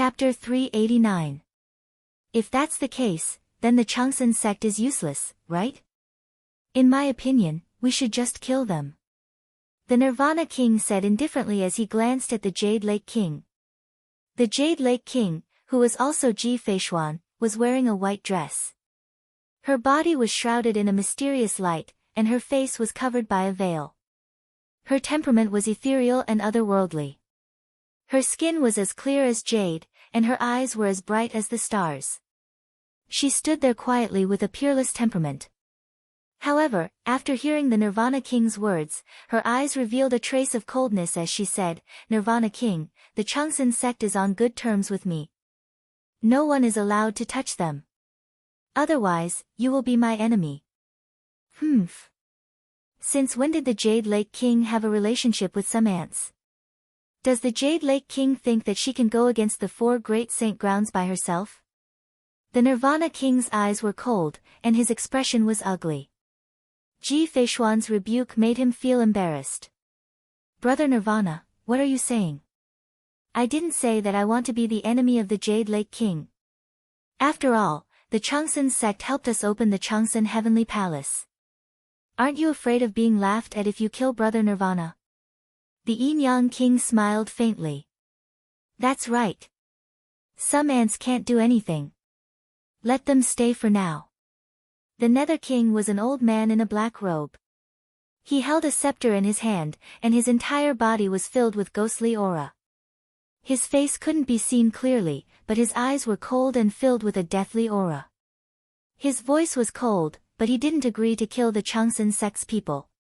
Chapter 389. If that's the case, then the Changsun sect is useless, right? In my opinion, we should just kill them. The Nirvana King said indifferently as he glanced at the Jade Lake King. The Jade Lake King, who was also Ji Feishuan, was wearing a white dress. Her body was shrouded in a mysterious light, and her face was covered by a veil. Her temperament was ethereal and otherworldly. Her skin was as clear as jade, and her eyes were as bright as the stars. She stood there quietly with a peerless temperament. However, after hearing the Nirvana King's words, her eyes revealed a trace of coldness as she said, "Nirvana King, the Changsun sect is on good terms with me. No one is allowed to touch them. Otherwise, you will be my enemy." Humph. Since when did the Jade Lake King have a relationship with some ants? Does the Jade Lake King think that she can go against the four great saint grounds by herself? The Nirvana King's eyes were cold, and his expression was ugly. Ji Feishuan's rebuke made him feel embarrassed. "Brother Nirvana, what are you saying? I didn't say that I want to be the enemy of the Jade Lake King. After all, the Changsun sect helped us open the Changsun Heavenly Palace. Aren't you afraid of being laughed at if you kill Brother Nirvana?" The Yin-Yang King smiled faintly. "That's right. Some ants can't do anything. Let them stay for now." The Nether King was an old man in a black robe. He held a scepter in his hand, and his entire body was filled with ghostly aura. His face couldn't be seen clearly, but his eyes were cold and filled with a deathly aura. His voice was cold, but he didn't agree to kill the Changsun sect's people.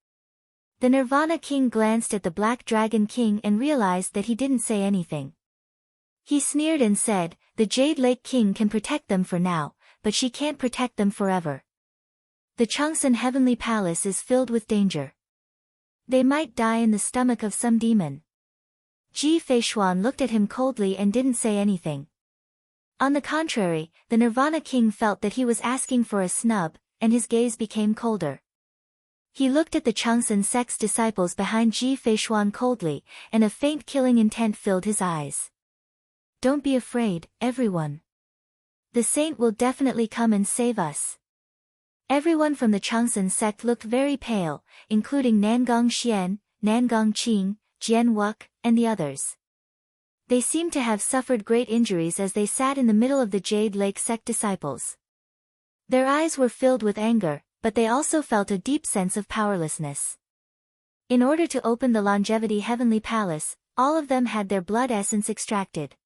The Nirvana King glanced at the Black Dragon King and realized that he didn't say anything. He sneered and said, "The Jade Lake King can protect them for now, but she can't protect them forever. The Changsun Heavenly Palace is filled with danger. They might die in the stomach of some demon." Ji Feishuan looked at him coldly and didn't say anything. On the contrary, the Nirvana King felt that he was asking for a snub, and his gaze became colder. He looked at the Changsun sect's disciples behind Ji Feishuan coldly, and a faint killing intent filled his eyes. "Don't be afraid, everyone. The saint will definitely come and save us." Everyone from the Changsun sect looked very pale, including Nangong Xian, Nangong Qing, Jian Wuk, and the others. They seemed to have suffered great injuries as they sat in the middle of the Jade Lake sect disciples. Their eyes were filled with anger, but they also felt a deep sense of powerlessness. In order to open the Longevity Heavenly Palace, all of them had their blood essence extracted.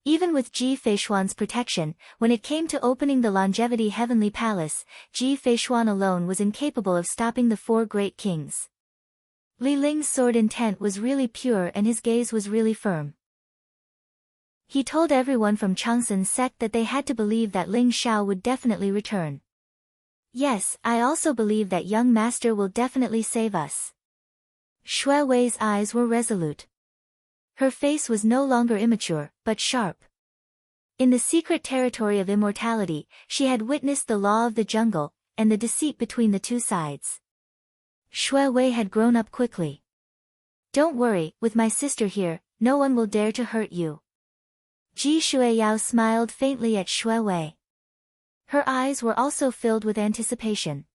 Even with Ji Feishuan's protection, when it came to opening the Longevity Heavenly Palace, Ji Feishuan alone was incapable of stopping the four great kings. Li Ling's sword intent was really pure and his gaze was really firm. He told everyone from Changsun's sect that they had to believe that Ling Xiao would definitely return. "Yes, I also believe that young master will definitely save us." Shui Wei's eyes were resolute. Her face was no longer immature, but sharp. In the secret territory of immortality, she had witnessed the law of the jungle, and the deceit between the two sides. Shui Wei had grown up quickly. "Don't worry, with my sister here, no one will dare to hurt you." Ji Shuiyao smiled faintly at Shui Wei. Her eyes were also filled with anticipation.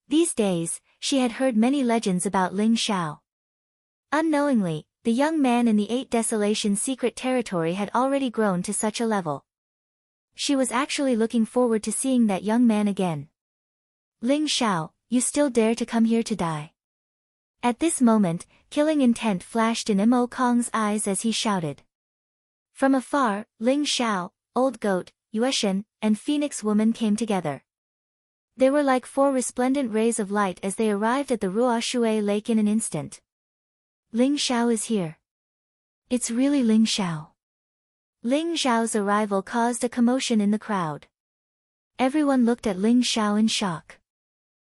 These days, she had heard many legends about Ling Xiao. Unknowingly, the young man in the Eight Desolation secret territory had already grown to such a level. She was actually looking forward to seeing that young man again. "Ling Xiao, you still dare to come here to die?" At this moment, killing intent flashed in Mo Kong's eyes as he shouted. From afar, Ling Xiao, Old Goat, Yueshan, and Phoenix Woman came together. They were like four resplendent rays of light as they arrived at the Ruoshui Lake in an instant. "Ling Xiao is here. It's really Ling Xiao." Ling Xiao's arrival caused a commotion in the crowd. Everyone looked at Ling Xiao in shock.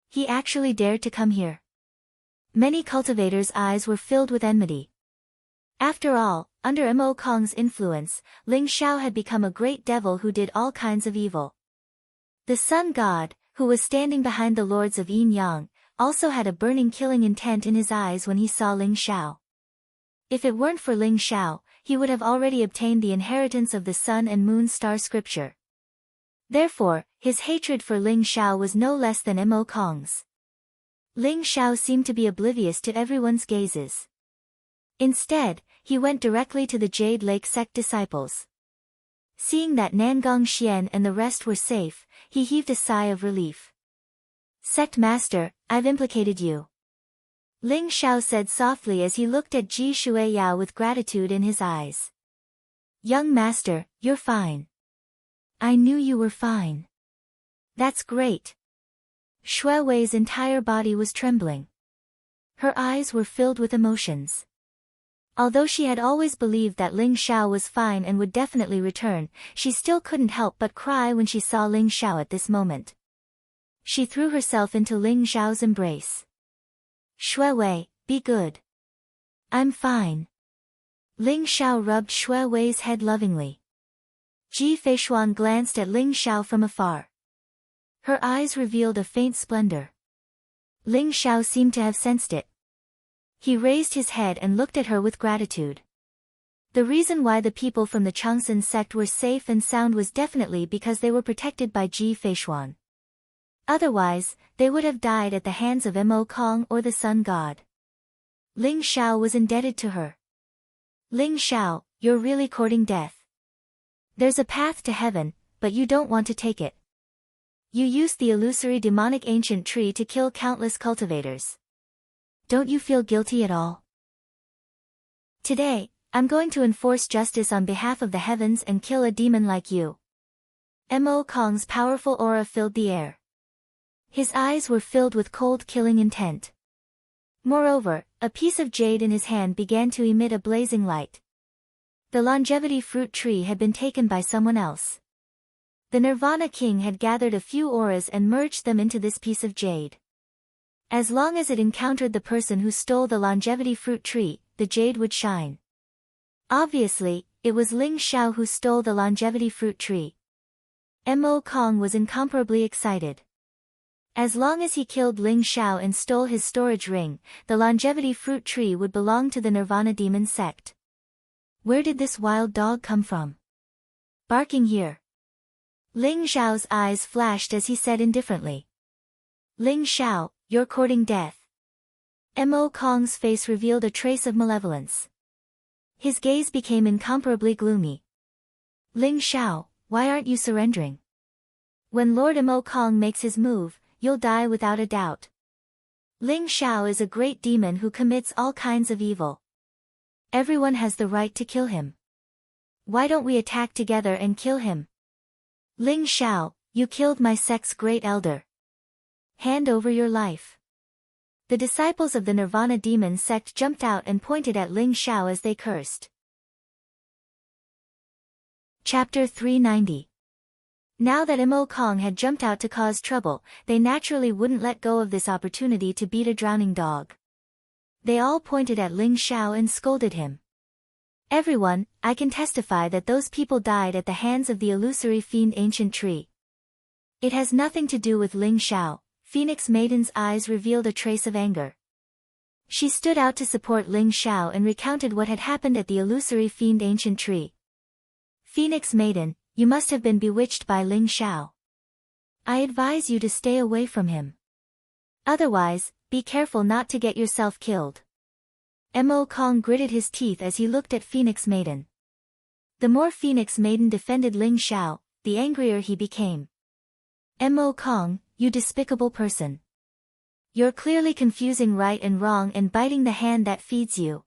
He actually dared to come here. Many cultivators' eyes were filled with enmity. After all, under Mo Kong's influence, Ling Xiao had become a great devil who did all kinds of evil. The sun god, who was standing behind the lords of Yin Yang, also had a burning killing intent in his eyes when he saw Ling Xiao. If it weren't for Ling Xiao, he would have already obtained the inheritance of the sun and moon star scripture. Therefore, his hatred for Ling Xiao was no less than Mo Kong's. Ling Xiao seemed to be oblivious to everyone's gazes. Instead, he went directly to the Jade Lake sect disciples. Seeing that Nangong Xian and the rest were safe, he heaved a sigh of relief. "Sect master, I've implicated you," Ling Xiao said softly as he looked at Ji Shuiyao with gratitude in his eyes. "Young master, you're fine." "I knew you were fine." "That's great." Shui Wei's entire body was trembling. Her eyes were filled with emotions. Although she had always believed that Ling Xiao was fine and would definitely return, she still couldn't help but cry when she saw Ling Xiao at this moment. She threw herself into Ling Xiao's embrace. "Shui Wei, be good." "I'm fine." Ling Xiao rubbed Shui Wei's head lovingly. Ji Feishuan glanced at Ling Xiao from afar. Her eyes revealed a faint splendor. Ling Xiao seemed to have sensed it. He raised his head and looked at her with gratitude. The reason why the people from the Changsun sect were safe and sound was definitely because they were protected by Ji Feishuan. Otherwise, they would have died at the hands of Mo Kong or the Sun God. Ling Xiao was indebted to her. "Ling Xiao, you're really courting death. There's a path to heaven, but you don't want to take it. You used the illusory demonic ancient tree to kill countless cultivators. Don't you feel guilty at all? Today, I'm going to enforce justice on behalf of the heavens and kill a demon like you." Mo Kong's powerful aura filled the air. His eyes were filled with cold killing intent. Moreover, a piece of jade in his hand began to emit a blazing light. The longevity fruit tree had been taken by someone else. The Nirvana King had gathered a few auras and merged them into this piece of jade. As long as it encountered the person who stole the longevity fruit tree, the jade would shine. Obviously, it was Ling Xiao who stole the longevity fruit tree. Mo Kong was incomparably excited. As long as he killed Ling Xiao and stole his storage ring, the longevity fruit tree would belong to the Nirvana demon sect. Where did this wild dog come from? Barking here. Ling Xiao's eyes flashed as he said indifferently. "Ling Xiao, you're courting death." Mo Kong's face revealed a trace of malevolence. His gaze became incomparably gloomy. "Ling Xiao, why aren't you surrendering? When Lord Mo Kong makes his move, you'll die without a doubt. Ling Xiao is a great demon who commits all kinds of evil. Everyone has the right to kill him. Why don't we attack together and kill him? Ling Xiao, you killed my sect's great elder. Hand over your life." The disciples of the Nirvana demon sect jumped out and pointed at Ling Xiao as they cursed. Chapter 390. Now that Mo Kong had jumped out to cause trouble, they naturally wouldn't let go of this opportunity to beat a drowning dog. They all pointed at Ling Xiao and scolded him. "Everyone, I can testify that those people died at the hands of the illusory fiend ancient tree. It has nothing to do with Ling Xiao." Phoenix Maiden's eyes revealed a trace of anger. She stood out to support Ling Xiao and recounted what had happened at the illusory fiend ancient tree. "Phoenix Maiden, you must have been bewitched by Ling Xiao. I advise you to stay away from him. Otherwise, be careful not to get yourself killed." Mo Kong gritted his teeth as he looked at Phoenix Maiden. The more Phoenix Maiden defended Ling Xiao, the angrier he became. "Mo Kong, you despicable person. You're clearly confusing right and wrong and biting the hand that feeds you.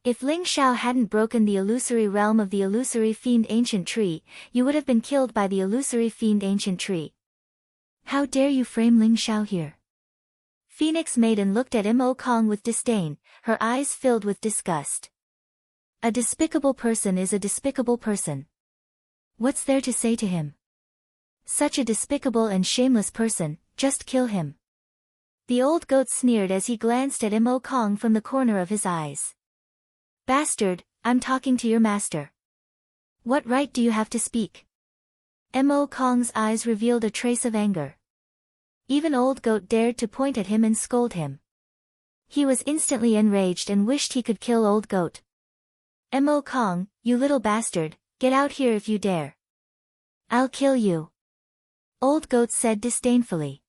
If Ling Xiao hadn't broken the illusory realm of the illusory fiend ancient tree, you would have been killed by the illusory fiend ancient tree. How dare you frame Ling Xiao here?" Phoenix Maiden looked at Mo Kong with disdain, her eyes filled with disgust. A despicable person is a despicable person. What's there to say to him? Such a despicable and shameless person, just kill him. The old goat sneered as he glanced at Mo Kong from the corner of his eyes. "Bastard, I'm talking to your master. What right do you have to speak?" Mo Kong's eyes revealed a trace of anger. Even old goat dared to point at him and scold him. He was instantly enraged and wished he could kill old goat. Mo Kong, you little bastard, get out here if you dare. I'll kill you. Old Goat said disdainfully.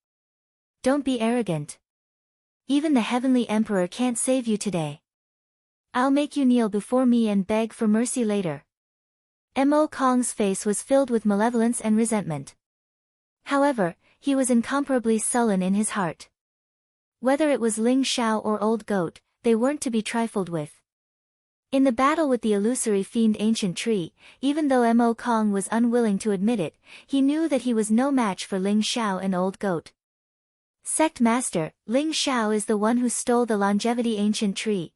Don't be arrogant. Even the Heavenly Emperor can't save you today. I'll make you kneel before me and beg for mercy later. Mo Kong's face was filled with malevolence and resentment. However, he was incomparably sullen in his heart. Whether it was Ling Xiao or Old Goat, they weren't to be trifled with. In the battle with the illusory fiend Ancient Tree, even though Mo Kong was unwilling to admit it, he knew that he was no match for Ling Xiao and Old Goat. Sect Master, Ling Xiao is the one who stole the longevity Ancient Tree.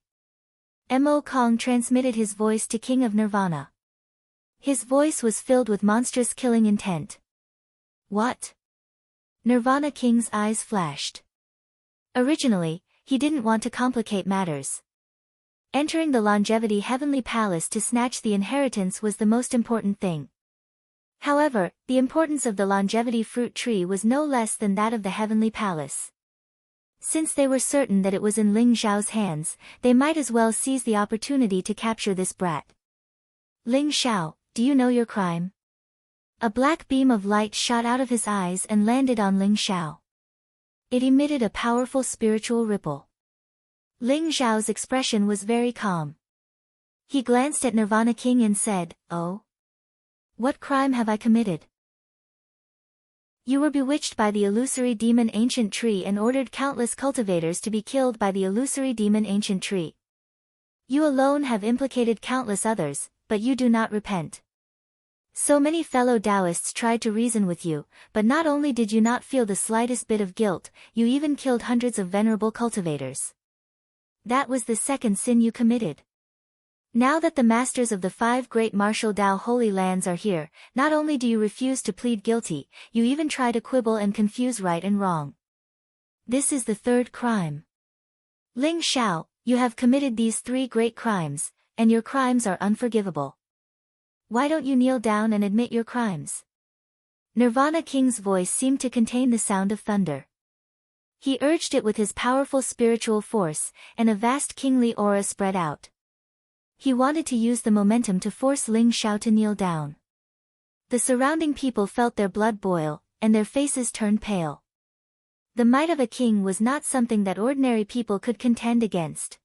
Mo Kong transmitted his voice to King of Nirvana. His voice was filled with monstrous killing intent. What? Nirvana King's eyes flashed. Originally, he didn't want to complicate matters. Entering the Longevity Heavenly Palace to snatch the inheritance was the most important thing. However, the importance of the Longevity Fruit Tree was no less than that of the Heavenly Palace. Since they were certain that it was in Ling Xiao's hands, they might as well seize the opportunity to capture this brat. Ling Xiao, do you know your crime? A black beam of light shot out of his eyes and landed on Ling Xiao. It emitted a powerful spiritual ripple. Ling Xiao's expression was very calm. He glanced at Nirvana King and said, "Oh? What crime have I committed?" You were bewitched by the illusory demon Ancient Tree and ordered countless cultivators to be killed by the illusory demon Ancient Tree. You alone have implicated countless others, but you do not repent. So many fellow Taoists tried to reason with you, but not only did you not feel the slightest bit of guilt, you even killed hundreds of venerable cultivators. That was the second sin you committed. Now that the masters of the 5 great martial Tao Holy Lands are here, not only do you refuse to plead guilty, you even try to quibble and confuse right and wrong. This is the third crime. Ling Xiao, you have committed these 3 great crimes, and your crimes are unforgivable. Why don't you kneel down and admit your crimes? Nirvana King's voice seemed to contain the sound of thunder. He urged it with his powerful spiritual force, and a vast kingly aura spread out. He wanted to use the momentum to force Ling Xiao to kneel down. The surrounding people felt their blood boil, and their faces turned pale. The might of a king was not something that ordinary people could contend against.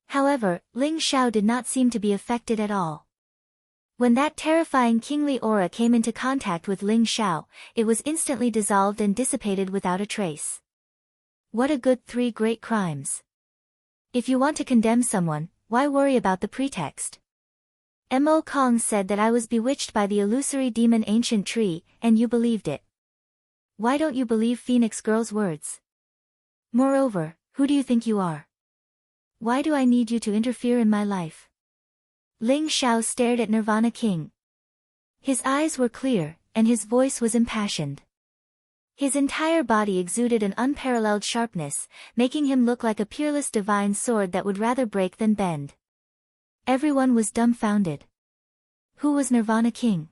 However, Ling Xiao did not seem to be affected at all. When that terrifying kingly aura came into contact with Ling Xiao, it was instantly dissolved and dissipated without a trace. What a good 3 great crimes. If you want to condemn someone, why worry about the pretext? Mo Kong said that I was bewitched by the illusory demon Ancient Tree, and you believed it. Why don't you believe Phoenix Girl's words? Moreover, who do you think you are? Why do I need you to interfere in my life? Ling Xiao stared at Nirvana King. His eyes were clear, and his voice was impassioned. His entire body exuded an unparalleled sharpness, making him look like a peerless divine sword that would rather break than bend. Everyone was dumbfounded. Who was Nirvana King?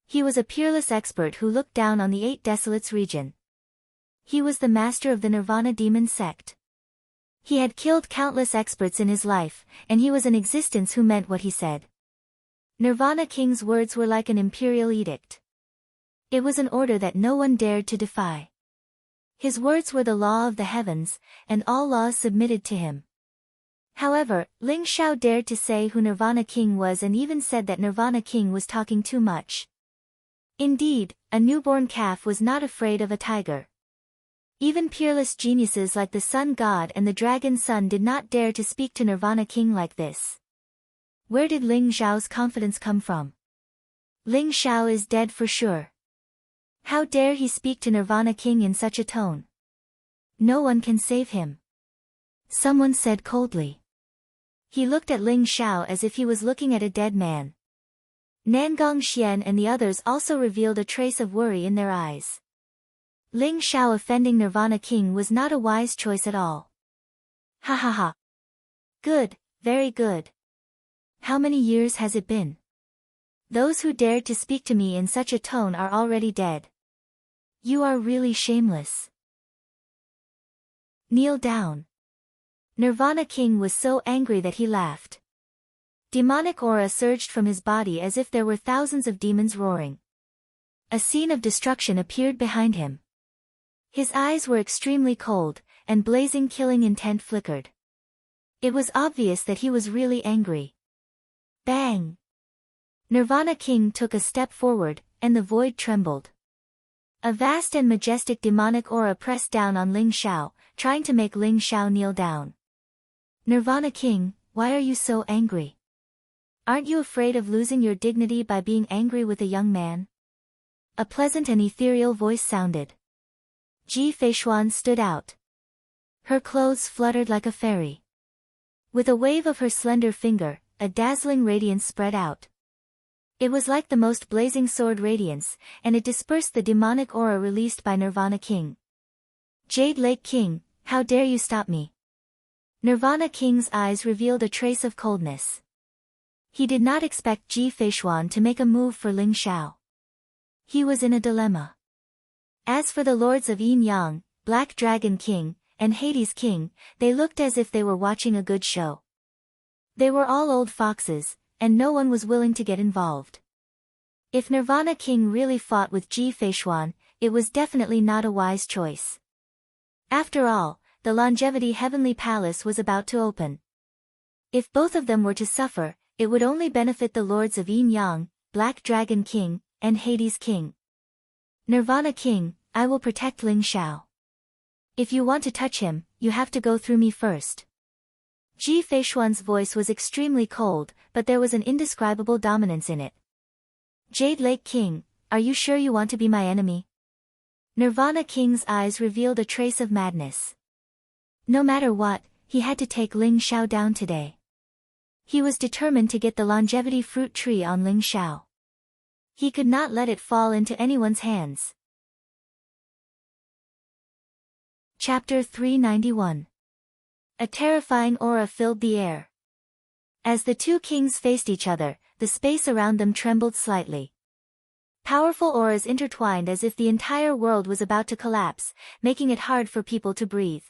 He was a peerless expert who looked down on the 8 Desolates region. He was the master of the Nirvana demon sect. He had killed countless experts in his life, and he was in existence who meant what he said. Nirvana King's words were like an imperial edict. It was an order that no one dared to defy. His words were the law of the heavens, and all laws submitted to him. However, Ling Xiao dared to say who Nirvana King was and even said that Nirvana King was talking too much. Indeed, a newborn calf was not afraid of a tiger. Even peerless geniuses like the Sun God and the Dragon Sun did not dare to speak to Nirvana King like this. Where did Ling Xiao's confidence come from? Ling Xiao is dead for sure. How dare he speak to Nirvana King in such a tone? No one can save him. Someone said coldly. He looked at Ling Xiao as if he was looking at a dead man. Nangong Xian and the others also revealed a trace of worry in their eyes. Ling Xiao offending Nirvana King was not a wise choice at all. Ha ha ha. Good, very good. How many years has it been? Those who dared to speak to me in such a tone are already dead. You are really shameless. Kneel down. Nirvana King was so angry that he laughed. Demonic aura surged from his body as if there were thousands of demons roaring. A scene of destruction appeared behind him. His eyes were extremely cold, and blazing killing intent flickered. It was obvious that he was really angry. Bang! Nirvana King took a step forward, and the void trembled. A vast and majestic demonic aura pressed down on Ling Xiao, trying to make Ling Xiao kneel down. Nirvana King, why are you so angry? Aren't you afraid of losing your dignity by being angry with a young man? A pleasant and ethereal voice sounded. Ji Feishuan stood out. Her clothes fluttered like a fairy. With a wave of her slender finger, a dazzling radiance spread out. It was like the most blazing sword radiance, and it dispersed the demonic aura released by Nirvana King. Jade Lake King, how dare you stop me? Nirvana King's eyes revealed a trace of coldness. He did not expect Ji Feishuan to make a move for Ling Xiao. He was in a dilemma. As for the lords of Yin Yang, Black Dragon King, and Hades King, they looked as if they were watching a good show. They were all old foxes, and no one was willing to get involved. If Nirvana King really fought with Ji Feishuan, it was definitely not a wise choice. After all, the Longevity Heavenly Palace was about to open. If both of them were to suffer, it would only benefit the lords of Yin Yang, Black Dragon King, and Hades King. Nirvana King, I will protect Ling Xiao. If you want to touch him, you have to go through me first. Ji Feishuan's voice was extremely cold, but there was an indescribable dominance in it. Jade Lake King, are you sure you want to be my enemy? Nirvana King's eyes revealed a trace of madness. No matter what, he had to take Ling Xiao down today. He was determined to get the longevity fruit tree on Ling Xiao. He could not let it fall into anyone's hands. Chapter 391. A terrifying aura filled the air. As the two kings faced each other, the space around them trembled slightly. Powerful auras intertwined as if the entire world was about to collapse, making it hard for people to breathe.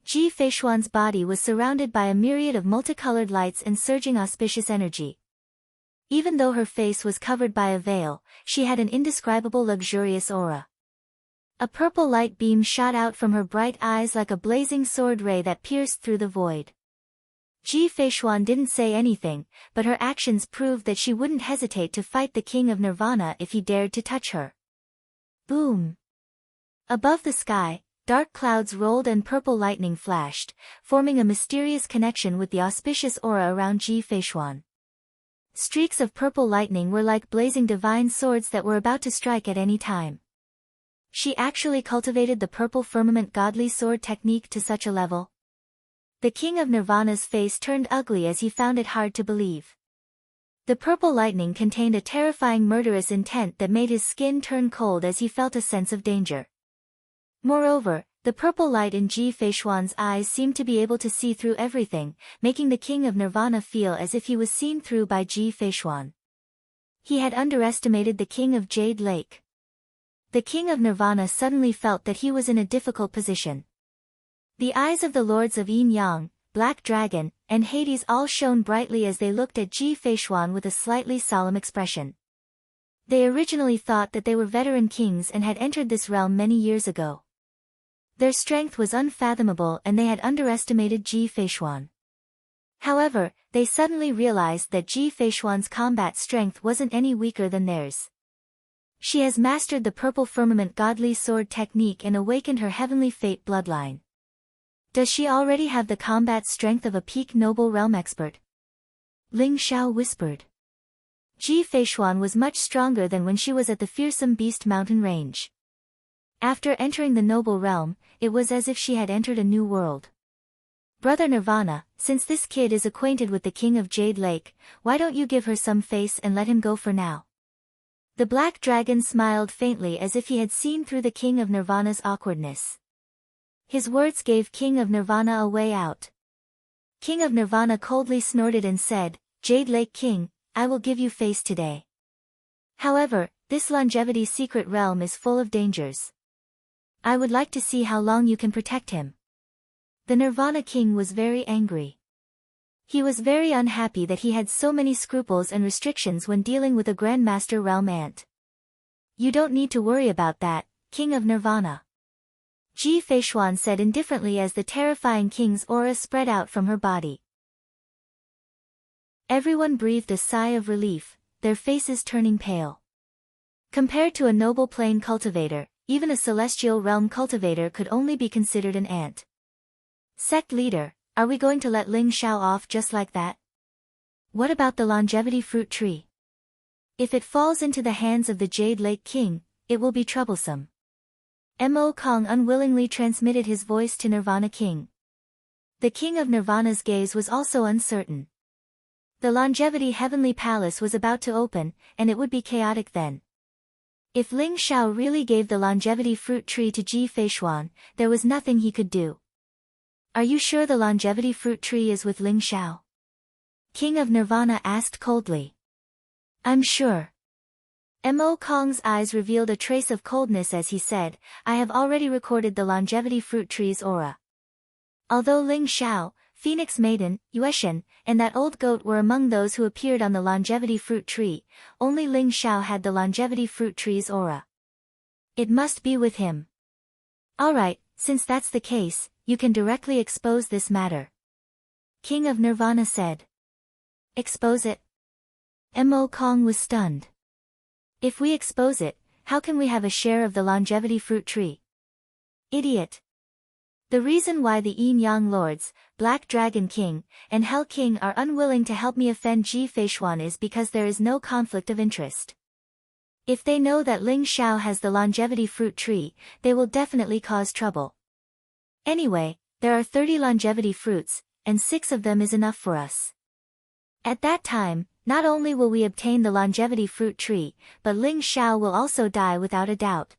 Ji Feishuan's body was surrounded by a myriad of multicolored lights and surging auspicious energy. Even though her face was covered by a veil, she had an indescribable luxurious aura. A purple light beam shot out from her bright eyes like a blazing sword ray that pierced through the void. Ji Feishuan didn't say anything, but her actions proved that she wouldn't hesitate to fight the King of Nirvana if he dared to touch her. Boom! Above the sky, dark clouds rolled and purple lightning flashed, forming a mysterious connection with the auspicious aura around Ji Feishuan. Streaks of purple lightning were like blazing divine swords that were about to strike at any time. She actually cultivated the purple firmament godly sword technique to such a level. The King of Nirvana's face turned ugly as he found it hard to believe. The purple lightning contained a terrifying murderous intent that made his skin turn cold as he felt a sense of danger. Moreover, the purple light in Ji Feishuan's eyes seemed to be able to see through everything, making the King of Nirvana feel as if he was seen through by Ji Feishuan. He had underestimated the King of Jade Lake. The King of Nirvana suddenly felt that he was in a difficult position. The eyes of the lords of Yin Yang, Black Dragon, and Hades all shone brightly as they looked at Ji Feishuan with a slightly solemn expression. They originally thought that they were veteran kings and had entered this realm many years ago. Their strength was unfathomable and they had underestimated Ji Feishuan. However, they suddenly realized that Ji Feishuan's combat strength wasn't any weaker than theirs. She has mastered the purple firmament godly sword technique and awakened her heavenly fate bloodline. Does she already have the combat strength of a peak noble realm expert? Ling Xiao whispered. Ji Feishuan was much stronger than when she was at the fearsome beast mountain range. After entering the noble realm, it was as if she had entered a new world. Brother Nirvana, since this kid is acquainted with the King of Jade Lake, why don't you give her some face and let him go for now? The Black Dragon smiled faintly as if he had seen through the King of Nirvana's awkwardness. His words gave King of Nirvana a way out. King of Nirvana coldly snorted and said, Jade Lake King, I will give you face today. However, this longevity secret realm is full of dangers. I would like to see how long you can protect him. The Nirvana King was very angry. He was very unhappy that he had so many scruples and restrictions when dealing with a Grandmaster Realm ant. You don't need to worry about that, King of Nirvana. Ji Feishuan said indifferently as the terrifying king's aura spread out from her body. Everyone breathed a sigh of relief, their faces turning pale. Compared to a noble plane cultivator, even a celestial realm cultivator could only be considered an ant. Sect leader, are we going to let Ling Xiao off just like that? What about the longevity fruit tree? If it falls into the hands of the Jade Lake King, it will be troublesome. Mo Kong unwillingly transmitted his voice to Nirvana King. The King of Nirvana's gaze was also uncertain. The longevity heavenly palace was about to open, and it would be chaotic then. If Ling Xiao really gave the longevity fruit tree to Ji Feishuan, there was nothing he could do. Are you sure the longevity fruit tree is with Ling Xiao? King of Nirvana asked coldly. I'm sure. Mo Kong's eyes revealed a trace of coldness as he said, I have already recorded the longevity fruit tree's aura. Although Ling Xiao, Phoenix Maiden, Yueshan, and that old goat were among those who appeared on the longevity fruit tree, only Ling Xiao had the longevity fruit tree's aura. It must be with him. Alright, since that's the case, you can directly expose this matter. King of Nirvana said. Expose it? Mo Kong was stunned. If we expose it, how can we have a share of the longevity fruit tree? Idiot. The reason why the Yin Yang Lords, Black Dragon King, and Hell King are unwilling to help me offend Ji Feishuan is because there is no conflict of interest. If they know that Ling Xiao has the longevity fruit tree, they will definitely cause trouble. Anyway, there are 30 longevity fruits, and 6 of them is enough for us. At that time, not only will we obtain the longevity fruit tree, but Ling Xiao will also die without a doubt.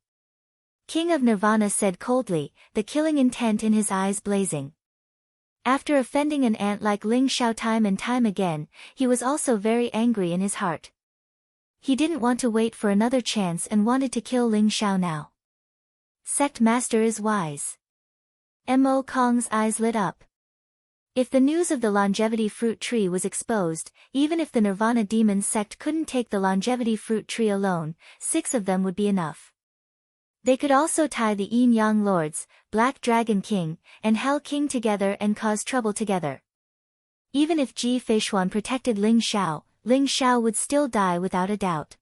King of Nirvana said coldly, the killing intent in his eyes blazing. After offending an ant like Ling Xiao time and time again, he was also very angry in his heart. He didn't want to wait for another chance and wanted to kill Ling Xiao now. Sect Master is wise. Mo Kong's eyes lit up. If the news of the longevity fruit tree was exposed, even if the Nirvana Demon sect couldn't take the longevity fruit tree alone, 6 of them would be enough. They could also tie the Yin Yang Lords, Black Dragon King, and Hell King together and cause trouble together. Even if Ji Feishuan protected Ling Xiao would still die without a doubt.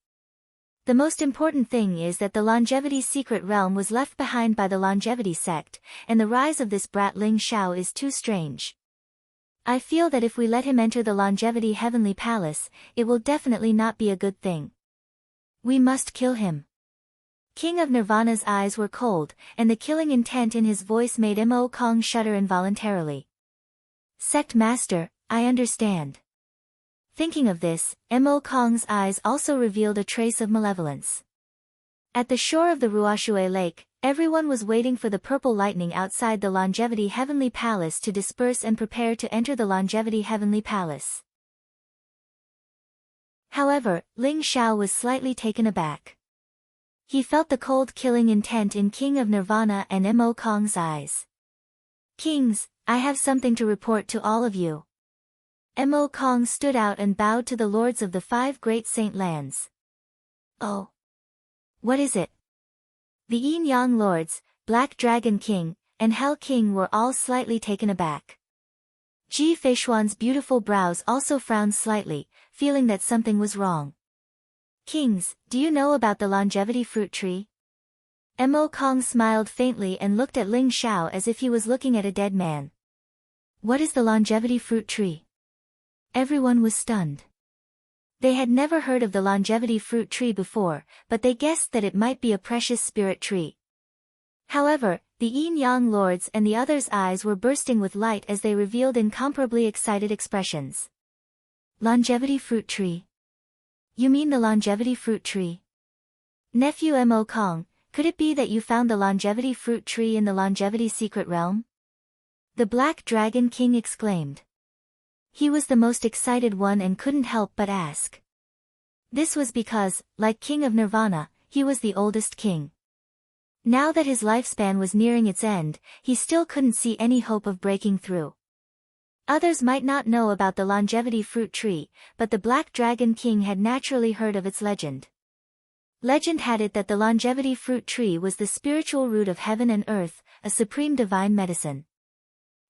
The most important thing is that the longevity secret realm was left behind by the longevity sect, and the rise of this brat Ling Xiao is too strange. I feel that if we let him enter the longevity heavenly palace, it will definitely not be a good thing. We must kill him. King of Nirvana's eyes were cold, and the killing intent in his voice made Mo Kong shudder involuntarily. Sect Master, I understand. Thinking of this, Mo Kong's eyes also revealed a trace of malevolence. At the shore of the Ruoshui Lake, everyone was waiting for the purple lightning outside the longevity heavenly palace to disperse and prepare to enter the longevity heavenly palace. However, Ling Xiao was slightly taken aback. He felt the cold killing intent in King of Nirvana and Mo Kong's eyes. Kings, I have something to report to all of you. Mo Kong stood out and bowed to the lords of the 5 great saint lands. Oh. What is it? The Yin Yang Lords, Black Dragon King, and Hell King were all slightly taken aback. Ji Feishuan's beautiful brows also frowned slightly, feeling that something was wrong. Kings, do you know about the longevity fruit tree? Mo Kong smiled faintly and looked at Ling Xiao as if he was looking at a dead man. What is the longevity fruit tree? Everyone was stunned. They had never heard of the longevity fruit tree before, but they guessed that it might be a precious spirit tree. However, the Yin Yang Lords and the others' eyes were bursting with light as they revealed incomparably excited expressions. Longevity fruit tree? You mean the longevity fruit tree? Nephew Mo Kong, could it be that you found the longevity fruit tree in the longevity secret realm? The Black Dragon King exclaimed. He was the most excited one and couldn't help but ask. This was because, like King of Nirvana, he was the oldest king. Now that his lifespan was nearing its end, he still couldn't see any hope of breaking through. Others might not know about the longevity fruit tree, but the Black Dragon King had naturally heard of its legend. Legend had it that the longevity fruit tree was the spiritual root of heaven and earth, a supreme divine medicine.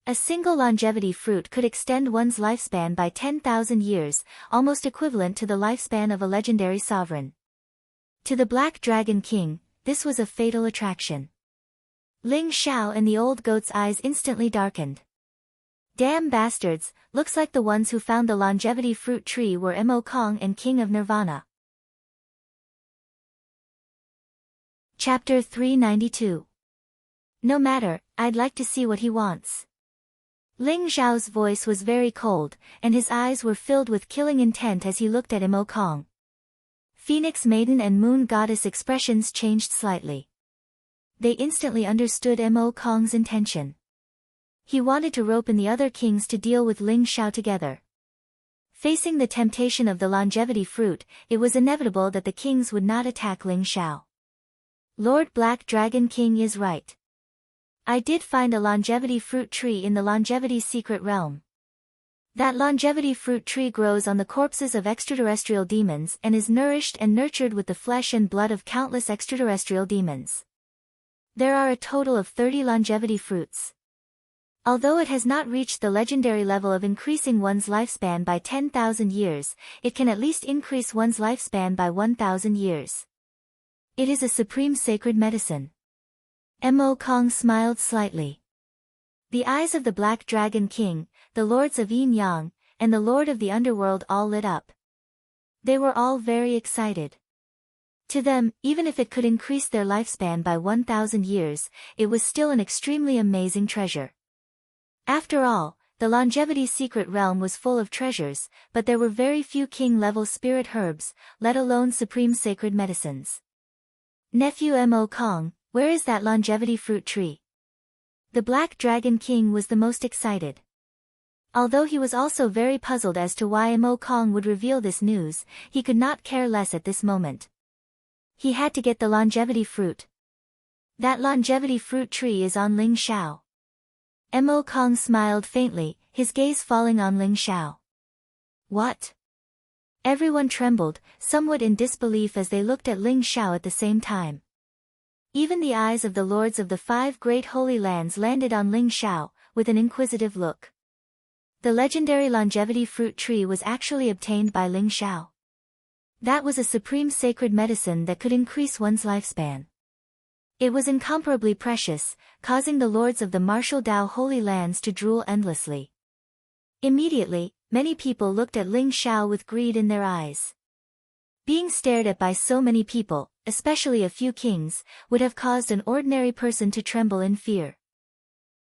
A single longevity fruit could extend one's lifespan by 10,000 years, almost equivalent to the lifespan of a legendary sovereign. To the Black Dragon King, this was a fatal attraction. Ling Xiao and the old goat's eyes instantly darkened. Damn bastards, looks like the ones who found the longevity fruit tree were Mo Kong and King of Nirvana. Chapter 392. No matter, I'd like to see what he wants. Ling Xiao's voice was very cold, and his eyes were filled with killing intent as he looked at Mo Kong. Phoenix Maiden and Moon Goddess expressions changed slightly. They instantly understood Mo Kong's intention. He wanted to rope in the other kings to deal with Ling Xiao together. Facing the temptation of the longevity fruit, it was inevitable that the kings would not attack Ling Xiao. Lord Black Dragon King is right. I did find a longevity fruit tree in the longevity secret realm. That longevity fruit tree grows on the corpses of extraterrestrial demons and is nourished and nurtured with the flesh and blood of countless extraterrestrial demons. There are a total of 30 longevity fruits. Although it has not reached the legendary level of increasing one's lifespan by 10,000 years, it can at least increase one's lifespan by 1,000 years. It is a supreme sacred medicine. Mo Kong smiled slightly. The eyes of the Black Dragon King, the lords of Yin Yang, and the Lord of the Underworld all lit up. They were all very excited. To them, even if it could increase their lifespan by 1,000 years, it was still an extremely amazing treasure. After all, the longevity secret realm was full of treasures, but there were very few king-level spirit herbs, let alone supreme sacred medicines. Nephew Mo Kong, where is that longevity fruit tree? The Black Dragon King was the most excited. Although he was also very puzzled as to why Mo Kong would reveal this news, he could not care less at this moment. He had to get the longevity fruit. That longevity fruit tree is on Ling Xiao. Mo Kong smiled faintly, his gaze falling on Ling Xiao. What? Everyone trembled, somewhat in disbelief as they looked at Ling Xiao at the same time. Even the eyes of the lords of the 5 great holy lands landed on Ling Xiao, with an inquisitive look. The legendary longevity fruit tree was actually obtained by Ling Xiao. That was a supreme sacred medicine that could increase one's lifespan. It was incomparably precious, causing the lords of the martial Dao holy lands to drool endlessly. Immediately, many people looked at Ling Xiao with greed in their eyes. Being stared at by so many people, especially a few kings, would have caused an ordinary person to tremble in fear.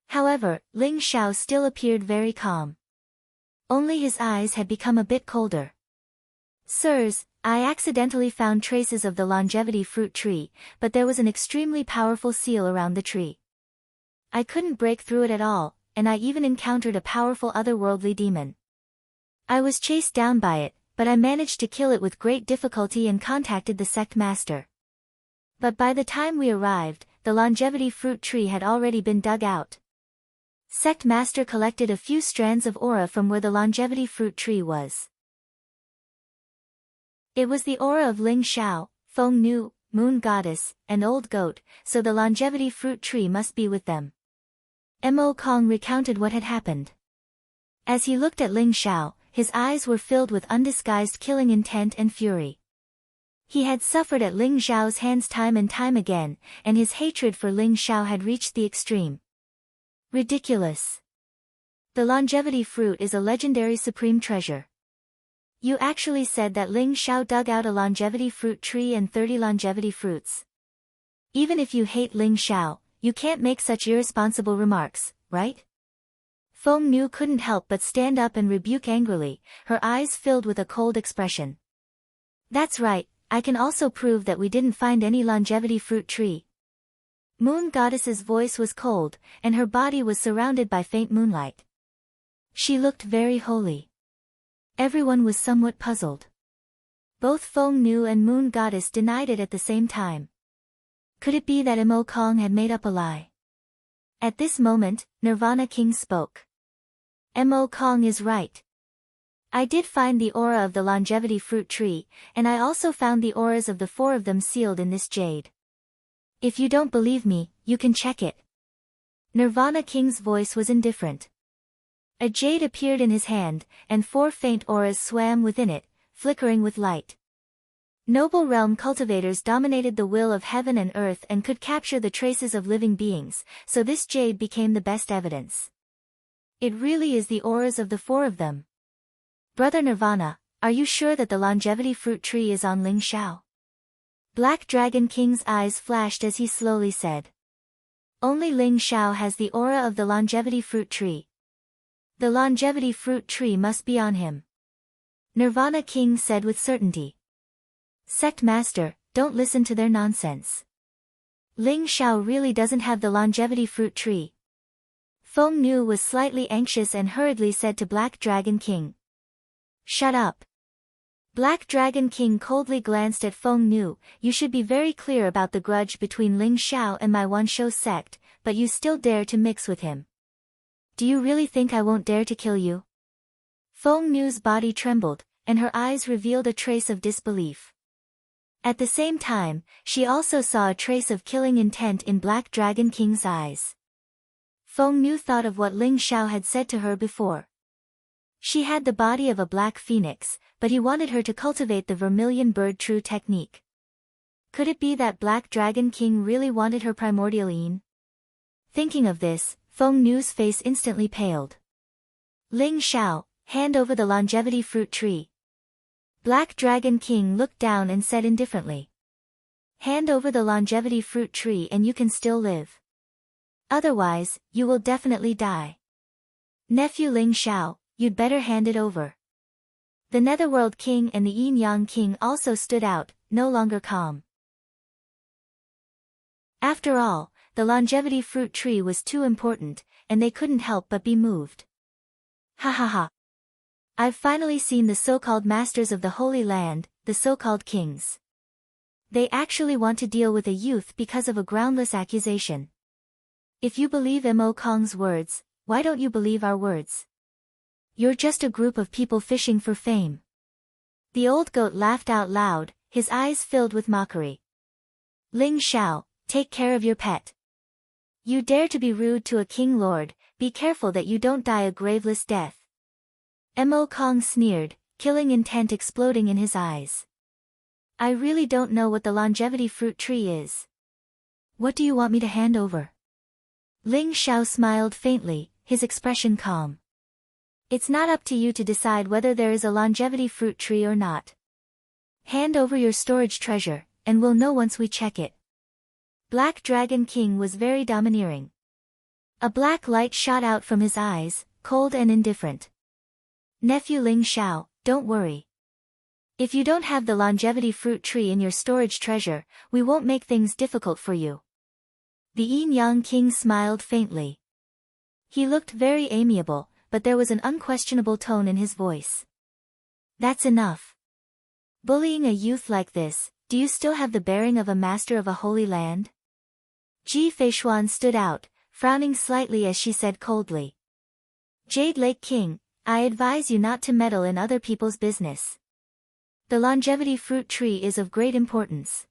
However, Ling Xiao still appeared very calm. Only his eyes had become a bit colder. Sirs, I accidentally found traces of the longevity fruit tree, but there was an extremely powerful seal around the tree. I couldn't break through it at all, and I even encountered a powerful otherworldly demon. I was chased down by it, but I managed to kill it with great difficulty and contacted the sect master. But by the time we arrived, the longevity fruit tree had already been dug out. Sect master collected a few strands of aura from where the longevity fruit tree was. It was the aura of Ling Xiao, Feng Nu, Moon Goddess, and Old Goat, so the longevity fruit tree must be with them. Mo Kong recounted what had happened. As he looked at Ling Xiao, his eyes were filled with undisguised killing intent and fury. He had suffered at Ling Xiao's hands time and time again, and his hatred for Ling Xiao had reached the extreme. Ridiculous. The longevity fruit is a legendary supreme treasure. You actually said that Ling Xiao dug out a longevity fruit tree and 30 longevity fruits. Even if you hate Ling Xiao, you can't make such irresponsible remarks, right? Feng Nu couldn't help but stand up and rebuke angrily, her eyes filled with a cold expression. That's right, I can also prove that we didn't find any longevity fruit tree. Moon Goddess's voice was cold, and her body was surrounded by faint moonlight. She looked very holy. Everyone was somewhat puzzled. Both Feng Nu and Moon Goddess denied it at the same time. Could it be that Mo Kong had made up a lie? At this moment, Nirvana King spoke. Mo Kong is right. I did find the aura of the longevity fruit tree, and I also found the auras of the 4 of them sealed in this jade. If you don't believe me, you can check it. Nirvana King's voice was indifferent. A jade appeared in his hand, and 4 faint auras swam within it, flickering with light. Noble realm cultivators dominated the will of heaven and earth and could capture the traces of living beings, so this jade became the best evidence. It really is the auras of the 4 of them. Brother Nirvana, are you sure that the longevity fruit tree is on Ling Xiao? Black Dragon King's eyes flashed as he slowly said. Only Ling Xiao has the aura of the longevity fruit tree. The longevity fruit tree must be on him. Nirvana King said with certainty. Sect Master, don't listen to their nonsense. Ling Xiao really doesn't have the longevity fruit tree. Feng Nu was slightly anxious and hurriedly said to Black Dragon King. Shut up. Black Dragon King coldly glanced at Feng Nu. You should be very clear about the grudge between Ling Xiao and my Wanshou sect, but you still dare to mix with him. Do you really think I won't dare to kill you? Feng Nu's body trembled, and her eyes revealed a trace of disbelief. At the same time, she also saw a trace of killing intent in Black Dragon King's eyes. Feng Nu thought of what Ling Xiao had said to her before. She had the body of a black phoenix, but he wanted her to cultivate the vermilion bird true technique. Could it be that Black Dragon King really wanted her primordial yin? Thinking of this, Feng Nu's face instantly paled. Ling Xiao, hand over the longevity fruit tree. Black Dragon King looked down and said indifferently. Hand over the longevity fruit tree and you can still live. Otherwise, you will definitely die. Nephew Ling Xiao, you'd better hand it over. The Netherworld King and the Yin Yang King also stood out, no longer calm. After all, the longevity fruit tree was too important, and they couldn't help but be moved. Ha ha ha. I've finally seen the so-called masters of the Holy Land, the so-called kings. They actually want to deal with a youth because of a groundless accusation. If you believe Mo Kong's words, why don't you believe our words? You're just a group of people fishing for fame. The old goat laughed out loud, his eyes filled with mockery. Ling Xiao, take care of your pet. You dare to be rude to a king lord, be careful that you don't die a graveless death. Mo Kong sneered, killing intent exploding in his eyes. I really don't know what the longevity fruit tree is. What do you want me to hand over? Ling Xiao smiled faintly, his expression calm. It's not up to you to decide whether there is a longevity fruit tree or not. Hand over your storage treasure, and we'll know once we check it. Black Dragon King was very domineering. A black light shot out from his eyes, cold and indifferent. Nephew Ling Xiao, don't worry. If you don't have the longevity fruit tree in your storage treasure, we won't make things difficult for you. The Yin Yang King smiled faintly. He looked very amiable, but there was an unquestionable tone in his voice. That's enough. Bullying a youth like this, do you still have the bearing of a master of a holy land? Ji Feishuan stood out, frowning slightly as she said coldly. Jade Lake King, I advise you not to meddle in other people's business. The longevity fruit tree is of great importance.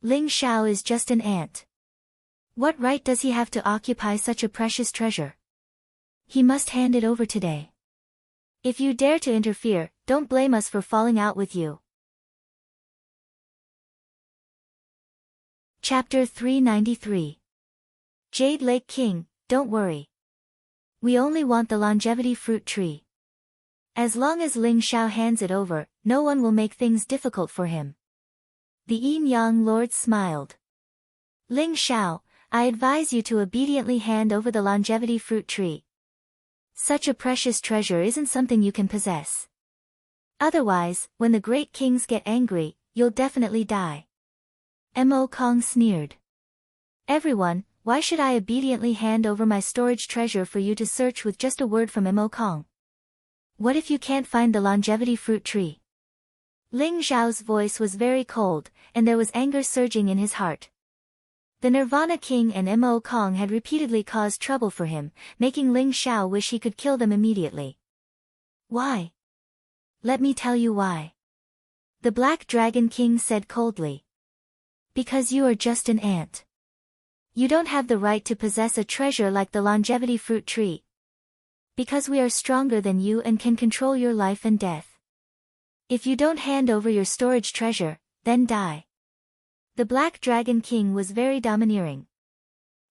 Ling Xiao is just an ant. What right does he have to occupy such a precious treasure? He must hand it over today. If you dare to interfere, don't blame us for falling out with you. Chapter 393. Jade Lake King, don't worry. We only want the longevity fruit tree. As long as Ling Xiao hands it over, no one will make things difficult for him. The Yin Yang Lord smiled. Ling Xiao, I advise you to obediently hand over the longevity fruit tree. Such a precious treasure isn't something you can possess. Otherwise, when the great kings get angry, you'll definitely die. Mo Kong sneered. Everyone, why should I obediently hand over my storage treasure for you to search with just a word from Mo Kong? What if you can't find the longevity fruit tree? Ling Xiao's voice was very cold, and there was anger surging in his heart. The Nirvana King and Mo Kong had repeatedly caused trouble for him, making Ling Xiao wish he could kill them immediately. Why? Let me tell you why. The Black Dragon King said coldly. Because you are just an ant. You don't have the right to possess a treasure like the longevity fruit tree. Because we are stronger than you and can control your life and death. If you don't hand over your storage treasure, then die. The Black Dragon King was very domineering.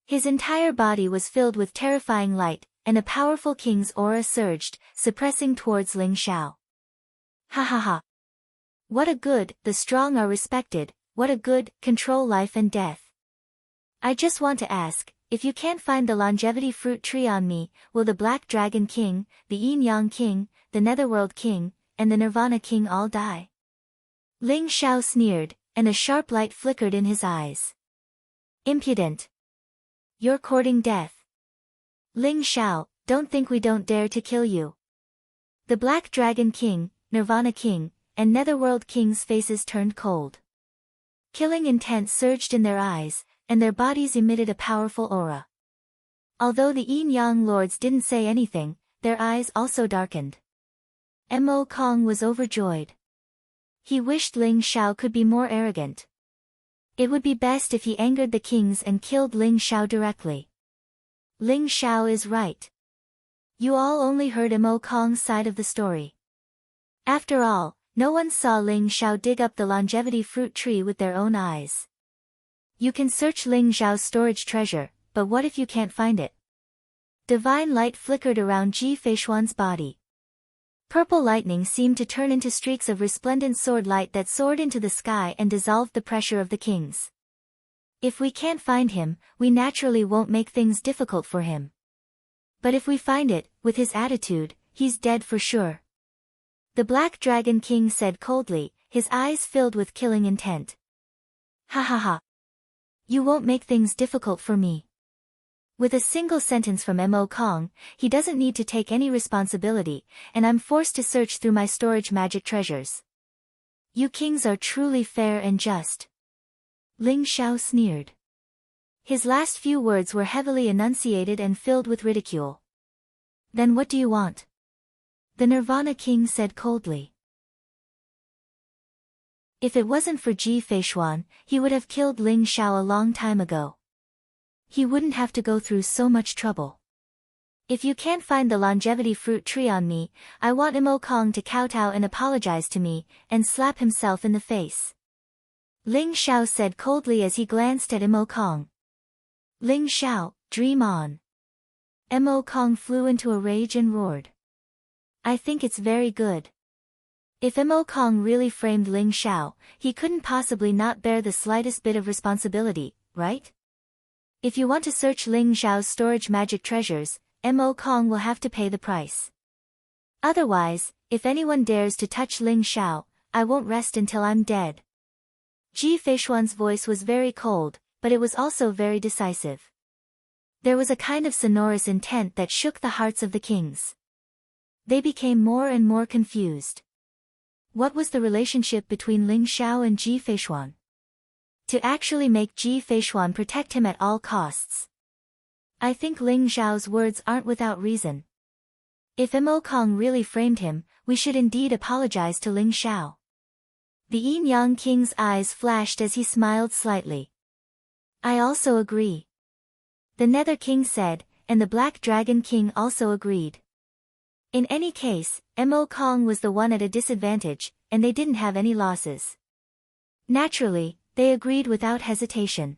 His entire body was filled with terrifying light, and a powerful king's aura surged, suppressing towards Ling Xiao. Ha ha ha. What a good, the strong are respected, what a good, control life and death. I just want to ask, if you can't find the longevity fruit tree on me, will the Black Dragon King, the Yin Yang King, the Netherworld King, and the Nirvana King all die? Ling Xiao sneered, and a sharp light flickered in his eyes. Impudent. You're courting death. Ling Xiao, don't think we don't dare to kill you. The Black Dragon King, Nirvana King, and Netherworld King's faces turned cold. Killing intent surged in their eyes, and their bodies emitted a powerful aura. Although the Yin-Yang Lords didn't say anything, their eyes also darkened. Mo Kong was overjoyed. He wished Ling Xiao could be more arrogant. It would be best if he angered the kings and killed Ling Xiao directly. Ling Xiao is right. You all only heard Mo Kong's side of the story. After all, no one saw Ling Xiao dig up the longevity fruit tree with their own eyes. You can search Ling Xiao's storage treasure, but what if you can't find it? Divine light flickered around Ji Feishuan's body. Purple lightning seemed to turn into streaks of resplendent sword light that soared into the sky and dissolved the pressure of the kings. If we can't find him, we naturally won't make things difficult for him. But if we find it, with his attitude, he's dead for sure. The Black Dragon King said coldly, his eyes filled with killing intent. Ha ha ha. You won't make things difficult for me. With a single sentence from Mo Kong, he doesn't need to take any responsibility, and I'm forced to search through my storage magic treasures. You kings are truly fair and just. Ling Xiao sneered. His last few words were heavily enunciated and filled with ridicule. Then what do you want? The Nirvana King said coldly. If it wasn't for Ji Feishuan, he would have killed Ling Xiao a long time ago. He wouldn't have to go through so much trouble. If you can't find the longevity fruit tree on me, I want Mo Kong to kowtow and apologize to me, and slap himself in the face. Ling Xiao said coldly as he glanced at Mo Kong. Ling Xiao, dream on. Mo Kong flew into a rage and roared. I think it's very good. If Mo Kong really framed Ling Xiao, he couldn't possibly not bear the slightest bit of responsibility, right? If you want to search Ling Xiao's storage magic treasures, Mo Kong will have to pay the price. Otherwise, if anyone dares to touch Ling Xiao, I won't rest until I'm dead. Ji Feishuan's voice was very cold, but it was also very decisive. There was a kind of sonorous intent that shook the hearts of the kings. They became more and more confused. What was the relationship between Ling Xiao and Ji Feishuan? To actually make Ji Feishuan protect him at all costs. I think Ling Xiao's words aren't without reason. If Mo Kong really framed him, we should indeed apologize to Ling Xiao. The Yin Yang King's eyes flashed as he smiled slightly. I also agree. The Nether King said, and the Black Dragon King also agreed. In any case, Mo Kong was the one at a disadvantage, and they didn't have any losses. Naturally, they agreed without hesitation.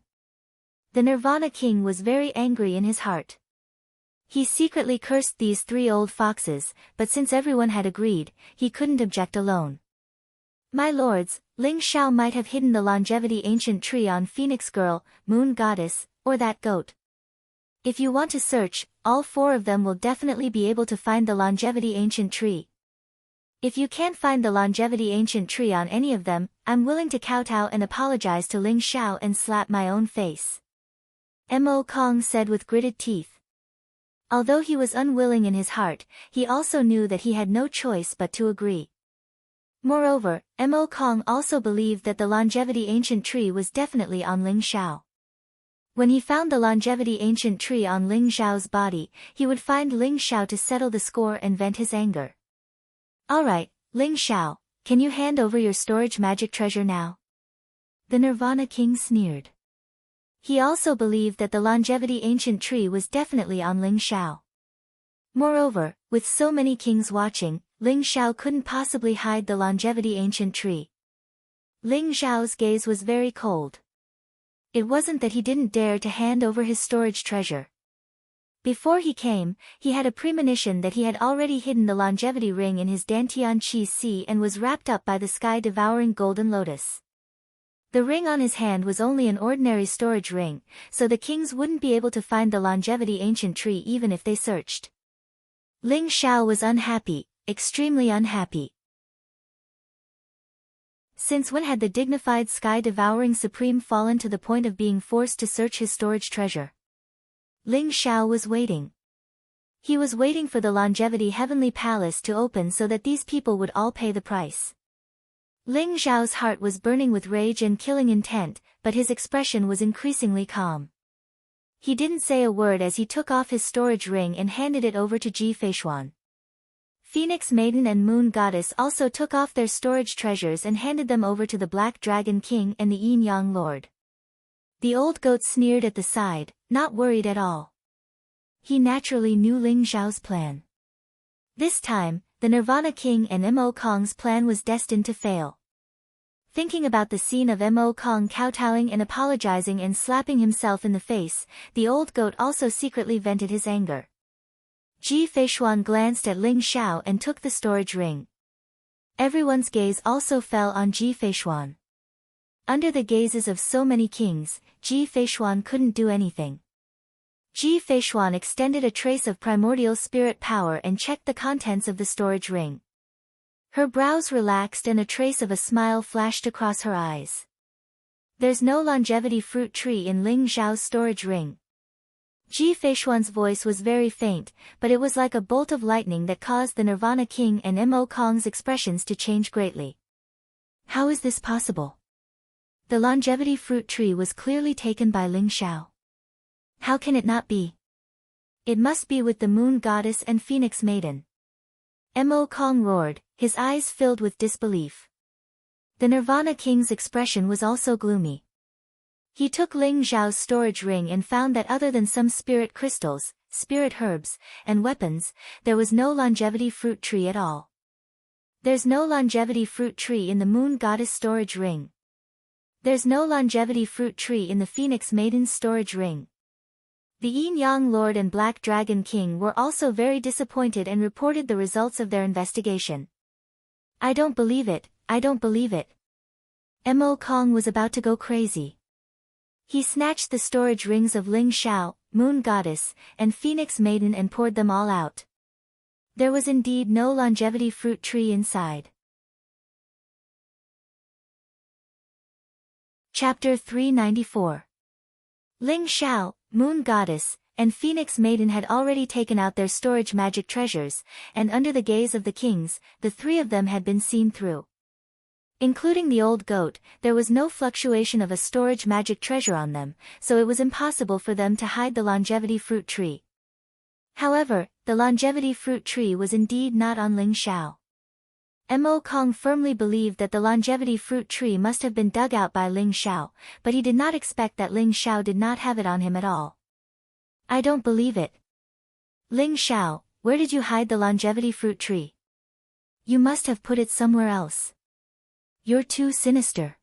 The Nirvana King was very angry in his heart. He secretly cursed these three old foxes, but since everyone had agreed, he couldn't object alone. My lords, Ling Xiao might have hidden the longevity ancient tree on Phoenix Girl, Moon Goddess, or that goat. If you want to search, all four of them will definitely be able to find the longevity ancient tree. If you can't find the longevity ancient tree on any of them, I'm willing to kowtow and apologize to Ling Xiao and slap my own face. Mo Kong said with gritted teeth. Although he was unwilling in his heart, he also knew that he had no choice but to agree. Moreover, Mo Kong also believed that the longevity ancient tree was definitely on Ling Xiao. When he found the longevity ancient tree on Ling Xiao's body, he would find Ling Xiao to settle the score and vent his anger. Alright, Ling Xiao, can you hand over your storage magic treasure now? The Nirvana King sneered. He also believed that the longevity ancient tree was definitely on Ling Xiao. Moreover, with so many kings watching, Ling Xiao couldn't possibly hide the longevity ancient tree. Ling Xiao's gaze was very cold. It wasn't that he didn't dare to hand over his storage treasure. Before he came, he had a premonition that he had already hidden the longevity ring in his Dantian Qi Si and was wrapped up by the sky-devouring golden lotus. The ring on his hand was only an ordinary storage ring, so the kings wouldn't be able to find the longevity ancient tree even if they searched. Ling Xiao was unhappy, extremely unhappy. Since when had the dignified sky-devouring supreme fallen to the point of being forced to search his storage treasure? Ling Xiao was waiting. He was waiting for the longevity heavenly palace to open so that these people would all pay the price. Ling Xiao's heart was burning with rage and killing intent, but his expression was increasingly calm. He didn't say a word as he took off his storage ring and handed it over to Ji Feishuan. Phoenix Maiden and Moon Goddess also took off their storage treasures and handed them over to the Black Dragon King and the Yin Yang Lord. The old goat sneered at the side, not worried at all. He naturally knew Ling Xiao's plan. This time, the Nirvana King and Mo Kong's plan was destined to fail. Thinking about the scene of Mo Kong kowtowing and apologizing and slapping himself in the face, the old goat also secretly vented his anger. Ji Feishuan glanced at Ling Xiao and took the storage ring. Everyone's gaze also fell on Ji Feishuan. Under the gazes of so many kings, Ji Feishuan couldn't do anything. Ji Feishuan extended a trace of primordial spirit power and checked the contents of the storage ring. Her brows relaxed and a trace of a smile flashed across her eyes. There's no longevity fruit tree in Ling Xiao's storage ring. Ji Feishuan's voice was very faint, but it was like a bolt of lightning that caused the Nirvana King and Mo Kong's expressions to change greatly. How is this possible? The longevity fruit tree was clearly taken by Ling Xiao. How can it not be? It must be with the Moon Goddess and Phoenix Maiden. Mo Kong roared, his eyes filled with disbelief. The Nirvana King's expression was also gloomy. He took Ling Xiao's storage ring and found that other than some spirit crystals, spirit herbs, and weapons, there was no longevity fruit tree at all. There's no longevity fruit tree in the Moon Goddess storage ring. There's no longevity fruit tree in the Phoenix Maiden's storage ring. The Yin Yang Lord and Black Dragon King were also very disappointed and reported the results of their investigation. I don't believe it, I don't believe it. Mo Kong was about to go crazy. He snatched the storage rings of Ling Xiao, Moon Goddess, and Phoenix Maiden and poured them all out. There was indeed no longevity fruit tree inside. Chapter 394. Ling Xiao, Moon Goddess, and Phoenix Maiden had already taken out their storage magic treasures, and under the gaze of the kings, the three of them had been seen through. Including the old goat, there was no fluctuation of a storage magic treasure on them, so it was impossible for them to hide the longevity fruit tree. However, the longevity fruit tree was indeed not on Ling Xiao. Mo Kong firmly believed that the longevity fruit tree must have been dug out by Ling Xiao, but he did not expect that Ling Xiao did not have it on him at all. I don't believe it. Ling Xiao, where did you hide the longevity fruit tree? You must have put it somewhere else. You're too sinister.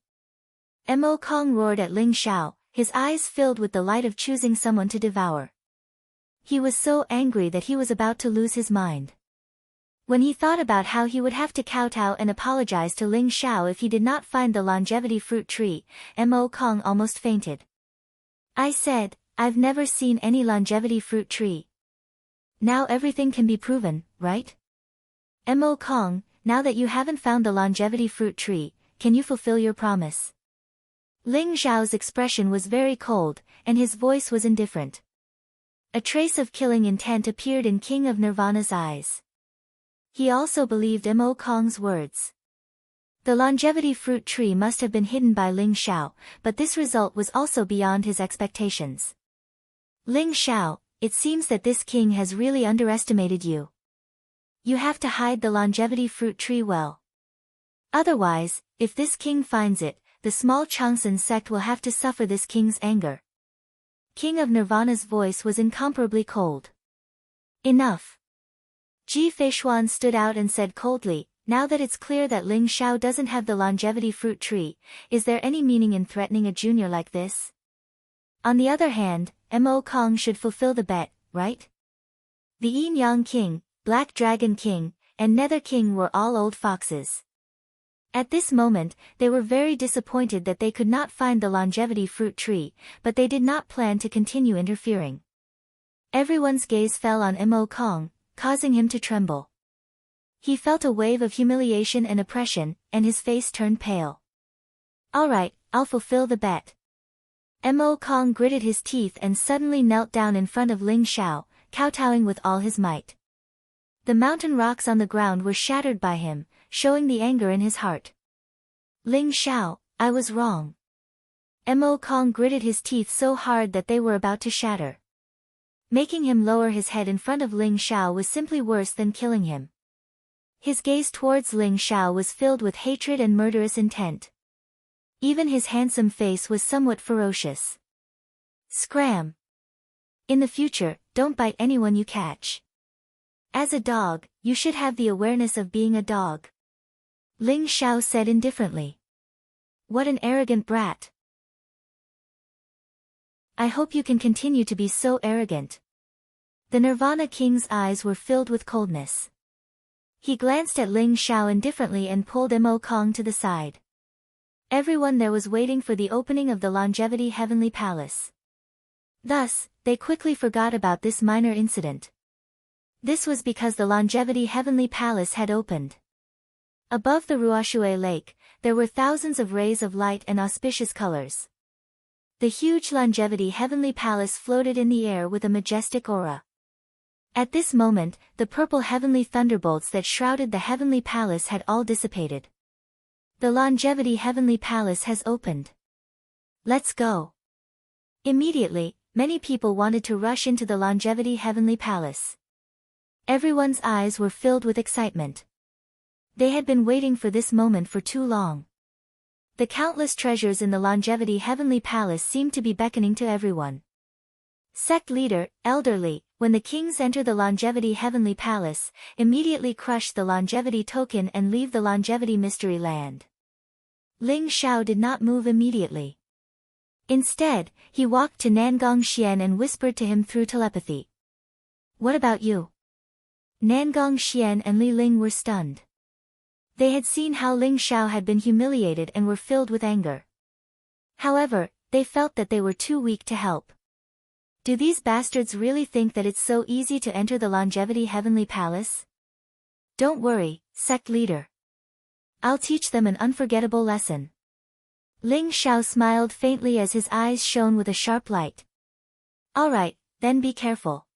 Mo Kong roared at Ling Xiao, his eyes filled with the light of choosing someone to devour. He was so angry that he was about to lose his mind. When he thought about how he would have to kowtow and apologize to Ling Xiao if he did not find the longevity fruit tree, Mo Kong almost fainted. I said, I've never seen any longevity fruit tree. Now everything can be proven, right? Mo Kong, now that you haven't found the longevity fruit tree, can you fulfill your promise? Ling Xiao's expression was very cold, and his voice was indifferent. A trace of killing intent appeared in King of Nirvana's eyes. He also believed Mo Kong's words. The longevity fruit tree must have been hidden by Ling Xiao, but this result was also beyond his expectations. Ling Xiao, it seems that this king has really underestimated you. You have to hide the longevity fruit tree well. Otherwise, if this king finds it, the small Changsan sect will have to suffer this king's anger. King of Nirvana's voice was incomparably cold. Enough. Ji Feishuan stood out and said coldly, now that it's clear that Ling Xiao doesn't have the longevity fruit tree, is there any meaning in threatening a junior like this? On the other hand, Mo Kong should fulfill the bet, right? The Yin Yang King, Black Dragon King, and Nether King were all old foxes. At this moment, they were very disappointed that they could not find the longevity fruit tree, but they did not plan to continue interfering. Everyone's gaze fell on Mo Kong, causing him to tremble. He felt a wave of humiliation and oppression, and his face turned pale. All right, I'll fulfill the bet. Mo Kong gritted his teeth and suddenly knelt down in front of Ling Xiao, kowtowing with all his might. The mountain rocks on the ground were shattered by him, showing the anger in his heart. Ling Xiao, I was wrong. Mo Kong gritted his teeth so hard that they were about to shatter. Making him lower his head in front of Ling Xiao was simply worse than killing him. His gaze towards Ling Xiao was filled with hatred and murderous intent. Even his handsome face was somewhat ferocious. Scram! In the future, don't bite anyone you catch. As a dog, you should have the awareness of being a dog. Ling Xiao said indifferently. What an arrogant brat. I hope you can continue to be so arrogant. The Nirvana King's eyes were filled with coldness. He glanced at Ling Xiao indifferently and pulled Mo Kong to the side. Everyone there was waiting for the opening of the Longevity Heavenly Palace. Thus, they quickly forgot about this minor incident. This was because the Longevity Heavenly Palace had opened. Above the Ruoxue Lake, there were thousands of rays of light and auspicious colors. The huge Longevity Heavenly Palace floated in the air with a majestic aura. At this moment, the purple heavenly thunderbolts that shrouded the Heavenly Palace had all dissipated. The Longevity Heavenly Palace has opened. Let's go. Immediately, many people wanted to rush into the Longevity Heavenly Palace. Everyone's eyes were filled with excitement. They had been waiting for this moment for too long. The countless treasures in the Longevity Heavenly Palace seemed to be beckoning to everyone. Sect leader, elderly, when the kings enter the Longevity Heavenly Palace, immediately crush the Longevity token and leave the Longevity Mystery Land. Ling Xiao did not move immediately. Instead, he walked to Nangong Xian and whispered to him through telepathy. What about you? Nangong Xian and Li Ling were stunned. They had seen how Ling Xiao had been humiliated and were filled with anger. However, they felt that they were too weak to help. Do these bastards really think that it's so easy to enter the Longevity Heavenly Palace? Don't worry, sect leader. I'll teach them an unforgettable lesson. Ling Xiao smiled faintly as his eyes shone with a sharp light. All right, then be careful.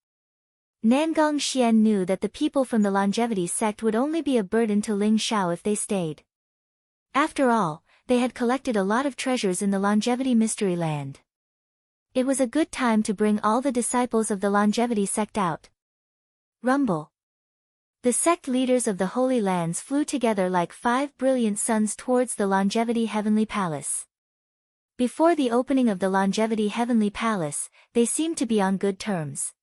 Nangong Xian knew that the people from the Longevity sect would only be a burden to Ling Xiao if they stayed. After all, they had collected a lot of treasures in the Longevity Mystery Land. It was a good time to bring all the disciples of the Longevity sect out. Rumble. The sect leaders of the Holy Lands flew together like 5 brilliant suns towards the Longevity Heavenly Palace. Before the opening of the Longevity Heavenly Palace, they seemed to be on good terms.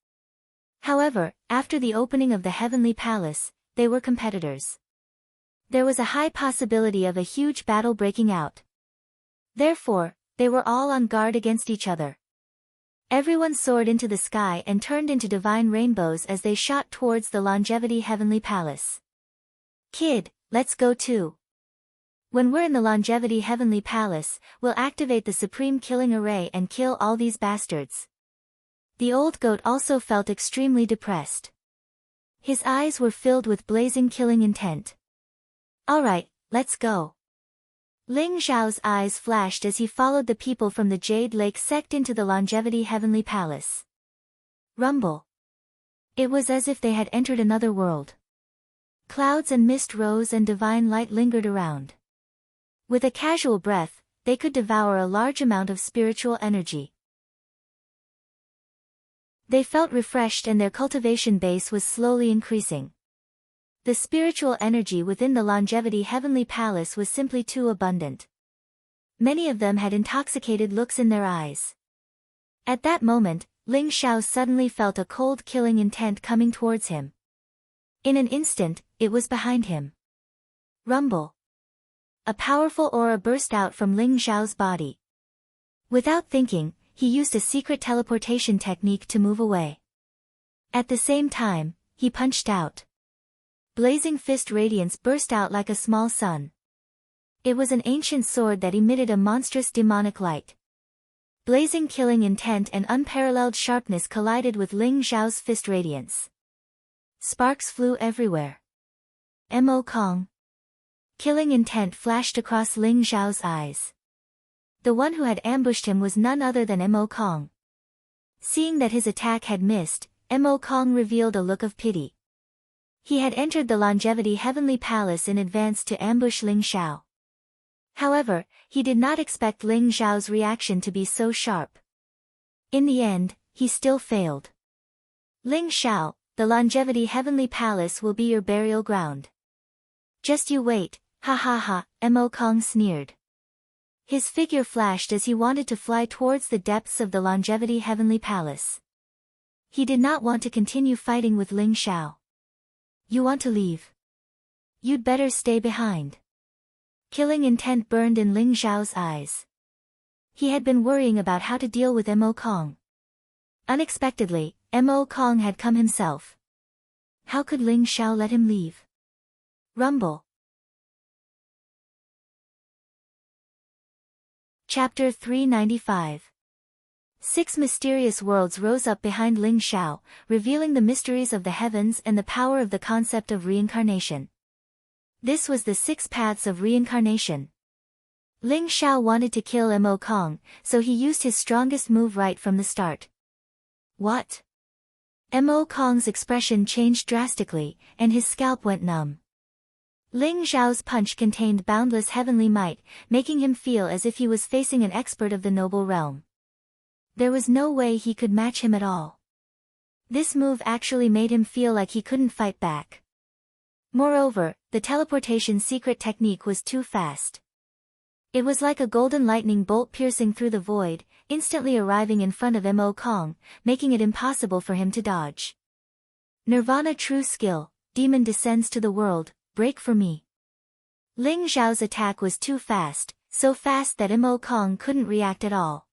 However, after the opening of the Heavenly Palace, they were competitors. There was a high possibility of a huge battle breaking out. Therefore, they were all on guard against each other. Everyone soared into the sky and turned into divine rainbows as they shot towards the Longevity Heavenly Palace. Kid, let's go too. When we're in the Longevity Heavenly Palace, we'll activate the Supreme Killing Array and kill all these bastards. The old goat also felt extremely depressed. His eyes were filled with blazing killing intent. All right, let's go. Ling Xiao's eyes flashed as he followed the people from the Jade Lake sect into the Longevity Heavenly Palace. Rumble. It was as if they had entered another world. Clouds and mist rose and divine light lingered around. With a casual breath, they could devour a large amount of spiritual energy. They felt refreshed and their cultivation base was slowly increasing. The spiritual energy within the Longevity Heavenly Palace was simply too abundant. Many of them had intoxicated looks in their eyes. At that moment, Ling Xiao suddenly felt a cold killing intent coming towards him. In an instant, it was behind him. Rumble. A powerful aura burst out from Ling Xiao's body. Without thinking, he used a secret teleportation technique to move away. At the same time, he punched out. Blazing fist radiance burst out like a small sun. It was an ancient sword that emitted a monstrous demonic light. Blazing killing intent and unparalleled sharpness collided with Ling Xiao's fist radiance. Sparks flew everywhere. Mo Kong. Killing intent flashed across Ling Xiao's eyes. The one who had ambushed him was none other than Mo Kong. Seeing that his attack had missed, Mo Kong revealed a look of pity. He had entered the Longevity Heavenly Palace in advance to ambush Ling Xiao. However, he did not expect Ling Xiao's reaction to be so sharp. In the end, he still failed. Ling Xiao, the Longevity Heavenly Palace will be your burial ground. Just you wait, ha ha ha, Mo Kong sneered. His figure flashed as he wanted to fly towards the depths of the Longevity Heavenly Palace. He did not want to continue fighting with Ling Xiao. You want to leave? You'd better stay behind. Killing intent burned in Ling Xiao's eyes. He had been worrying about how to deal with Mo Kong. Unexpectedly, Mo Kong had come himself. How could Ling Xiao let him leave? Rumble. Chapter 395. 6 mysterious worlds rose up behind Ling Xiao, revealing the mysteries of the heavens and the power of the concept of reincarnation. This was the 6 paths of reincarnation. Ling Xiao wanted to kill Mo Kong, so he used his strongest move right from the start. What? Mo Kong's expression changed drastically, and his scalp went numb. Ling Xiao's punch contained boundless heavenly might, making him feel as if he was facing an expert of the noble realm. There was no way he could match him at all. This move actually made him feel like he couldn't fight back. Moreover, the teleportation secret technique was too fast. It was like a golden lightning bolt piercing through the void, instantly arriving in front of Mo Kong, making it impossible for him to dodge. Nirvana true skill, demon descends to the world, break for me. Ling Xiao's attack was too fast, so fast that Mo Kong couldn't react at all.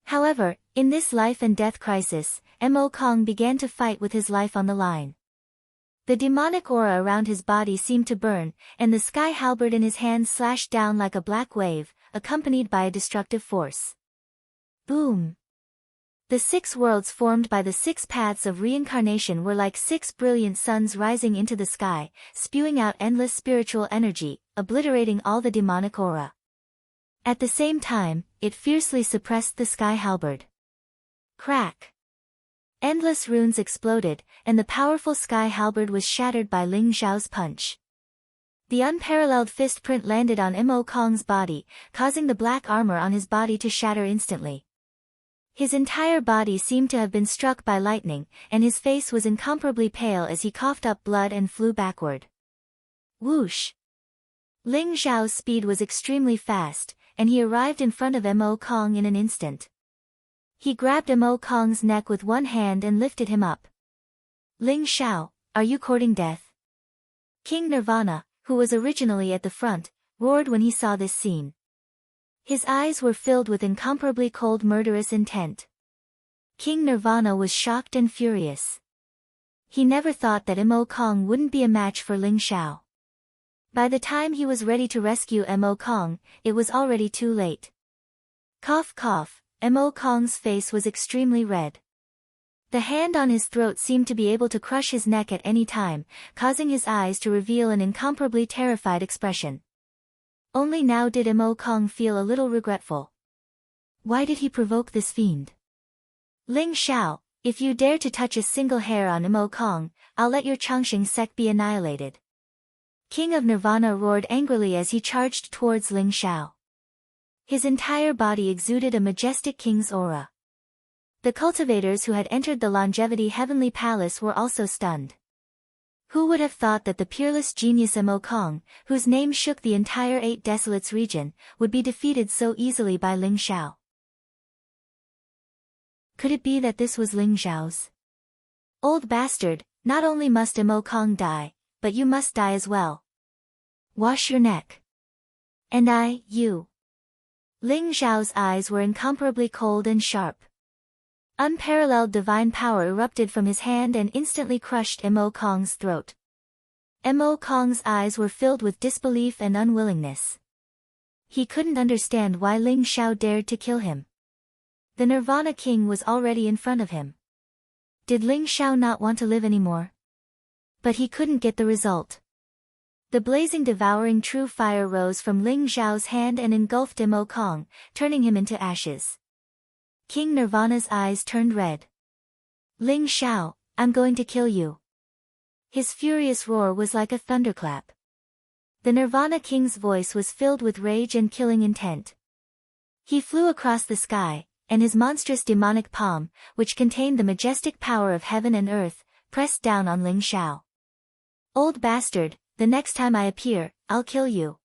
However, in this life and death crisis, Mo Kong began to fight with his life on the line. The demonic aura around his body seemed to burn, and the sky halberd in his hand slashed down like a black wave, accompanied by a destructive force. Boom! The 6 worlds formed by the 6 paths of reincarnation were like 6 brilliant suns rising into the sky, spewing out endless spiritual energy, obliterating all the demonic aura. At the same time, it fiercely suppressed the sky halberd. Crack! Endless runes exploded, and the powerful sky halberd was shattered by Ling Xiao's punch. The unparalleled fist print landed on Mo Kong's body, causing the black armor on his body to shatter instantly. His entire body seemed to have been struck by lightning, and his face was incomparably pale as he coughed up blood and flew backward. Whoosh! Ling Xiao's speed was extremely fast, and he arrived in front of Mo Kong in an instant. He grabbed Mo Kong's neck with one hand and lifted him up. Ling Xiao, are you courting death? King Nirvana, who was originally at the front, roared when he saw this scene. His eyes were filled with incomparably cold murderous intent. King Nirvana was shocked and furious. He never thought that Mo Kong wouldn't be a match for Ling Xiao. By the time he was ready to rescue Mo Kong, it was already too late. Cough cough, Mo Kong's face was extremely red. The hand on his throat seemed to be able to crush his neck at any time, causing his eyes to reveal an incomparably terrified expression. Only now did Mo Kong feel a little regretful. Why did he provoke this fiend? Ling Xiao, if you dare to touch a single hair on Mo Kong, I'll let your Changxing sect be annihilated. King of Nirvana roared angrily as he charged towards Ling Xiao. His entire body exuded a majestic king's aura. The cultivators who had entered the Longevity Heavenly Palace were also stunned. Who would have thought that the peerless genius Mo Kong, whose name shook the entire Eight Desolates region, would be defeated so easily by Ling Xiao? Could it be that this was Ling Xiao's? Old bastard, not only must Mo Kong die, but you must die as well. Wash your neck. And you. Ling Xiao's eyes were incomparably cold and sharp. Unparalleled divine power erupted from his hand and instantly crushed Mo Kong's throat. Mo Kong's eyes were filled with disbelief and unwillingness. He couldn't understand why Ling Xiao dared to kill him. The Nirvana King was already in front of him. Did Ling Xiao not want to live anymore? But he couldn't get the result. The blazing devouring true fire rose from Ling Xiao's hand and engulfed Mo Kong, turning him into ashes. King Nirvana's eyes turned red. Ling Xiao, I'm going to kill you. His furious roar was like a thunderclap. The Nirvana King's voice was filled with rage and killing intent. He flew across the sky, and his monstrous demonic palm, which contained the majestic power of heaven and earth, pressed down on Ling Xiao. Old bastard, the next time I appear, I'll kill you.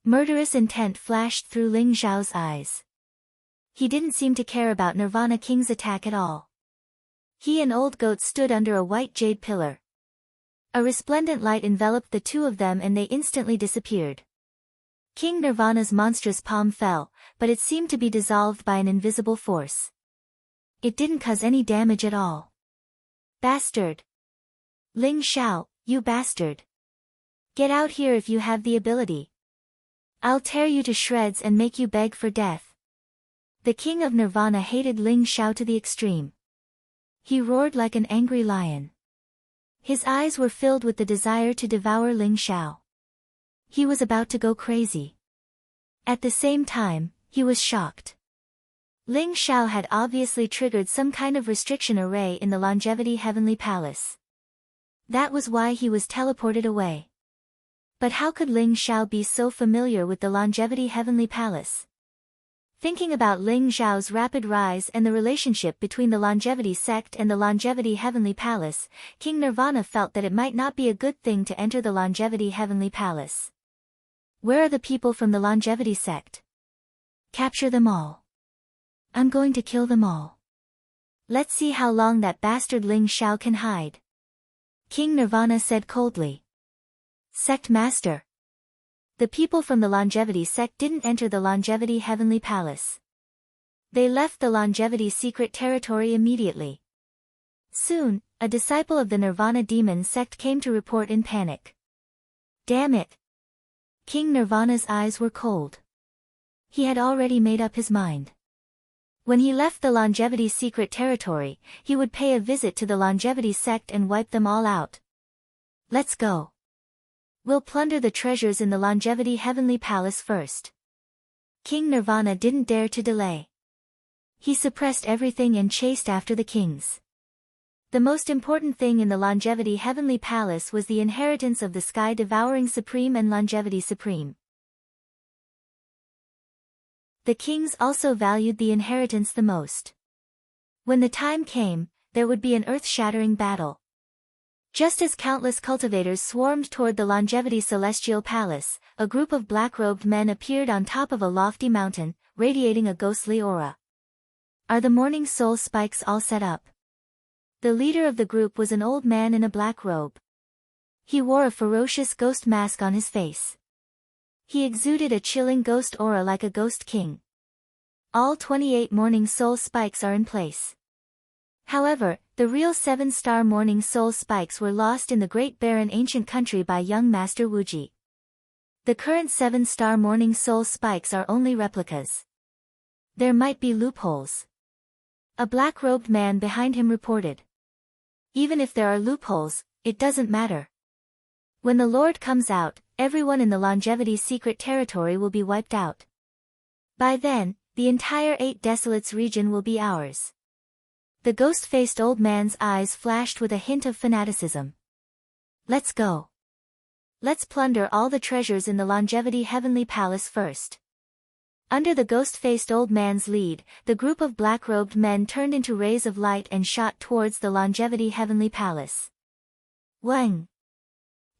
Murderous intent flashed through Ling Xiao's eyes. He didn't seem to care about Nirvana King's attack at all. He and Old Goat stood under a white jade pillar. A resplendent light enveloped the two of them and they instantly disappeared. King Nirvana's monstrous palm fell, but it seemed to be dissolved by an invisible force. It didn't cause any damage at all. Bastard! Ling Xiao, you bastard! Get out here if you have the ability. I'll tear you to shreds and make you beg for death. The King of Nirvana hated Ling Xiao to the extreme. He roared like an angry lion. His eyes were filled with the desire to devour Ling Xiao. He was about to go crazy. At the same time, he was shocked. Ling Xiao had obviously triggered some kind of restriction array in the Longevity Heavenly Palace. That was why he was teleported away. But how could Ling Xiao be so familiar with the Longevity Heavenly Palace? Thinking about Ling Xiao's rapid rise and the relationship between the Longevity Sect and the Longevity Heavenly Palace, King Nirvana felt that it might not be a good thing to enter the Longevity Heavenly Palace. Where are the people from the Longevity Sect? Capture them all. I'm going to kill them all. Let's see how long that bastard Ling Xiao can hide. King Nirvana said coldly. Sect Master. The people from the Longevity Sect didn't enter the Longevity Heavenly Palace. They left the Longevity Secret Territory immediately. Soon, a disciple of the Nirvana Demon Sect came to report in panic. Damn it! King Nirvana's eyes were cold. He had already made up his mind. When he left the Longevity Secret Territory, he would pay a visit to the Longevity Sect and wipe them all out. Let's go. We'll plunder the treasures in the Longevity Heavenly Palace first. King Nirvana didn't dare to delay. He suppressed everything and chased after the kings. The most important thing in the Longevity Heavenly Palace was the inheritance of the Sky Devouring Supreme and Longevity Supreme. The kings also valued the inheritance the most. When the time came, there would be an earth-shattering battle. Just as countless cultivators swarmed toward the Longevity Celestial Palace, a group of black-robed men appeared on top of a lofty mountain, radiating a ghostly aura. Are the morning soul spikes all set up? The leader of the group was an old man in a black robe. He wore a ferocious ghost mask on his face. He exuded a chilling ghost aura like a ghost king. All 28 morning soul spikes are in place. However, the real 7-star morning soul spikes were lost in the Great Barren Ancient Country by young Master Wuji. The current 7-star morning soul spikes are only replicas. There might be loopholes. A black-robed man behind him reported. Even if there are loopholes, it doesn't matter. When the Lord comes out, everyone in the Longevity Secret Territory will be wiped out. By then, the entire 8 Desolates region will be ours. The ghost-faced old man's eyes flashed with a hint of fanaticism. Let's go. Let's plunder all the treasures in the Longevity Heavenly Palace first. Under the ghost-faced old man's lead, the group of black-robed men turned into rays of light and shot towards the Longevity Heavenly Palace. Wang!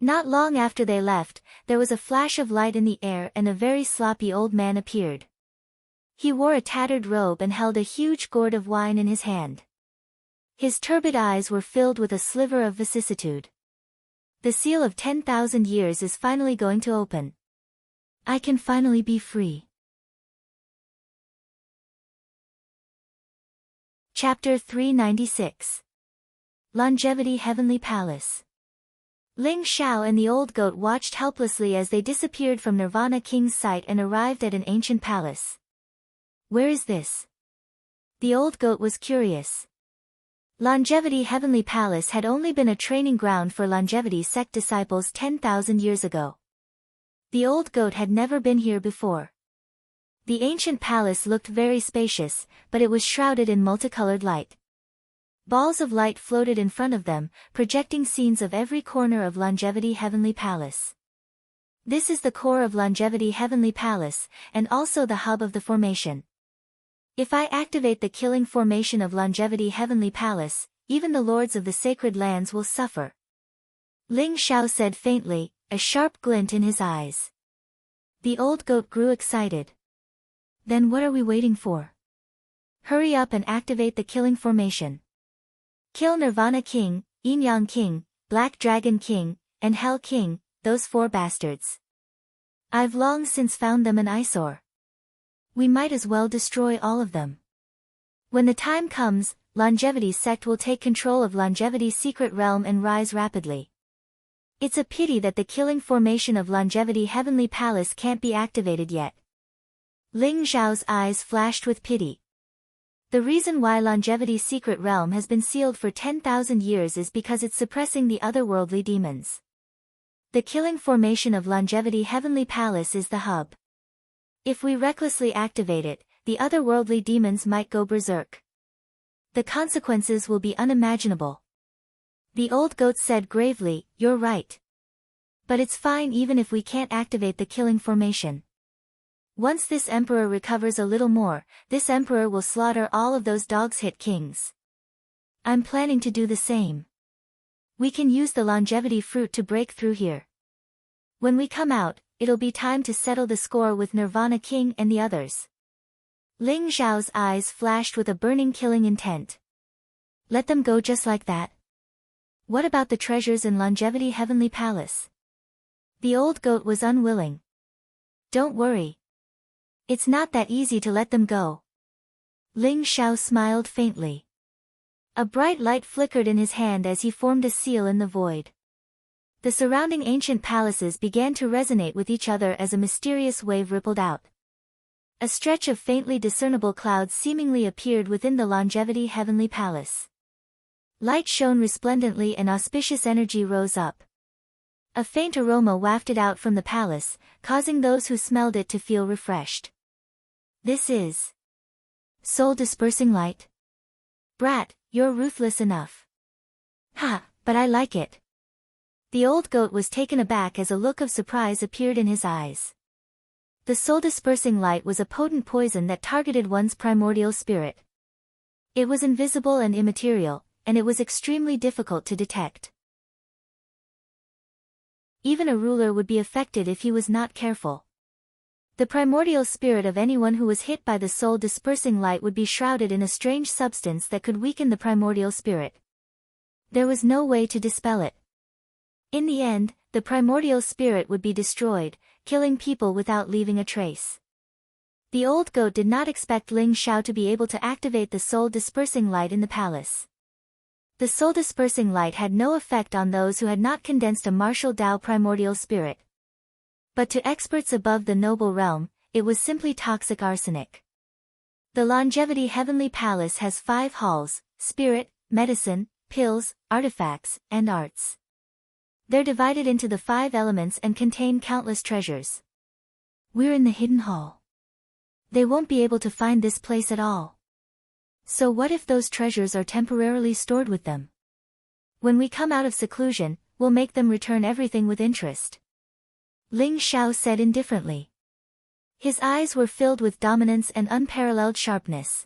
Not long after they left, there was a flash of light in the air and a very sloppy old man appeared. He wore a tattered robe and held a huge gourd of wine in his hand. His turbid eyes were filled with a sliver of vicissitude. The seal of 10,000 years is finally going to open. I can finally be free. Chapter 396. Longevity Heavenly Palace. Ling Xiao and the old goat watched helplessly as they disappeared from Nirvana King's sight and arrived at an ancient palace. Where is this? The old goat was curious. Longevity Heavenly Palace had only been a training ground for Longevity sect disciples 10,000 years ago. The old goat had never been here before. The ancient palace looked very spacious, but it was shrouded in multicolored light. Balls of light floated in front of them, projecting scenes of every corner of Longevity Heavenly Palace. This is the core of Longevity Heavenly Palace, and also the hub of the formation. If I activate the killing formation of Longevity Heavenly Palace, even the lords of the sacred lands will suffer. Ling Xiao said faintly, a sharp glint in his eyes. The old goat grew excited. Then what are we waiting for? Hurry up and activate the killing formation. Kill Nirvana King, Yin Yang King, Black Dragon King, and Hell King, those 4 bastards. I've long since found them an eyesore. We might as well destroy all of them. When the time comes, Longevity sect will take control of Longevity's secret realm and rise rapidly. It's a pity that the killing formation of Longevity Heavenly Palace can't be activated yet. Ling Xiao's eyes flashed with pity. The reason why Longevity's secret realm has been sealed for 10,000 years is because it's suppressing the otherworldly demons. The killing formation of Longevity Heavenly Palace is the hub. If we recklessly activate it, the otherworldly demons might go berserk. The consequences will be unimaginable. The old goat said gravely, you're right. But it's fine even if we can't activate the killing formation. Once this emperor recovers a little more, this emperor will slaughter all of those dogs-hit kings. I'm planning to do the same. We can use the longevity fruit to break through here. When we come out, it'll be time to settle the score with Nirvana King and the others. Ling Xiao's eyes flashed with a burning killing intent. Let them go just like that. What about the treasures in Longevity Heavenly Palace? The old goat was unwilling. Don't worry. It's not that easy to let them go. Ling Xiao smiled faintly. A bright light flickered in his hand as he formed a seal in the void. The surrounding ancient palaces began to resonate with each other as a mysterious wave rippled out. A stretch of faintly discernible clouds seemingly appeared within the Longevity Heavenly Palace. Light shone resplendently and auspicious energy rose up. A faint aroma wafted out from the palace, causing those who smelled it to feel refreshed. This is soul-dispersing light. Brat, you're ruthless enough. Ha, but I like it. The old goat was taken aback as a look of surprise appeared in his eyes. The soul-dispersing light was a potent poison that targeted one's primordial spirit. It was invisible and immaterial, and it was extremely difficult to detect. Even a ruler would be affected if he was not careful. The primordial spirit of anyone who was hit by the soul-dispersing light would be shrouded in a strange substance that could weaken the primordial spirit. There was no way to dispel it. In the end, the primordial spirit would be destroyed, killing people without leaving a trace. The old goat did not expect Ling Xiao to be able to activate the soul-dispersing light in the palace. The soul-dispersing light had no effect on those who had not condensed a martial Tao primordial spirit. But to experts above the noble realm, it was simply toxic arsenic. The Longevity Heavenly Palace has 5 halls: spirit, medicine, pills, artifacts, and arts. They're divided into the 5 elements and contain countless treasures. We're in the hidden hall. They won't be able to find this place at all. So what if those treasures are temporarily stored with them? When we come out of seclusion, we'll make them return everything with interest. Ling Xiao said indifferently. His eyes were filled with dominance and unparalleled sharpness.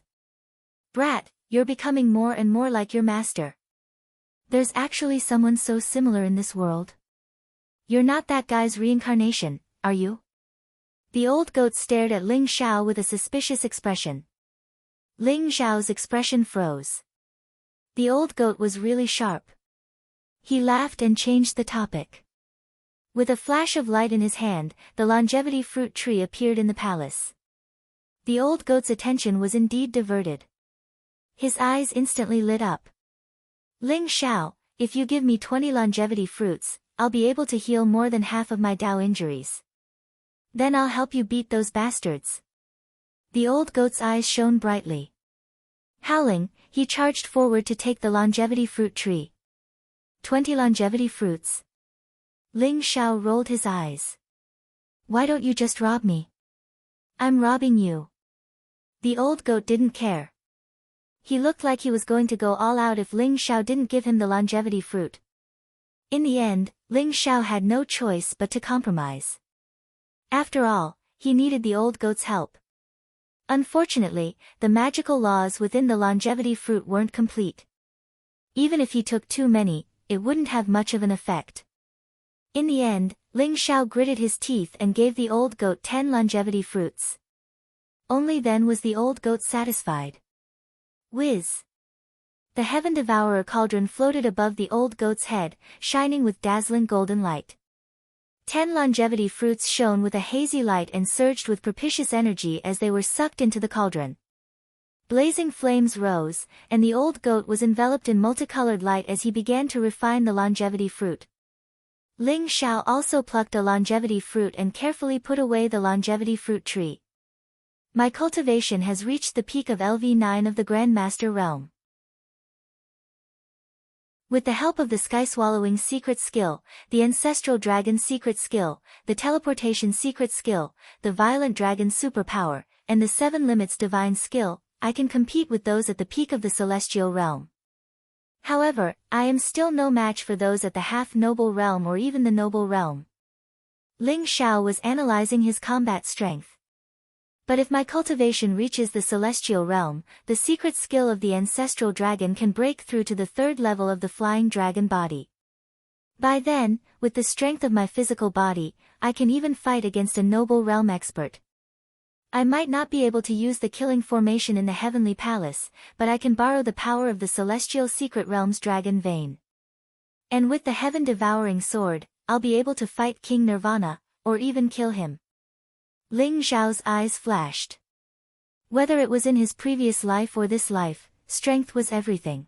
Brat, you're becoming more and more like your master. There's actually someone so similar in this world. You're not that guy's reincarnation, are you? The old goat stared at Ling Xiao with a suspicious expression. Ling Xiao's expression froze. The old goat was really sharp. He laughed and changed the topic. With a flash of light in his hand, the longevity fruit tree appeared in the palace. The old goat's attention was indeed diverted. His eyes instantly lit up. Ling Xiao, if you give me 20 longevity fruits, I'll be able to heal more than half of my Dao injuries. Then I'll help you beat those bastards. The old goat's eyes shone brightly. Howling, he charged forward to take the longevity fruit tree. 20 longevity fruits. Ling Xiao rolled his eyes. Why don't you just rob me? I'm robbing you. The old goat didn't care. He looked like he was going to go all out if Ling Xiao didn't give him the longevity fruit. In the end, Ling Xiao had no choice but to compromise. After all, he needed the old goat's help. Unfortunately, the magical laws within the longevity fruit weren't complete. Even if he took too many, it wouldn't have much of an effect. In the end, Ling Xiao gritted his teeth and gave the old goat 10 longevity fruits. Only then was the old goat satisfied. Whiz! The Heaven Devourer cauldron floated above the old goat's head, shining with dazzling golden light. 10 longevity fruits shone with a hazy light and surged with propitious energy as they were sucked into the cauldron. Blazing flames rose, and the old goat was enveloped in multicolored light as he began to refine the longevity fruit. Ling Xiao also plucked a longevity fruit and carefully put away the longevity fruit tree. My cultivation has reached the peak of LV9 of the Grandmaster realm. With the help of the sky-swallowing secret skill, the ancestral dragon secret skill, the teleportation secret skill, the violent dragon superpower, and the 7 limits divine skill, I can compete with those at the peak of the celestial realm. However, I am still no match for those at the half-noble realm or even the noble realm. Ling Xiao was analyzing his combat strength. But if my cultivation reaches the celestial realm, the secret skill of the ancestral dragon can break through to the 3rd level of the flying dragon body. By then, with the strength of my physical body, I can even fight against a noble realm expert. I might not be able to use the killing formation in the heavenly palace, but I can borrow the power of the celestial secret realm's dragon vein. And with the heaven-devouring sword, I'll be able to fight King Nirvana, or even kill him. Ling Xiao's eyes flashed. Whether it was in his previous life or this life, strength was everything.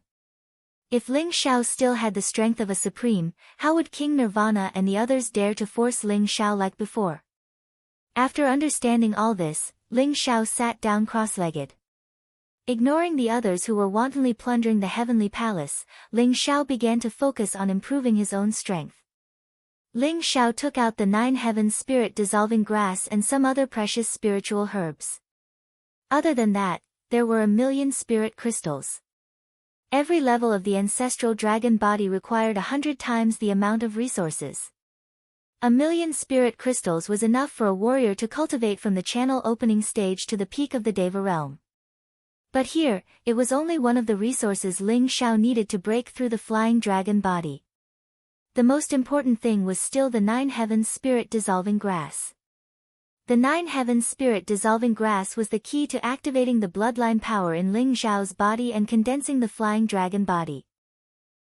If Ling Xiao still had the strength of a supreme, how would King Nirvana and the others dare to force Ling Xiao like before? After understanding all this, Ling Xiao sat down cross-legged. Ignoring the others who were wantonly plundering the heavenly palace, Ling Xiao began to focus on improving his own strength. Ling Xiao took out the 9 heavens spirit-dissolving grass and some other precious spiritual herbs. Other than that, there were 1,000,000 spirit crystals. Every level of the ancestral dragon body required 100 times the amount of resources. 1,000,000 spirit crystals was enough for a warrior to cultivate from the channel opening stage to the peak of the Deva realm. But here, it was only one of the resources Ling Xiao needed to break through the flying dragon body. The most important thing was still the 9 heavens spirit-dissolving grass. The 9 heavens spirit-dissolving grass was the key to activating the bloodline power in Ling Xiao's body and condensing the flying dragon body.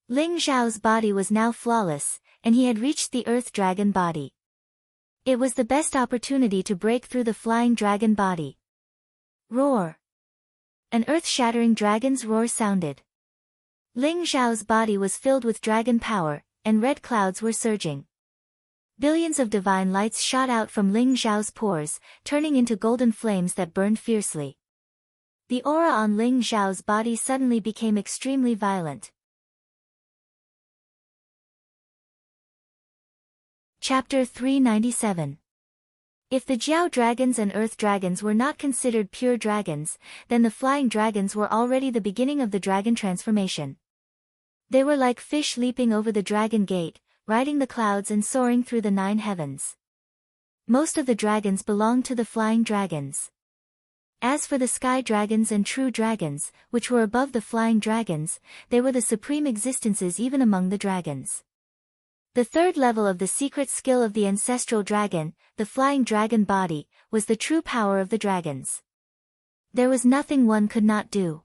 Ling Xiao's body was now flawless, and he had reached the earth dragon body. It was the best opportunity to break through the flying dragon body. Roar! An earth-shattering dragon's roar sounded. Ling Xiao's body was filled with dragon power, and red clouds were surging. Billions of divine lights shot out from Ling Xiao's pores, turning into golden flames that burned fiercely. The aura on Ling Xiao's body suddenly became extremely violent. Chapter 397. If the Jiao dragons and earth dragons were not considered pure dragons, then the flying dragons were already the beginning of the dragon transformation. They were like fish leaping over the dragon gate, riding the clouds and soaring through the 9 heavens. Most of the dragons belonged to the flying dragons. As for the sky dragons and true dragons, which were above the flying dragons, they were the supreme existences even among the dragons. The third level of the secret skill of the ancestral dragon, the flying dragon body, was the true power of the dragons. There was nothing one could not do.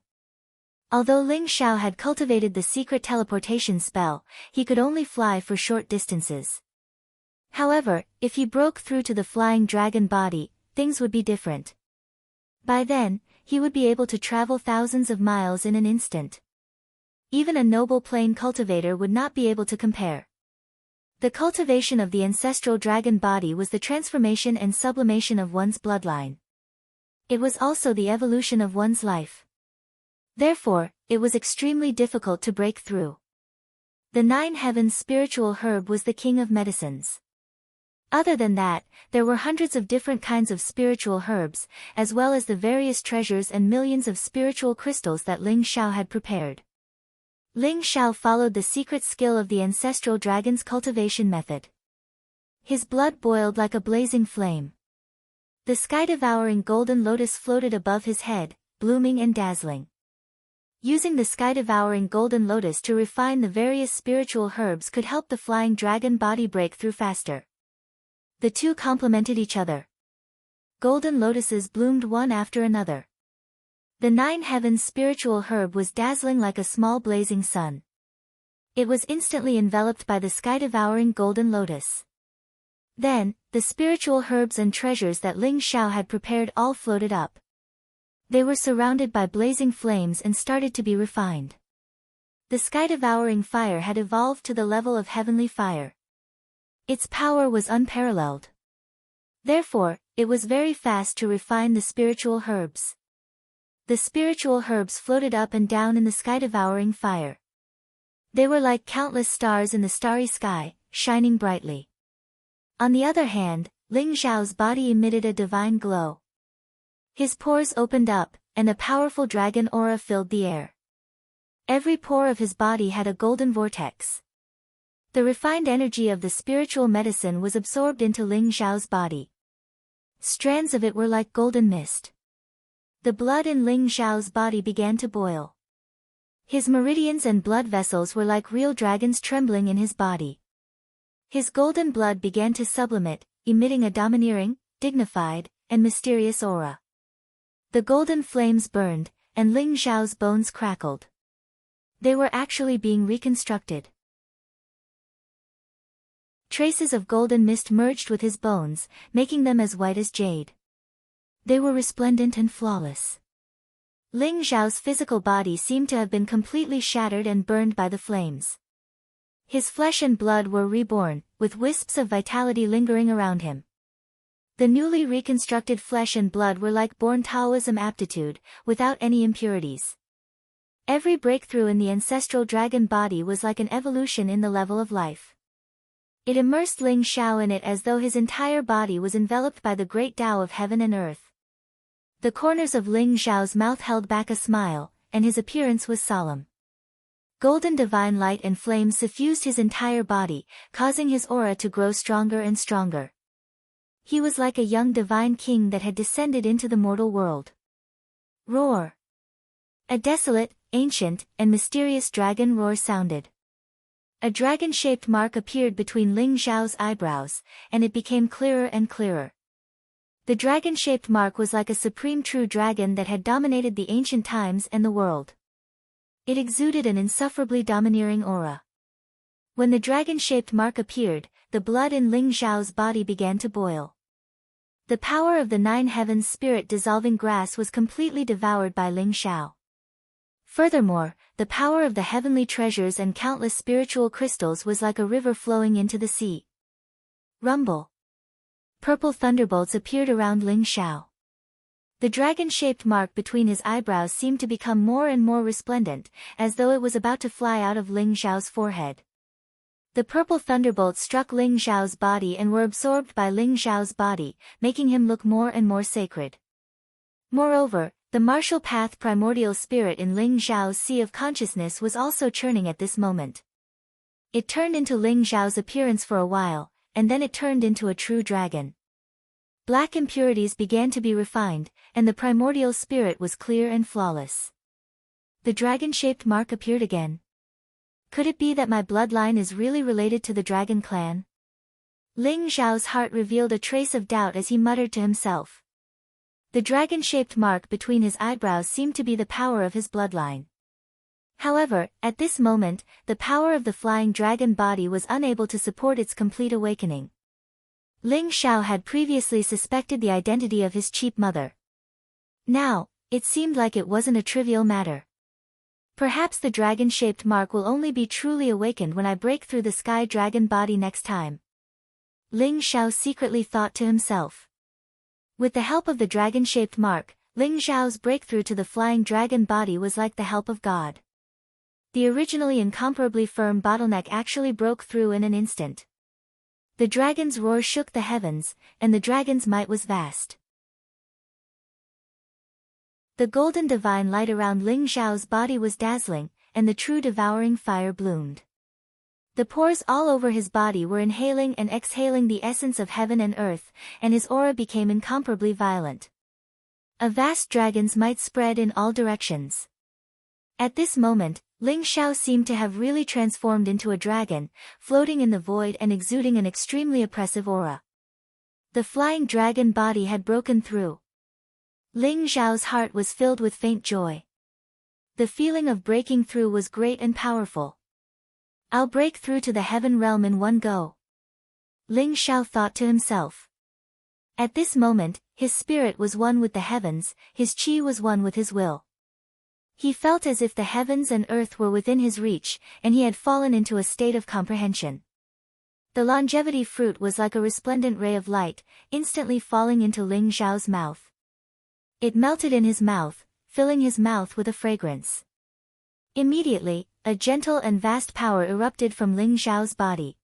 Although Ling Xiao had cultivated the secret teleportation spell, he could only fly for short distances. However, if he broke through to the flying dragon body, things would be different. By then, he would be able to travel thousands of miles in an instant. Even a noble plane cultivator would not be able to compare. The cultivation of the ancestral dragon body was the transformation and sublimation of one's bloodline. It was also the evolution of one's life. Therefore, it was extremely difficult to break through. The 9 heavens spiritual herb was the king of medicines. Other than that, there were hundreds of different kinds of spiritual herbs, as well as the various treasures and millions of spiritual crystals that Ling Xiao had prepared. Ling Xiao followed the secret skill of the ancestral dragon's cultivation method. His blood boiled like a blazing flame. The sky-devouring golden lotus floated above his head, blooming and dazzling. Using the sky-devouring golden lotus to refine the various spiritual herbs could help the flying dragon body break through faster. The two complemented each other. Golden lotuses bloomed one after another. The 9 heavens spiritual herb was dazzling like a small blazing sun. It was instantly enveloped by the sky-devouring golden lotus. Then, the spiritual herbs and treasures that Ling Xiao had prepared all floated up. They were surrounded by blazing flames and started to be refined. The sky-devouring fire had evolved to the level of heavenly fire. Its power was unparalleled. Therefore, it was very fast to refine the spiritual herbs. The spiritual herbs floated up and down in the sky-devouring fire. They were like countless stars in the starry sky, shining brightly. On the other hand, Ling Xiao's body emitted a divine glow. His pores opened up, and a powerful dragon aura filled the air. Every pore of his body had a golden vortex. The refined energy of the spiritual medicine was absorbed into Ling Xiao's body. Strands of it were like golden mist. The blood in Ling Xiao's body began to boil. His meridians and blood vessels were like real dragons trembling in his body. His golden blood began to sublimate, emitting a domineering, dignified, and mysterious aura. The golden flames burned, and Ling Xiao's bones crackled. They were actually being reconstructed. Traces of golden mist merged with his bones, making them as white as jade. They were resplendent and flawless. Ling Xiao's physical body seemed to have been completely shattered and burned by the flames. His flesh and blood were reborn, with wisps of vitality lingering around him. The newly reconstructed flesh and blood were like born Taoism aptitude, without any impurities. Every breakthrough in the ancestral dragon body was like an evolution in the level of life. It immersed Ling Xiao in it as though his entire body was enveloped by the great Tao of heaven and earth. The corners of Ling Xiao's mouth held back a smile, and his appearance was solemn. Golden divine light and flame suffused his entire body, causing his aura to grow stronger and stronger. He was like a young divine king that had descended into the mortal world. Roar! A desolate, ancient, and mysterious dragon roar sounded. A dragon-shaped mark appeared between Ling Xiao's eyebrows, and it became clearer and clearer. The dragon-shaped mark was like a supreme true dragon that had dominated the ancient times and the world. It exuded an insufferably domineering aura. When the dragon-shaped mark appeared, the blood in Ling Xiao's body began to boil. The power of the 9 heavens spirit dissolving grass was completely devoured by Ling Xiao. Furthermore, the power of the heavenly treasures and countless spiritual crystals was like a river flowing into the sea. Rumble! Purple thunderbolts appeared around Ling Xiao. The dragon-shaped mark between his eyebrows seemed to become more and more resplendent, as though it was about to fly out of Ling Xiao's forehead. The purple thunderbolts struck Ling Xiao's body and were absorbed by Ling Xiao's body, making him look more and more sacred. Moreover, the martial path primordial spirit in Ling Xiao's sea of consciousness was also churning at this moment. It turned into Ling Xiao's appearance for a while, and then it turned into a true dragon. Black impurities began to be refined, and the primordial spirit was clear and flawless. The dragon-shaped mark appeared again. Could it be that my bloodline is really related to the dragon clan? Ling Zhao's heart revealed a trace of doubt as he muttered to himself. The dragon-shaped mark between his eyebrows seemed to be the power of his bloodline. However, at this moment, the power of the flying dragon body was unable to support its complete awakening. Ling Zhao had previously suspected the identity of his cheap mother. Now, it seemed like it wasn't a trivial matter. Perhaps the dragon-shaped mark will only be truly awakened when I break through the sky dragon body next time. Ling Zhao secretly thought to himself. With the help of the dragon-shaped mark, Ling Zhao's breakthrough to the flying dragon body was like the help of God. The originally incomparably firm bottleneck actually broke through in an instant. The dragon's roar shook the heavens, and the dragon's might was vast. The golden divine light around Ling Zhao's body was dazzling, and the true devouring fire bloomed. The pores all over his body were inhaling and exhaling the essence of heaven and earth, and his aura became incomparably violent. A vast dragon's might spread in all directions. At this moment, Ling Zhao seemed to have really transformed into a dragon, floating in the void and exuding an extremely oppressive aura. The flying dragon body had broken through. Ling Zhao's heart was filled with faint joy. The feeling of breaking through was great and powerful. I'll break through to the heaven realm in one go. Ling Zhao thought to himself. At this moment, his spirit was one with the heavens, his qi was one with his will. He felt as if the heavens and earth were within his reach, and he had fallen into a state of comprehension. The longevity fruit was like a resplendent ray of light, instantly falling into Ling Zhao's mouth. It melted in his mouth, filling his mouth with a fragrance. Immediately, a gentle and vast power erupted from Ling Zhao's body.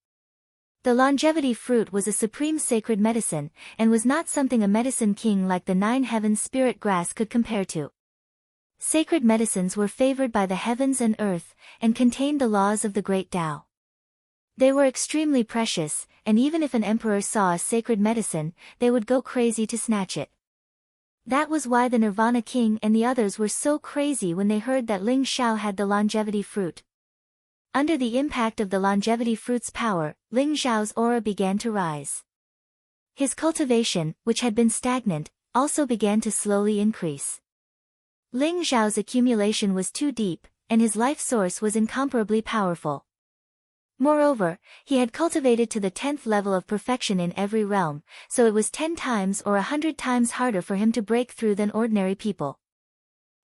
The longevity fruit was a supreme sacred medicine, and was not something a medicine king like the Nine Heavens spirit grass could compare to. Sacred medicines were favored by the heavens and earth, and contained the laws of the great Tao. They were extremely precious, and even if an emperor saw a sacred medicine, they would go crazy to snatch it. That was why the Nirvana King and the others were so crazy when they heard that Ling Zhao had the longevity fruit. Under the impact of the longevity fruit's power, Ling Zhao's aura began to rise. His cultivation, which had been stagnant, also began to slowly increase. Ling Zhao's accumulation was too deep, and his life source was incomparably powerful. Moreover, he had cultivated to the 10th level of perfection in every realm, so it was 10 times or 100 times harder for him to break through than ordinary people.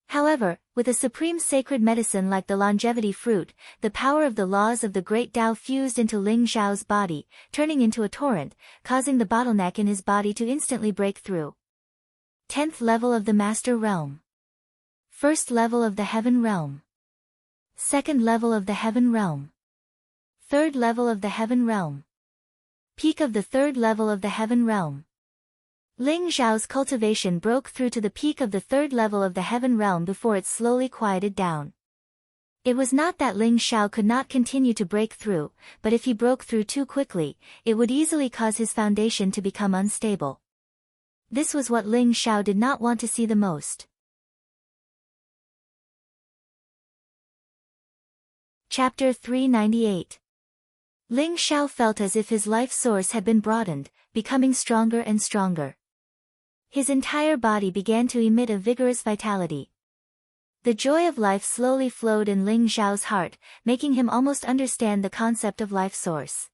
However, with a supreme sacred medicine like the longevity fruit, the power of the laws of the great Tao fused into Ling Zhao's body, turning into a torrent, causing the bottleneck in his body to instantly break through. 10th level of the Master Realm. 1st level of the Heaven Realm. 2nd level of the Heaven Realm. 3rd level of the Heaven Realm. Peak of the 3rd level of the Heaven Realm. Ling Zhao's cultivation broke through to the peak of the 3rd level of the Heaven Realm before it slowly quieted down. It was not that Ling Zhao could not continue to break through, but if he broke through too quickly, it would easily cause his foundation to become unstable. This was what Ling Zhao did not want to see the most. Chapter 398. Ling Zhao felt as if his life source had been broadened, becoming stronger and stronger. His entire body began to emit a vigorous vitality. The joy of life slowly flowed in Ling Zhao's heart, making him almost understand the concept of life source.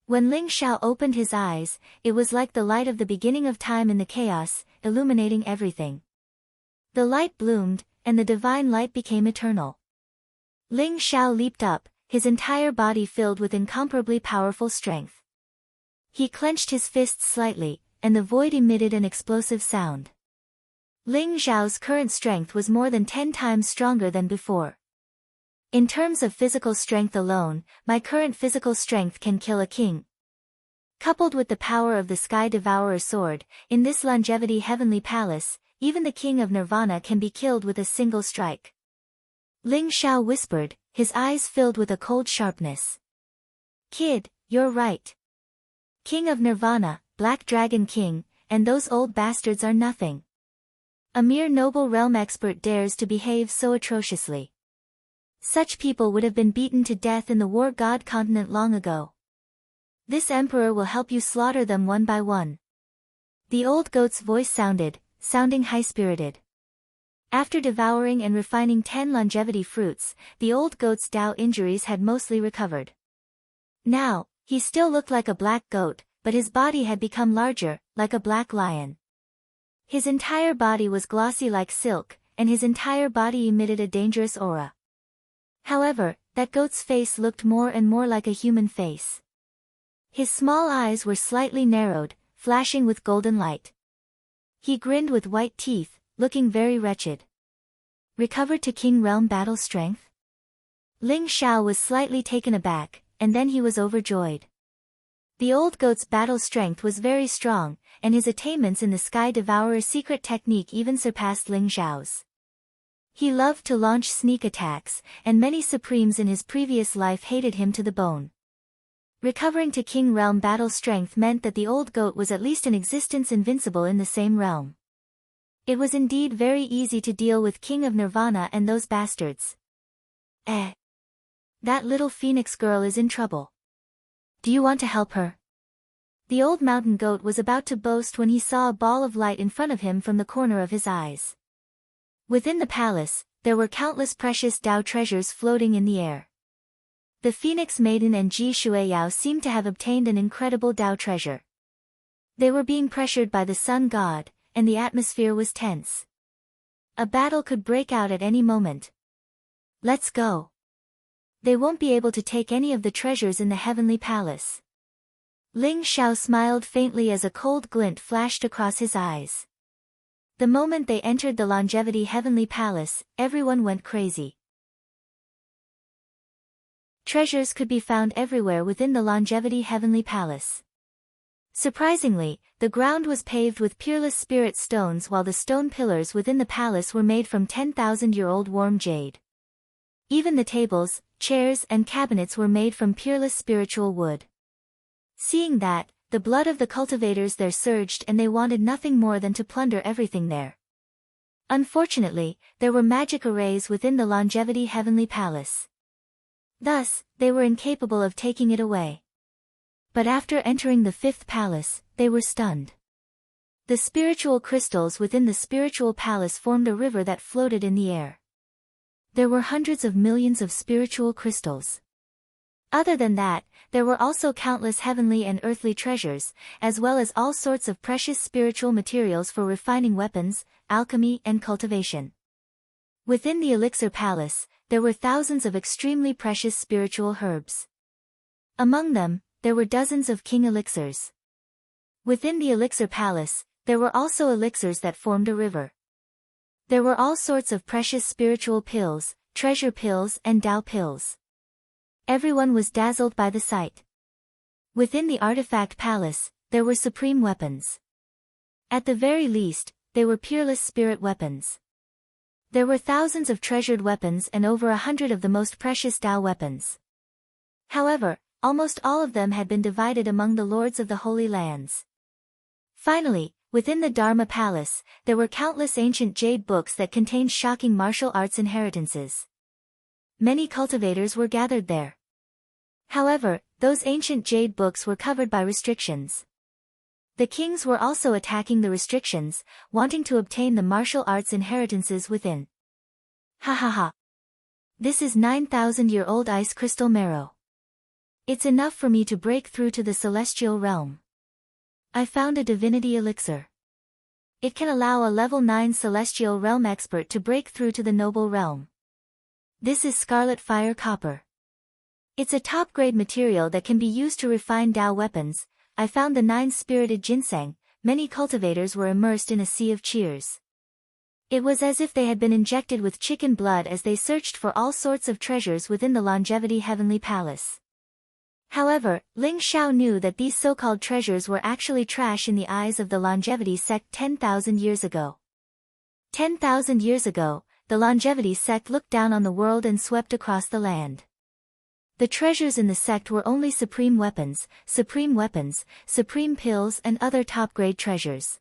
When Ling Zhao opened his eyes, it was like the light of the beginning of time in the chaos, illuminating everything. The light bloomed, and the divine light became eternal. Ling Zhao leaped up, his entire body filled with incomparably powerful strength. He clenched his fists slightly, and the void emitted an explosive sound. Ling Zhao's current strength was more than 10 times stronger than before. In terms of physical strength alone, my current physical strength can kill a king. Coupled with the power of the Sky Devourer sword, in this longevity heavenly palace, even the king of Nirvana can be killed with a single strike. Ling Zhao whispered, his eyes filled with a cold sharpness. Kid, you're right. King of Nirvana, Black Dragon King, and those old bastards are nothing. A mere noble realm expert dares to behave so atrociously. Such people would have been beaten to death in the war god continent long ago. This emperor will help you slaughter them one by one. The old goat's voice sounding high-spirited. After devouring and refining 10 longevity fruits, the old goat's Tao injuries had mostly recovered. Now, he still looked like a black goat, but his body had become larger, like a black lion. His entire body was glossy like silk, and his entire body emitted a dangerous aura. However, that goat's face looked more and more like a human face. His small eyes were slightly narrowed, flashing with golden light. He grinned with white teeth, looking very wretched. Recovered to King Realm battle strength? Ling Xiao was slightly taken aback, and then he was overjoyed. The old goat's battle strength was very strong, and his attainments in the Sky Devourer secret technique even surpassed Ling Xiao's. He loved to launch sneak attacks, and many supremes in his previous life hated him to the bone. Recovering to King Realm battle strength meant that the old goat was at least in existence invincible in the same realm. It was indeed very easy to deal with King of Nirvana and those bastards. That little phoenix girl is in trouble. Do you want to help her? The old mountain goat was about to boast when he saw a ball of light in front of him from the corner of his eyes. Within the palace, there were countless precious Tao treasures floating in the air. The Phoenix Maiden and Ji Shuiyao seemed to have obtained an incredible Tao treasure. They were being pressured by the sun god, and the atmosphere was tense. A battle could break out at any moment. Let's go. They won't be able to take any of the treasures in the heavenly palace. Ling Xiao smiled faintly as a cold glint flashed across his eyes. The moment they entered the Longevity Heavenly Palace, everyone went crazy. Treasures could be found everywhere within the Longevity Heavenly Palace. Surprisingly, the ground was paved with peerless spirit stones while the stone pillars within the palace were made from 10,000-year-old warm jade. Even the tables, chairs and cabinets were made from peerless spiritual wood. Seeing that, the blood of the cultivators there surged and they wanted nothing more than to plunder everything there. Unfortunately, there were magic arrays within the Longevity Heavenly Palace. Thus, they were incapable of taking it away. But after entering the fifth palace, they were stunned. The spiritual crystals within the spiritual palace formed a river that floated in the air. There were hundreds of millions of spiritual crystals. Other than that, there were also countless heavenly and earthly treasures, as well as all sorts of precious spiritual materials for refining weapons, alchemy and cultivation. Within the Elixir Palace, there were thousands of extremely precious spiritual herbs. Among them, there were dozens of king elixirs. Within the Elixir Palace, there were also elixirs that formed a river. There were all sorts of precious spiritual pills, treasure pills and Tao pills. Everyone was dazzled by the sight. Within the Artifact Palace, there were supreme weapons. At the very least, they were peerless spirit weapons. There were thousands of treasured weapons and over 100 of the most precious Tao weapons. However, almost all of them had been divided among the lords of the Holy Lands. Finally, within the Dharma Palace, there were countless ancient jade books that contained shocking martial arts inheritances. Many cultivators were gathered there. However, those ancient jade books were covered by restrictions. The kings were also attacking the restrictions, wanting to obtain the martial arts inheritances within. Ha ha ha. This is 9,000-year-old ice crystal marrow. It's enough for me to break through to the celestial realm. I found a divinity elixir. It can allow a level 9 celestial realm expert to break through to the noble realm. This is scarlet fire copper. It's a top-grade material that can be used to refine Tao weapons. I found the 9-spirited ginseng. Many cultivators were immersed in a sea of cheers. It was as if they had been injected with chicken blood as they searched for all sorts of treasures within the Longevity Heavenly Palace. However, Ling Xiao knew that these so-called treasures were actually trash in the eyes of the Longevity sect 10,000 years ago. 10,000 years ago, the Longevity sect looked down on the world and swept across the land. The treasures in the sect were only supreme weapons, supreme pills and other top-grade treasures.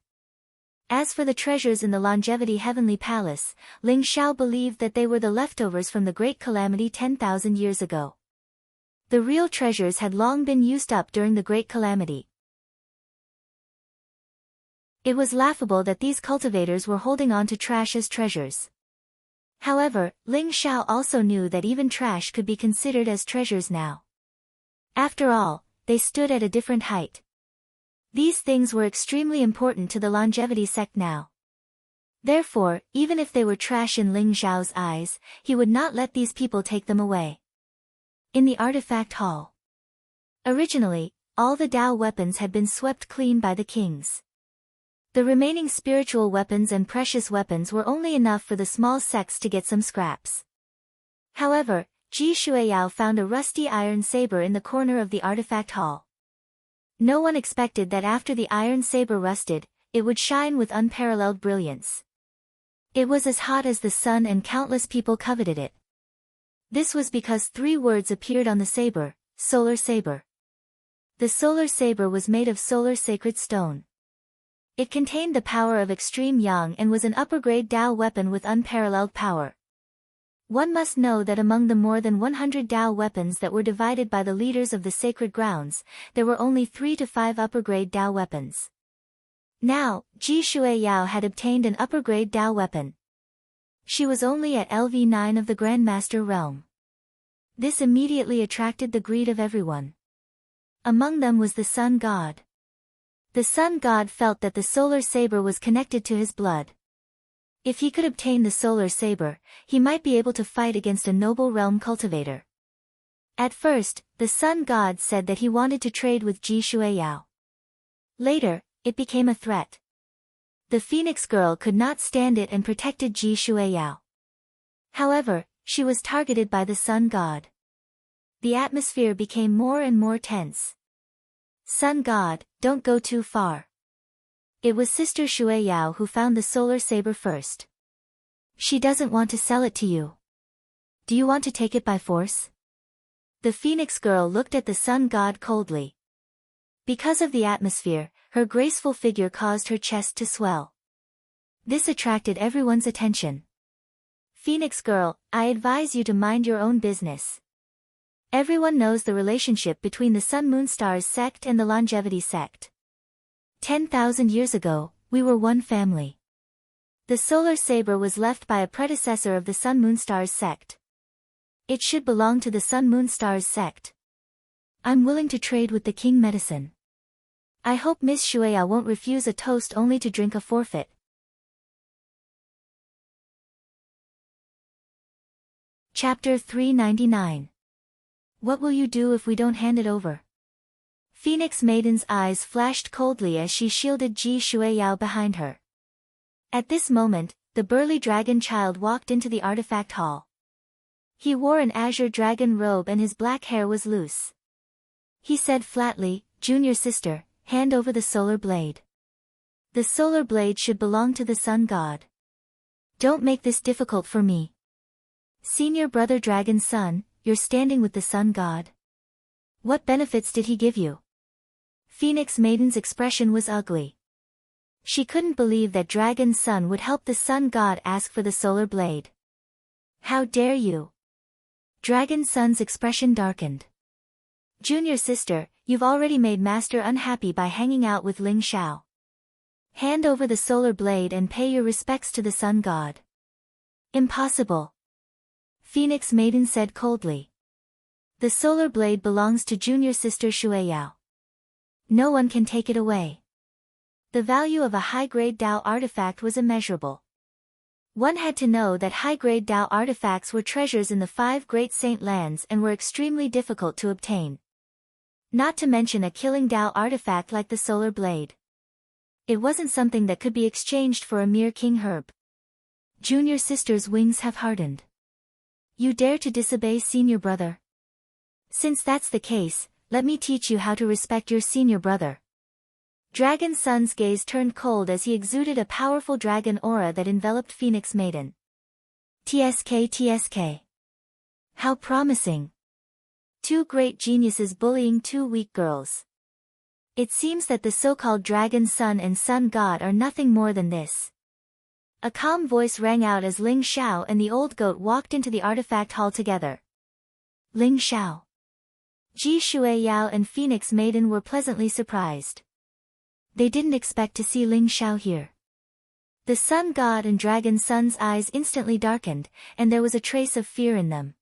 As for the treasures in the Longevity Heavenly Palace, Ling Xiao believed that they were the leftovers from the Great Calamity 10,000 years ago. The real treasures had long been used up during the Great Calamity. It was laughable that these cultivators were holding on to trash as treasures. However, Ling Xiao also knew that even trash could be considered as treasures now. After all, they stood at a different height. These things were extremely important to the longevity sect now. Therefore, even if they were trash in Ling Xiao's eyes, he would not let these people take them away. In the artifact hall. Originally, all the Dao weapons had been swept clean by the kings. The remaining spiritual weapons and precious weapons were only enough for the small sects to get some scraps. However, Ji Shuiyao found a rusty iron saber in the corner of the artifact hall. No one expected that after the iron saber rusted, it would shine with unparalleled brilliance. It was as hot as the sun and countless people coveted it. This was because 3 words appeared on the saber: Solar Saber. The solar saber was made of solar sacred stone. It contained the power of extreme yang and was an upper-grade Dao weapon with unparalleled power. One must know that among the more than 100 Dao weapons that were divided by the leaders of the sacred grounds, there were only 3 to 5 upper-grade Dao weapons. Now, Ji Shuiyao had obtained an upper-grade Dao weapon. She was only at LV9 of the Grandmaster realm. This immediately attracted the greed of everyone. Among them was the Sun God. The Sun God felt that the solar saber was connected to his blood. If he could obtain the solar saber, he might be able to fight against a noble realm cultivator. At first, the Sun God said that he wanted to trade with Ji Shuiyao. Later, it became a threat. The Phoenix girl could not stand it and protected Ji Shuiyao. However, she was targeted by the Sun God. The atmosphere became more and more tense. Sun God, don't go too far. It was Sister Shuiyao who found the solar saber first. She doesn't want to sell it to you. Do you want to take it by force? The Phoenix girl looked at the Sun God coldly. Because of the atmosphere, her graceful figure caused her chest to swell. This attracted everyone's attention. Phoenix girl, I advise you to mind your own business. Everyone knows the relationship between the Sun Moon Stars sect and the Longevity sect. 10,000 years ago, we were one family. The solar saber was left by a predecessor of the Sun Moon Stars sect. It should belong to the Sun Moon Stars sect. I'm willing to trade with the King Medicine. I hope Miss Shuiyao won't refuse a toast only to drink a forfeit. Chapter 399. What will you do if we don't hand it over? Phoenix Maiden's eyes flashed coldly as she shielded Ji Shuiyao behind her. At this moment, the burly dragon child walked into the artifact hall. He wore an azure dragon robe and his black hair was loose. He said flatly, "Junior sister, hand over the solar blade. The solar blade should belong to the Sun God. Don't make this difficult for me. Senior brother dragon's son, you're standing with the Sun God. What benefits did he give you?" Phoenix Maiden's expression was ugly. She couldn't believe that Dragon's son would help the Sun God ask for the solar blade. How dare you? Dragon's son's expression darkened. Junior sister, you've already made Master unhappy by hanging out with Ling Xiao. Hand over the solar blade and pay your respects to the Sun God. Impossible. Phoenix Maiden said coldly. The solar blade belongs to junior sister Shuiyao. No one can take it away. The value of a high-grade Dao artifact was immeasurable. One had to know that high-grade Dao artifacts were treasures in the 5 Great Saint Lands and were extremely difficult to obtain. Not to mention a killing Dao artifact like the solar blade. It wasn't something that could be exchanged for a mere king herb. Junior sister's wings have hardened. You dare to disobey senior brother? Since that's the case, let me teach you how to respect your senior brother. Dragon Sun's gaze turned cold as he exuded a powerful dragon aura that enveloped Phoenix Maiden. TSK. How promising. Two great geniuses bullying two weak girls. It seems that the so-called dragon sun and sun god are nothing more than this. A calm voice rang out as Ling Xiao and the old goat walked into the artifact hall together. Ling Xiao, Ji Shuiyao and Phoenix Maiden were pleasantly surprised. They didn't expect to see Ling Xiao here. The sun god and dragon sun's eyes instantly darkened, and there was a trace of fear in them.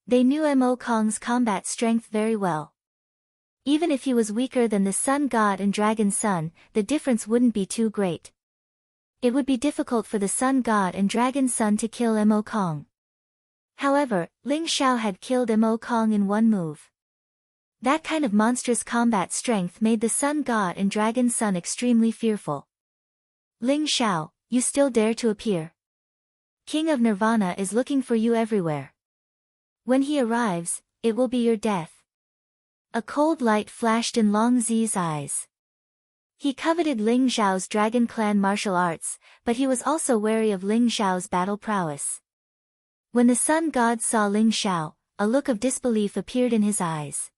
They knew Mo Kong's combat strength very well. Even if he was weaker than the sun god and dragon sun, the difference wouldn't be too great. It would be difficult for the sun god and dragon sun to kill Mo Kong. However, Ling Xiao had killed Mo Kong in one move. That kind of monstrous combat strength made the sun god and dragon sun extremely fearful. Ling Xiao, you still dare to appear? King of Nirvana is looking for you everywhere. When he arrives, it will be your death. A cold light flashed in Long Zi's eyes. He coveted Ling Xiao's Dragon Clan martial arts, but he was also wary of Ling Xiao's battle prowess. When the sun god saw Ling Xiao, a look of disbelief appeared in his eyes.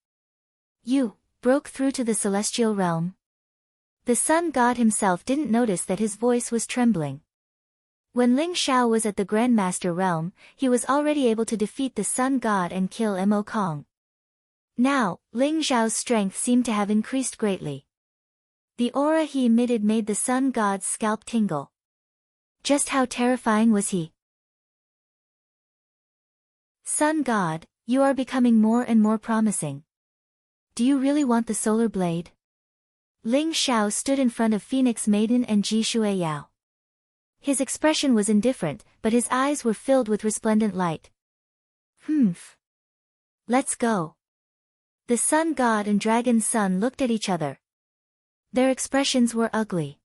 You broke through to the celestial realm? The sun god himself didn't notice that his voice was trembling. When Ling Xiao was at the Grandmaster realm, he was already able to defeat the sun god and kill Mo Kong. Now, Ling Xiao's strength seemed to have increased greatly. The aura he emitted made the sun god's scalp tingle. Just how terrifying was he? Sun god, you are becoming more and more promising. Do you really want the solar blade? Ling Xiao stood in front of Phoenix Maiden and Ji Shuiyao. His expression was indifferent, but his eyes were filled with resplendent light. Let's go. The sun god and dragon sun looked at each other. Their expressions were ugly.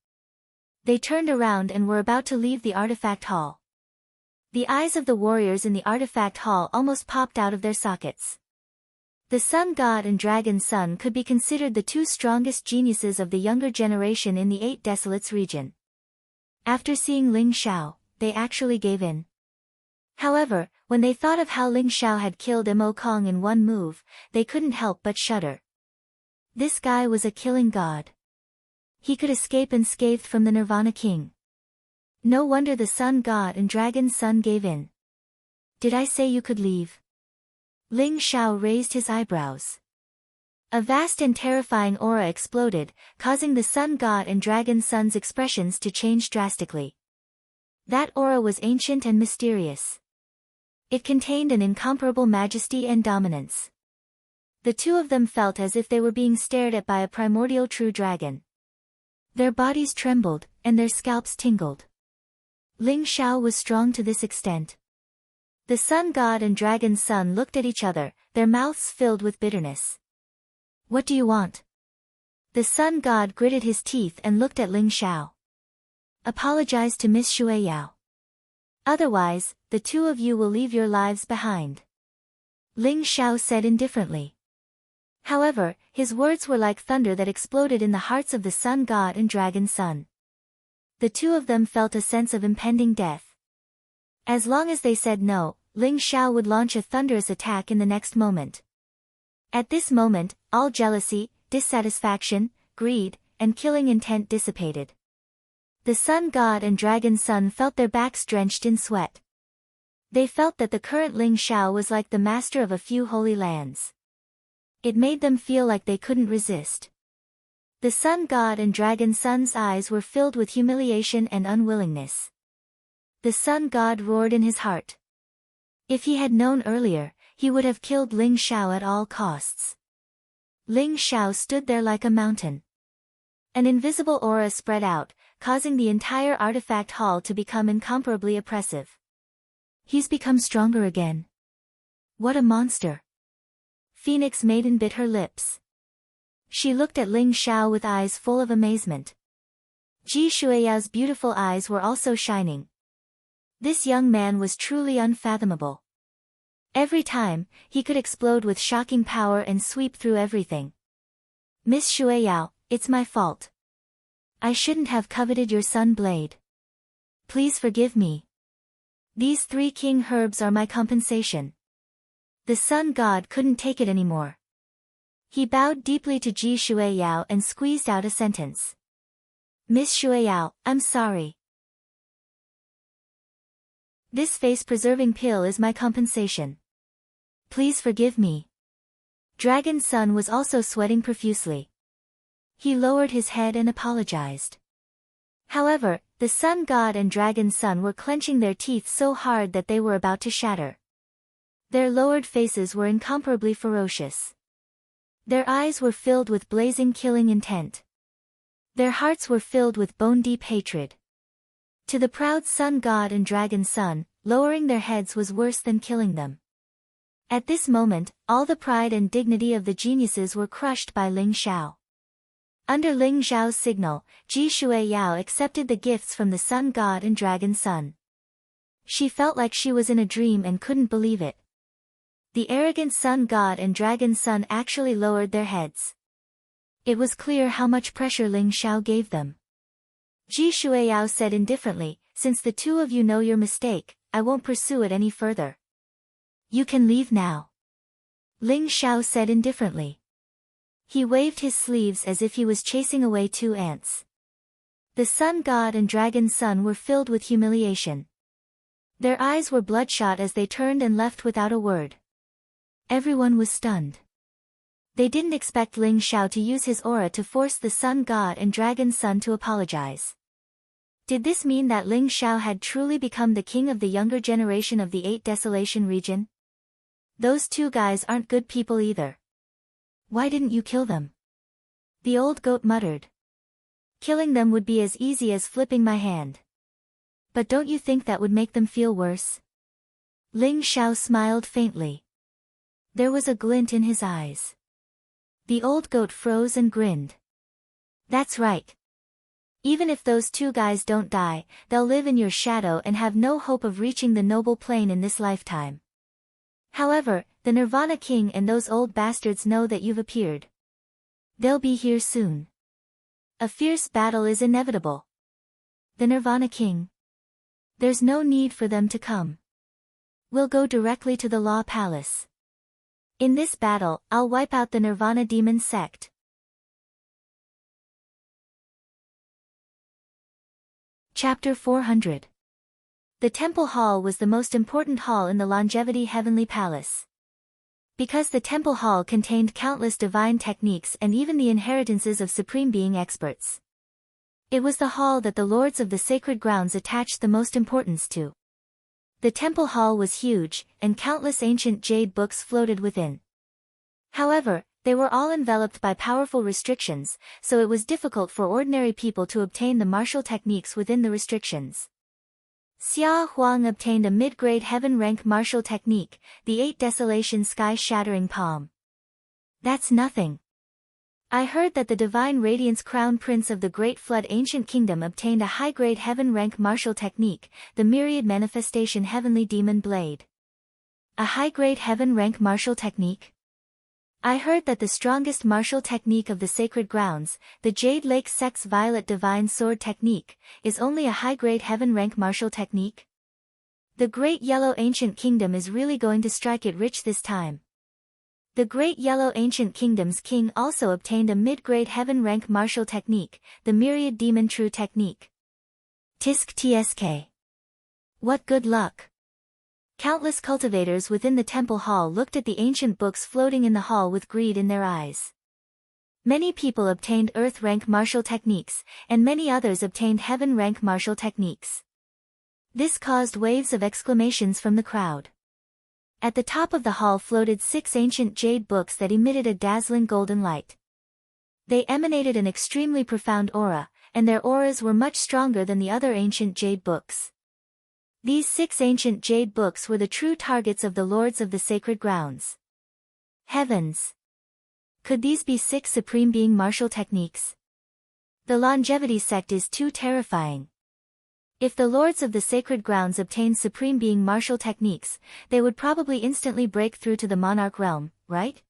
They turned around and were about to leave the artifact hall. The eyes of the warriors in the artifact hall almost popped out of their sockets. The sun god and dragon sun could be considered the two strongest geniuses of the younger generation in the Eight Desolates region. After seeing Ling Xiao, they actually gave in. However, when they thought of how Ling Xiao had killed Mo Kong in one move, they couldn't help but shudder. This guy was a killing god. He could escape unscathed from the Nirvana King. No wonder the sun god and dragon sun gave in. Did I say you could leave? Ling Xiao raised his eyebrows. A vast and terrifying aura exploded, causing the sun god and dragon sun's expressions to change drastically. That aura was ancient and mysterious. It contained an incomparable majesty and dominance. The two of them felt as if they were being stared at by a primordial true dragon. Their bodies trembled, and their scalps tingled. Ling Xiao was strong to this extent. The sun god and dragon sun looked at each other, their mouths filled with bitterness. What do you want? The sun god gritted his teeth and looked at Ling Xiao. Apologize to Miss Shuiyao. Otherwise, the two of you will leave your lives behind. Ling Xiao said indifferently. However, his words were like thunder that exploded in the hearts of the sun god and dragon sun. The two of them felt a sense of impending death. As long as they said no, Ling Xiao would launch a thunderous attack in the next moment. At this moment, all jealousy, dissatisfaction, greed, and killing intent dissipated. The sun god and dragon sun felt their backs drenched in sweat. They felt that the current Ling Xiao was like the master of a few holy lands. It made them feel like they couldn't resist. The sun god and dragon sun's eyes were filled with humiliation and unwillingness. The sun god roared in his heart. If he had known earlier, he would have killed Ling Xiao at all costs. Ling Xiao stood there like a mountain. An invisible aura spread out, causing the entire artifact hall to become incomparably oppressive. He's become stronger again. What a monster! Phoenix Maiden bit her lips. She looked at Ling Xiao with eyes full of amazement. Ji Shuiyao's beautiful eyes were also shining. This young man was truly unfathomable. Every time, he could explode with shocking power and sweep through everything. Miss Shuiyao, it's my fault. I shouldn't have coveted your sun blade. Please forgive me. These 3 king herbs are my compensation. The sun god couldn't take it anymore. He bowed deeply to Ji Shueyao and squeezed out a sentence. Miss Shueyao, I'm sorry. This face-preserving pill is my compensation. Please forgive me. Dragon Sun was also sweating profusely. He lowered his head and apologized. However, the Sun God and Dragon Sun were clenching their teeth so hard that they were about to shatter. Their lowered faces were incomparably ferocious. Their eyes were filled with blazing killing intent. Their hearts were filled with bone-deep hatred. To the proud Sun God and Dragon Sun, lowering their heads was worse than killing them. At this moment, all the pride and dignity of the geniuses were crushed by Ling Xiao. Under Ling Xiao's signal, Ji Shueyao accepted the gifts from the Sun God and Dragon Sun. She felt like she was in a dream and couldn't believe it. The arrogant Sun God and Dragon Sun actually lowered their heads. It was clear how much pressure Ling Xiao gave them. Ji Shueyao said indifferently, since the two of you know your mistake, I won't pursue it any further. You can leave now. Ling Xiao said indifferently. He waved his sleeves as if he was chasing away two ants. The Sun God and Dragon Sun were filled with humiliation. Their eyes were bloodshot as they turned and left without a word. Everyone was stunned. They didn't expect Ling Xiao to use his aura to force the Sun God and Dragon Sun to apologize. Did this mean that Ling Xiao had truly become the king of the younger generation of the Eight Desolation region? Those two guys aren't good people either. Why didn't you kill them? The old goat muttered. Killing them would be as easy as flipping my hand. But don't you think that would make them feel worse? Ling Xiao smiled faintly. There was a glint in his eyes. The old goat froze and grinned. That's right. Even if those two guys don't die, they'll live in your shadow and have no hope of reaching the noble plane in this lifetime. However, the Nirvana King and those old bastards know that you've appeared. They'll be here soon. A fierce battle is inevitable. The Nirvana King. There's no need for them to come. We'll go directly to the Law Palace. In this battle, I'll wipe out the Nirvana Demon Sect. Chapter 400. The Temple Hall was the most important hall in the Longevity Heavenly Palace. Because the Temple Hall contained countless divine techniques and even the inheritances of Supreme Being experts. It was the hall that the Lords of the Sacred Grounds attached the most importance to. The Temple Hall was huge, and countless ancient jade books floated within. However, they were all enveloped by powerful restrictions, so it was difficult for ordinary people to obtain the martial techniques within the restrictions. Xia Huang obtained a mid-grade heaven rank martial technique, the Eight Desolation Sky-Shattering Palm. That's nothing. I heard that the Divine Radiance Crown Prince of the Great Flood Ancient Kingdom obtained a high-grade heaven rank martial technique, the Myriad Manifestation Heavenly Demon Blade. A high-grade heaven rank martial technique? I heard that the strongest martial technique of the Sacred Grounds, the Jade Lake Sect's Violet Divine Sword Technique, is only a high-grade heaven rank martial technique. The Great Yellow Ancient Kingdom is really going to strike it rich this time. The Great Yellow Ancient Kingdom's king also obtained a mid-grade heaven rank martial technique, the Myriad Demon True Technique. Tisk tsk. What good luck. Countless cultivators within the temple hall looked at the ancient books floating in the hall with greed in their eyes. Many people obtained earth rank martial techniques, and many others obtained heaven rank martial techniques. This caused waves of exclamations from the crowd. At the top of the hall floated 6 ancient jade books that emitted a dazzling golden light. They emanated an extremely profound aura, and their auras were much stronger than the other ancient jade books. These 6 ancient jade books were the true targets of the Lords of the Sacred Grounds. Heavens! Could these be 6 Supreme Being martial techniques? The Longevity Sect is too terrifying. If the Lords of the Sacred Grounds obtained Supreme Being martial techniques, they would probably instantly break through to the Monarch realm, right?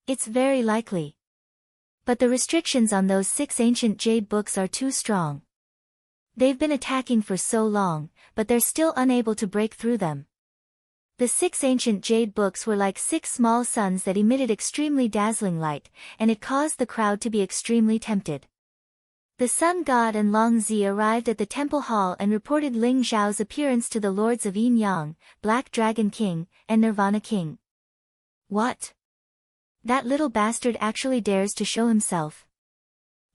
It's very likely. But the restrictions on those 6 ancient jade books are too strong. They've been attacking for so long, but they're still unable to break through them. The 6 ancient jade books were like 6 small suns that emitted extremely dazzling light, and it caused the crowd to be extremely tempted. The Sun God and Long Zi arrived at the temple hall and reported Ling Zhao's appearance to the lords of Yin Yang, Black Dragon King, and Nirvana King. What? That little bastard actually dares to show himself.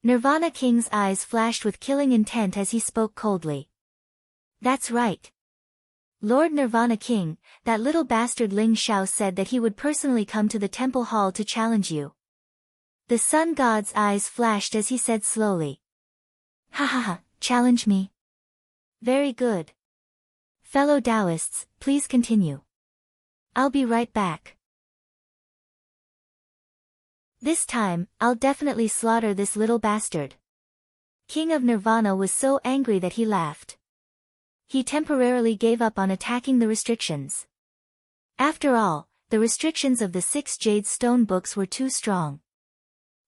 Nirvana King's eyes flashed with killing intent as he spoke coldly. That's right. Lord Nirvana King, that little bastard Ling Zhao said that he would personally come to the temple hall to challenge you. The Sun God's eyes flashed as he said slowly. Ha ha ha, challenge me. Very good. Fellow Taoists, please continue. I'll be right back. This time, I'll definitely slaughter this little bastard. King of Nirvana was so angry that he laughed. He temporarily gave up on attacking the restrictions. After all, the restrictions of the 6 jade stone books were too strong.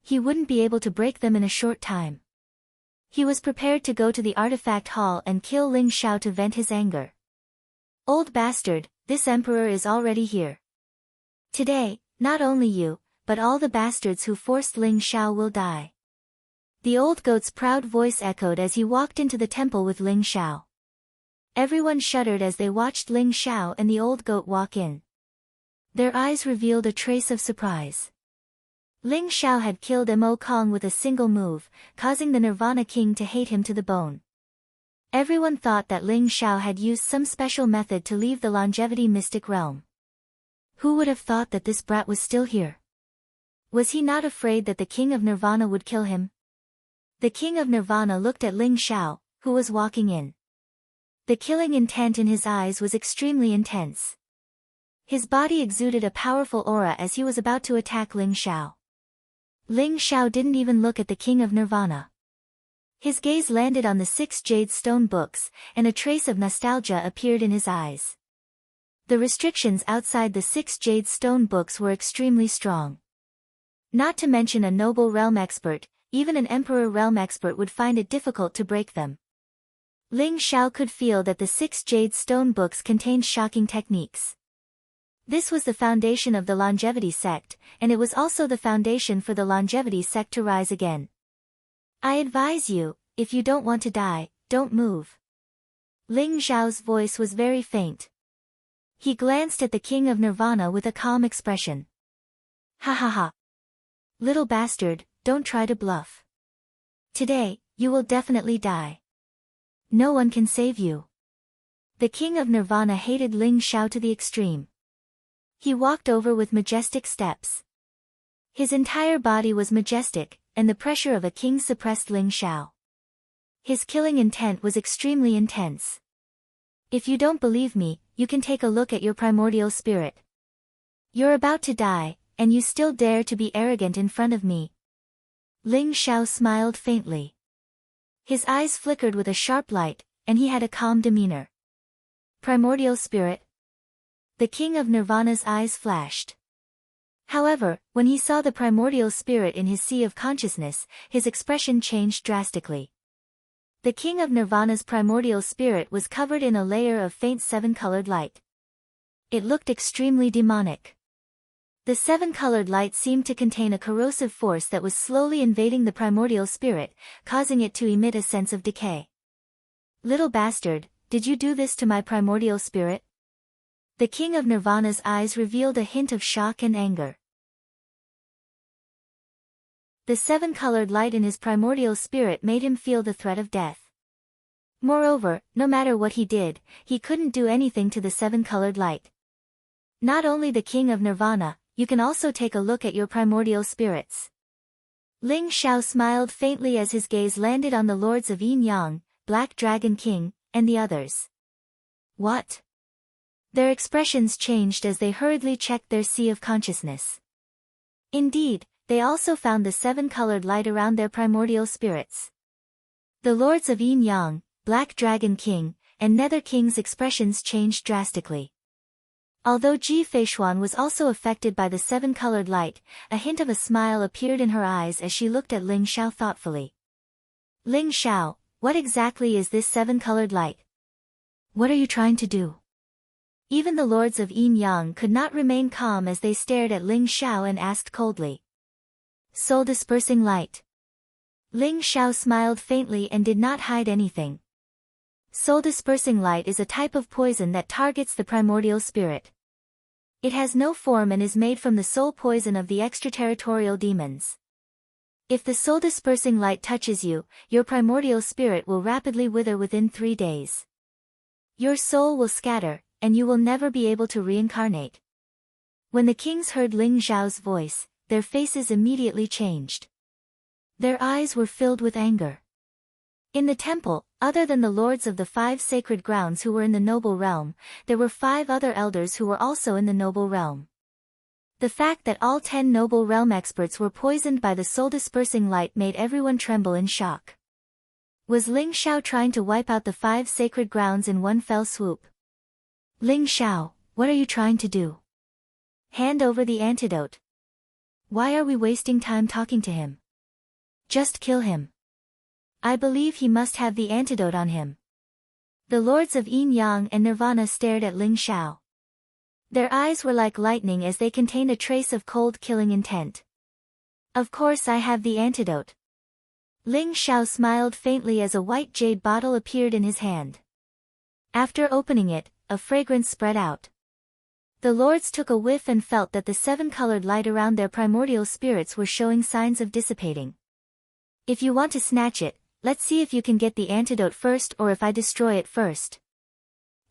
He wouldn't be able to break them in a short time. He was prepared to go to the artifact hall and kill Ling Zhao to vent his anger. Old bastard, this emperor is already here. Today, not only you, but all the bastards who forced Ling Zhao will die. The old goat's proud voice echoed as he walked into the temple with Ling Zhao. Everyone shuddered as they watched Ling Zhao and the old goat walk in. Their eyes revealed a trace of surprise. Ling Zhao had killed Mo Kong with a single move, causing the Nirvana King to hate him to the bone. Everyone thought that Ling Zhao had used some special method to leave the longevity mystic realm. Who would have thought that this brat was still here? Was he not afraid that the King of Nirvana would kill him? The King of Nirvana looked at Ling Zhao, who was walking in. The killing intent in his eyes was extremely intense. His body exuded a powerful aura as he was about to attack Ling Zhao. Ling Zhao didn't even look at the King of Nirvana. His gaze landed on the 6 jade stone books, and a trace of nostalgia appeared in his eyes. The restrictions outside the 6 jade stone books were extremely strong. Not to mention a noble realm expert, even an emperor realm expert would find it difficult to break them. Ling Zhao could feel that the 6 jade stone books contained shocking techniques. This was the foundation of the longevity sect, and it was also the foundation for the longevity sect to rise again. I advise you, if you don't want to die, don't move. Ling Zhao's voice was very faint. He glanced at the King of Nirvana with a calm expression. Ha ha ha. Little bastard, don't try to bluff. Today, you will definitely die. No one can save you. The King of Nirvana hated Ling Zhao to the extreme. He walked over with majestic steps. His entire body was majestic, and the pressure of a king suppressed Ling Zhao. His killing intent was extremely intense. If you don't believe me, you can take a look at your primordial spirit. You're about to die, and you still dare to be arrogant in front of me. Ling Zhao smiled faintly. His eyes flickered with a sharp light, and he had a calm demeanor. Primordial spirit. The King of Nirvana's eyes flashed. However, when he saw the primordial spirit in his sea of consciousness, his expression changed drastically. The King of Nirvana's primordial spirit was covered in a layer of faint 7-colored light. It looked extremely demonic. The 7-colored light seemed to contain a corrosive force that was slowly invading the primordial spirit, causing it to emit a sense of decay. Little bastard, did you do this to my primordial spirit? The King of Nirvana's eyes revealed a hint of shock and anger. The 7-colored light in his primordial spirit made him feel the threat of death. Moreover, no matter what he did, he couldn't do anything to the 7-colored light. Not only the King of Nirvana, you can also take a look at your primordial spirits. Ling Zhao smiled faintly as his gaze landed on the lords of Yin Yang, Black Dragon King, and the others. What? Their expressions changed as they hurriedly checked their sea of consciousness. Indeed, they also found the 7-colored light around their primordial spirits. The lords of Yin Yang, Black Dragon King, and Nether King's expressions changed drastically. Although Ji Feishuan was also affected by the 7-colored light, a hint of a smile appeared in her eyes as she looked at Ling Zhao thoughtfully. Ling Zhao, what exactly is this 7-colored light? What are you trying to do? Even the lords of Yin Yang could not remain calm as they stared at Ling Xiao and asked coldly. Soul-dispersing light. Ling Xiao smiled faintly and did not hide anything. Soul-dispersing light is a type of poison that targets the primordial spirit. It has no form and is made from the soul poison of the extraterritorial demons. If the soul-dispersing light touches you, your primordial spirit will rapidly wither within 3 days. Your soul will scatter, and you will never be able to reincarnate. When the kings heard Ling Xiao's voice, their faces immediately changed. Their eyes were filled with anger. In the temple, other than the lords of the 5 sacred grounds who were in the noble realm, there were 5 other elders who were also in the noble realm. The fact that all 10 noble realm experts were poisoned by the soul-dispersing light made everyone tremble in shock. Was Ling Xiao trying to wipe out the 5 sacred grounds in one fell swoop? Ling Xiao, what are you trying to do? Hand over the antidote. Why are we wasting time talking to him? Just kill him. I believe he must have the antidote on him. The lords of Yin Yang and Nirvana stared at Ling Xiao. Their eyes were like lightning as they contained a trace of cold killing intent. Of course I have the antidote. Ling Xiao smiled faintly as a white jade bottle appeared in his hand. After opening it, a fragrance spread out. The lords took a whiff and felt that the 7-colored light around their primordial spirits were showing signs of dissipating. If you want to snatch it, let's see if you can get the antidote first or if I destroy it first.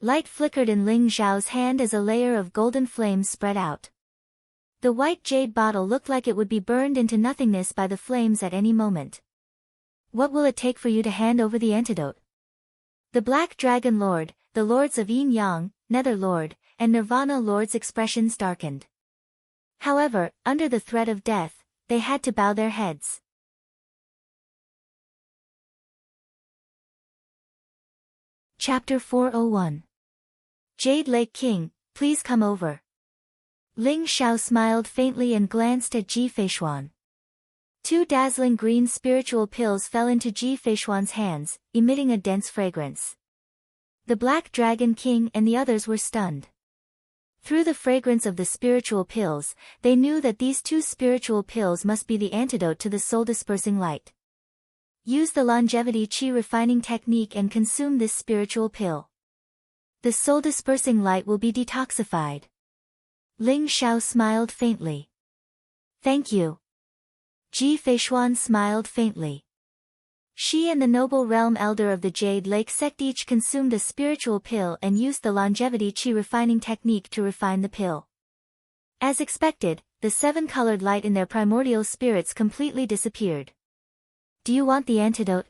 Light flickered in Ling Xiao's hand as a layer of golden flames spread out. The white jade bottle looked like it would be burned into nothingness by the flames at any moment. What will it take for you to hand over the antidote? The Black Dragon Lord, the lords of Yin Yang, Nether Lord, and Nirvana Lord's expressions darkened. However, under the threat of death, they had to bow their heads. Chapter 401. Jade Lake King, please come over. Ling Xiao smiled faintly and glanced at Ji Feishuan. 2 dazzling green spiritual pills fell into Ji Feishuan's hands, emitting a dense fragrance. The Black Dragon King and the others were stunned. Through the fragrance of the spiritual pills, they knew that these 2 spiritual pills must be the antidote to the soul-dispersing light. Use the longevity chi refining technique and consume this spiritual pill. The soul-dispersing light will be detoxified. Ling Xiao smiled faintly. Thank you. Ji Feishuan smiled faintly. She and the noble realm elder of the Jade Lake sect each consumed a spiritual pill and used the longevity chi refining technique to refine the pill. As expected, the 7-colored light in their primordial spirits completely disappeared. Do you want the antidote?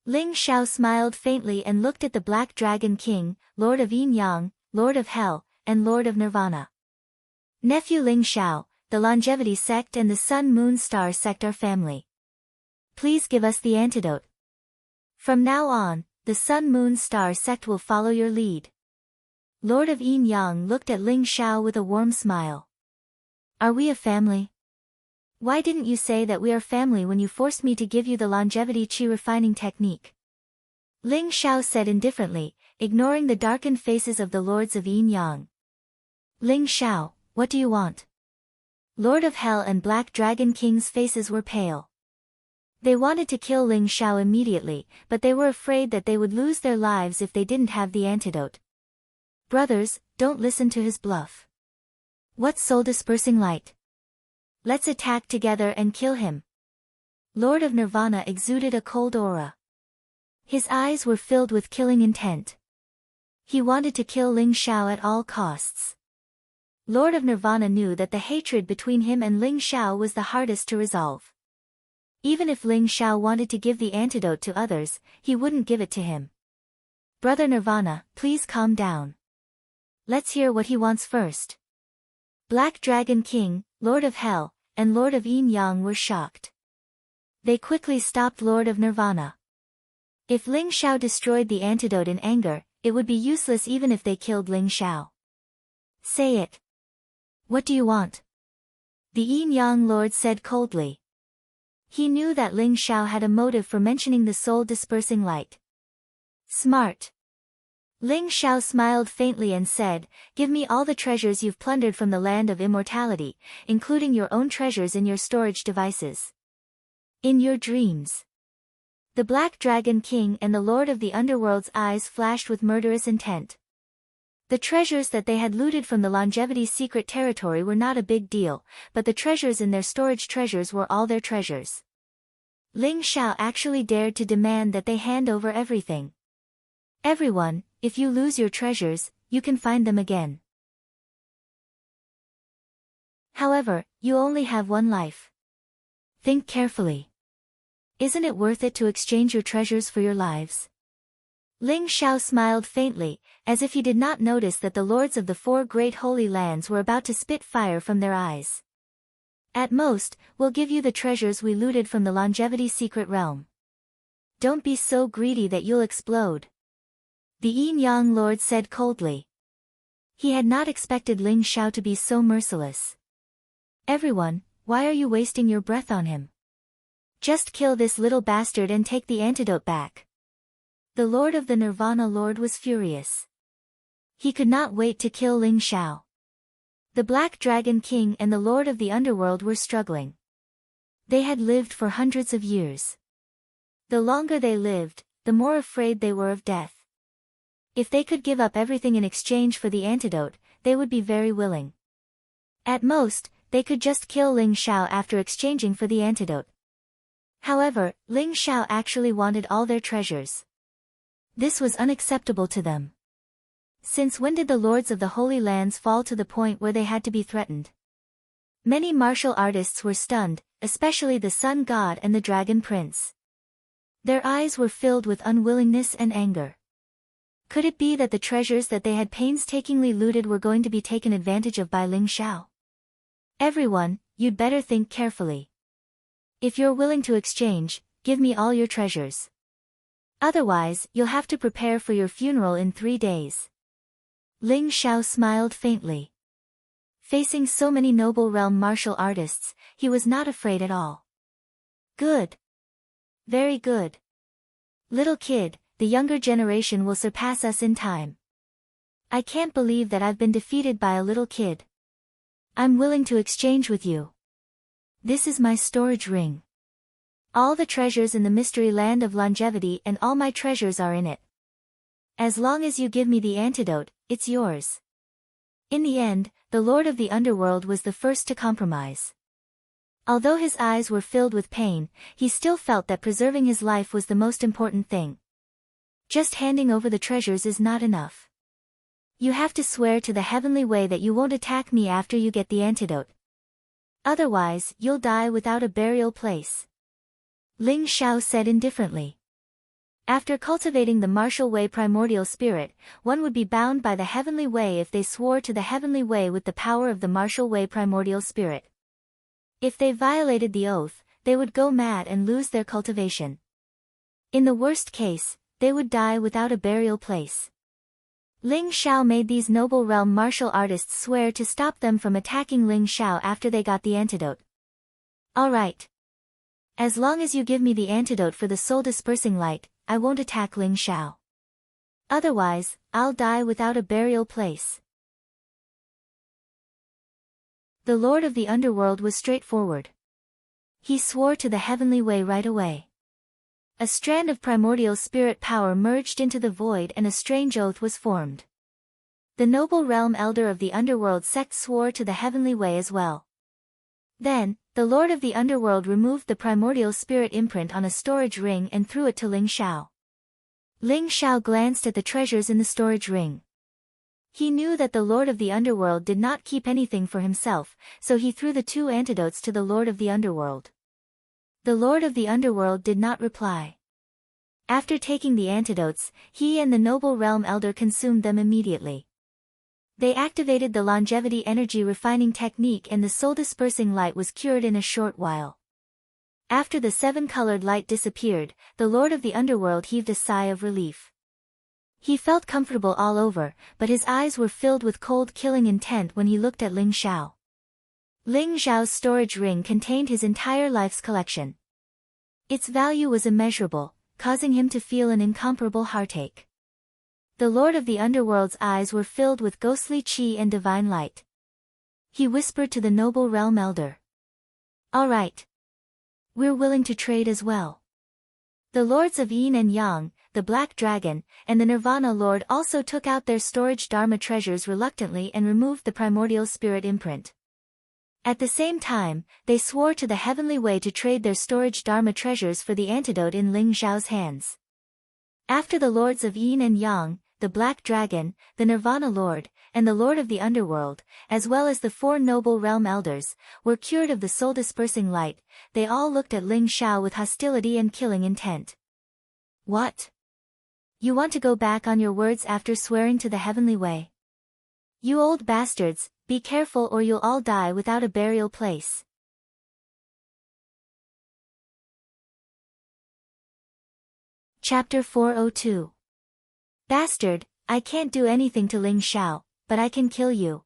Ling Xiao smiled faintly and looked at the Black Dragon King, Lord of Yin Yang, Lord of Hell, and Lord of Nirvana. Nephew Ling Xiao, the Longevity Sect and the Sun Moon Star Sect are family. Please give us the antidote. From now on, the Sun Moon Star Sect will follow your lead. Lord of Yin Yang looked at Ling Xiao with a warm smile. Are we a family? Why didn't you say that we are family when you forced me to give you the longevity chi refining technique? Ling Xiao said indifferently, ignoring the darkened faces of the lords of Yin Yang. Ling Xiao, what do you want? Lord of Hell and Black Dragon King's faces were pale. They wanted to kill Ling Xiao immediately, but they were afraid that they would lose their lives if they didn't have the antidote. Brothers, don't listen to his bluff. What soul-dispersing light? Let's attack together and kill him. Lord of Nirvana exuded a cold aura. His eyes were filled with killing intent. He wanted to kill Ling Xiao at all costs. Lord of Nirvana knew that the hatred between him and Ling Xiao was the hardest to resolve. Even if Ling Xiao wanted to give the antidote to others, he wouldn't give it to him. Brother Nirvana, please calm down. Let's hear what he wants first. Black Dragon King, Lord of Hell, and Lord of Yin Yang were shocked. They quickly stopped Lord of Nirvana. If Ling Xiao destroyed the antidote in anger, it would be useless even if they killed Ling Xiao. Say it. What do you want? The Yin Yang Lord said coldly. He knew that Ling Xiao had a motive for mentioning the soul-dispersing light. Smart. Ling Xiao smiled faintly and said, "Give me all the treasures you've plundered from the land of immortality, including your own treasures in your storage devices. In your dreams." The Black Dragon King and the Lord of the Underworld's eyes flashed with murderous intent. The treasures that they had looted from the Longevity's secret territory were not a big deal, but the treasures in their storage treasures were all their treasures. Ling Xiao actually dared to demand that they hand over everything. "Everyone, if you lose your treasures, you can find them again. However, you only have one life. Think carefully. Isn't it worth it to exchange your treasures for your lives?" Ling Xiao smiled faintly, as if he did not notice that the lords of the four great holy lands were about to spit fire from their eyes. "At most, we'll give you the treasures we looted from the Longevity secret realm. Don't be so greedy that you'll explode," the Yin-Yang Lord said coldly. He had not expected Ling Xiao to be so merciless. "Everyone, why are you wasting your breath on him? Just kill this little bastard and take the antidote back." The Lord of the Nirvana Lord was furious. He could not wait to kill Ling Xiao. The Black Dragon King and the Lord of the Underworld were struggling. They had lived for hundreds of years. The longer they lived, the more afraid they were of death. If they could give up everything in exchange for the antidote, they would be very willing. At most, they could just kill Ling Xiao after exchanging for the antidote. However, Ling Xiao actually wanted all their treasures. This was unacceptable to them. Since when did the lords of the Holy Lands fall to the point where they had to be threatened? Many martial artists were stunned, especially the Sun God and the Dragon Prince. Their eyes were filled with unwillingness and anger. Could it be that the treasures that they had painstakingly looted were going to be taken advantage of by Ling Xiao? "Everyone, you'd better think carefully. If you're willing to exchange, give me all your treasures. Otherwise, you'll have to prepare for your funeral in 3 days." Ling Xiao smiled faintly. Facing so many noble realm martial artists, he was not afraid at all. "Good. Very good. Little kid, the younger generation will surpass us in time. I can't believe that I've been defeated by a little kid. I'm willing to exchange with you. This is my storage ring. All the treasures in the mystery land of longevity and all my treasures are in it. As long as you give me the antidote, it's yours." In the end, the Lord of the Underworld was the first to compromise. Although his eyes were filled with pain, he still felt that preserving his life was the most important thing. Just handing over the treasures is not enough. You have to swear to the heavenly way that you won't attack me after you get the antidote. Otherwise, you'll die without a burial place. Ling Xiao said indifferently. After cultivating the martial way primordial spirit, one would be bound by the heavenly way if they swore to the heavenly way with the power of the martial way primordial spirit. If they violated the oath, they would go mad and lose their cultivation. In the worst case, they would die without a burial place. Ling Xiao made these noble realm martial artists swear to stop them from attacking Ling Xiao after they got the antidote. "All right. As long as you give me the antidote for the soul-dispersing light, I won't attack Ling Xiao. Otherwise, I'll die without a burial place." The Lord of the Underworld was straightforward. He swore to the heavenly way right away. A strand of primordial spirit power merged into the void and a strange oath was formed. The noble realm elder of the Underworld sect swore to the heavenly way as well. Then, the Lord of the Underworld removed the primordial spirit imprint on a storage ring and threw it to Ling Xiao. Ling Xiao glanced at the treasures in the storage ring. He knew that the Lord of the Underworld did not keep anything for himself, so he threw the 2 antidotes to the Lord of the Underworld. The Lord of the Underworld did not reply. After taking the antidotes, he and the noble realm elder consumed them immediately. They activated the longevity energy refining technique and the soul-dispersing light was cured in a short while. After the 7-colored light disappeared, the Lord of the Underworld heaved a sigh of relief. He felt comfortable all over, but his eyes were filled with cold killing intent when he looked at Ling Xiao. Ling Xiao's storage ring contained his entire life's collection. Its value was immeasurable, causing him to feel an incomparable heartache. The Lord of the Underworld's eyes were filled with ghostly chi and divine light. He whispered to the noble realm elder. All right. We're willing to trade as well. The lords of Yin and Yang, the Black Dragon, and the Nirvana Lord also took out their storage Dharma treasures reluctantly and removed the primordial spirit imprint. At the same time, they swore to the heavenly way to trade their storage Dharma treasures for the antidote in Ling Xiao's hands. After the lords of Yin and Yang, the Black Dragon, the Nirvana Lord, and the Lord of the Underworld, as well as the 4 noble realm elders, were cured of the soul-dispersing light, they all looked at Ling Xiao with hostility and killing intent. What? You want to go back on your words after swearing to the heavenly way? You old bastards, be careful or you'll all die without a burial place. Chapter 402. Bastard, I can't do anything to Ling Xiao, but I can kill you.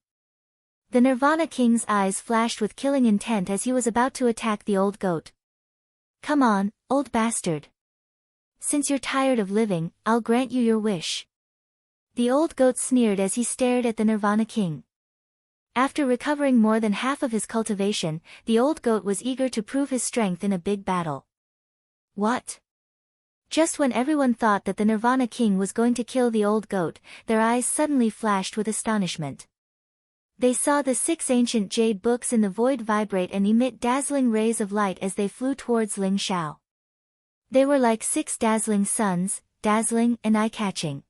The Nirvana King's eyes flashed with killing intent as he was about to attack the old goat. Come on, old bastard. Since you're tired of living, I'll grant you your wish. The old goat sneered as he stared at the Nirvana King. After recovering more than half of his cultivation, the old goat was eager to prove his strength in a big battle. What? Just when everyone thought that the Nirvana King was going to kill the old goat, their eyes suddenly flashed with astonishment. They saw the 6 ancient jade books in the void vibrate and emit dazzling rays of light as they flew towards Ling Xiao. They were like 6 dazzling suns, dazzling and eye-catching.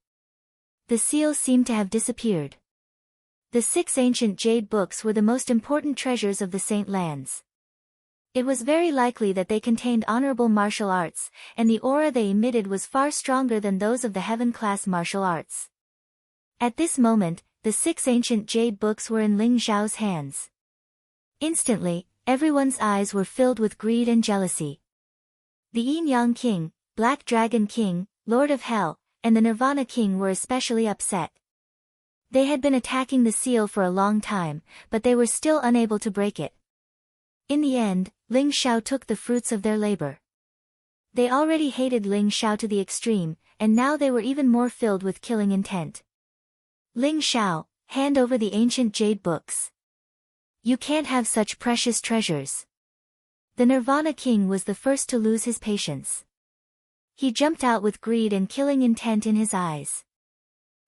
The seal seemed to have disappeared. The 6 ancient jade books were the most important treasures of the Saint Lands. It was very likely that they contained honorable martial arts, and the aura they emitted was far stronger than those of the heaven-class martial arts. At this moment, the 6 ancient jade books were in Ling Xiao's hands. Instantly, everyone's eyes were filled with greed and jealousy. The Yin-Yang King, Black Dragon King, Lord of Hell, and the Nirvana King were especially upset. They had been attacking the seal for a long time, but they were still unable to break it. In the end, Ling Xiao took the fruits of their labor. They already hated Ling Xiao to the extreme, and now they were even more filled with killing intent. Ling Xiao, hand over the ancient jade books. You can't have such precious treasures. The Nirvana King was the first to lose his patience. He jumped out with greed and killing intent in his eyes.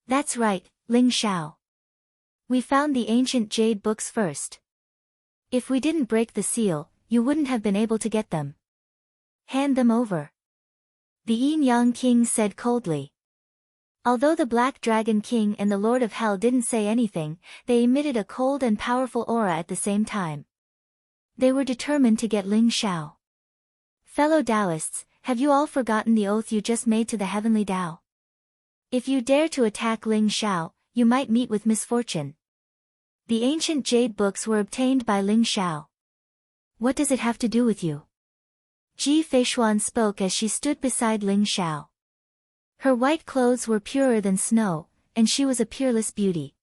That's right, Ling Xiao. We found the ancient jade books first. If we didn't break the seal, you wouldn't have been able to get them. Hand them over. The Yin-Yang King said coldly. Although the Black Dragon King and the Lord of Hell didn't say anything, they emitted a cold and powerful aura at the same time. They were determined to get Ling Xiao. Fellow Taoists, have you all forgotten the oath you just made to the heavenly Tao? If you dare to attack Ling Xiao, you might meet with misfortune. The ancient jade books were obtained by Ling Xiao. What does it have to do with you? Ji Feishuan spoke as she stood beside Ling Xiao. Her white clothes were purer than snow, and she was a peerless beauty.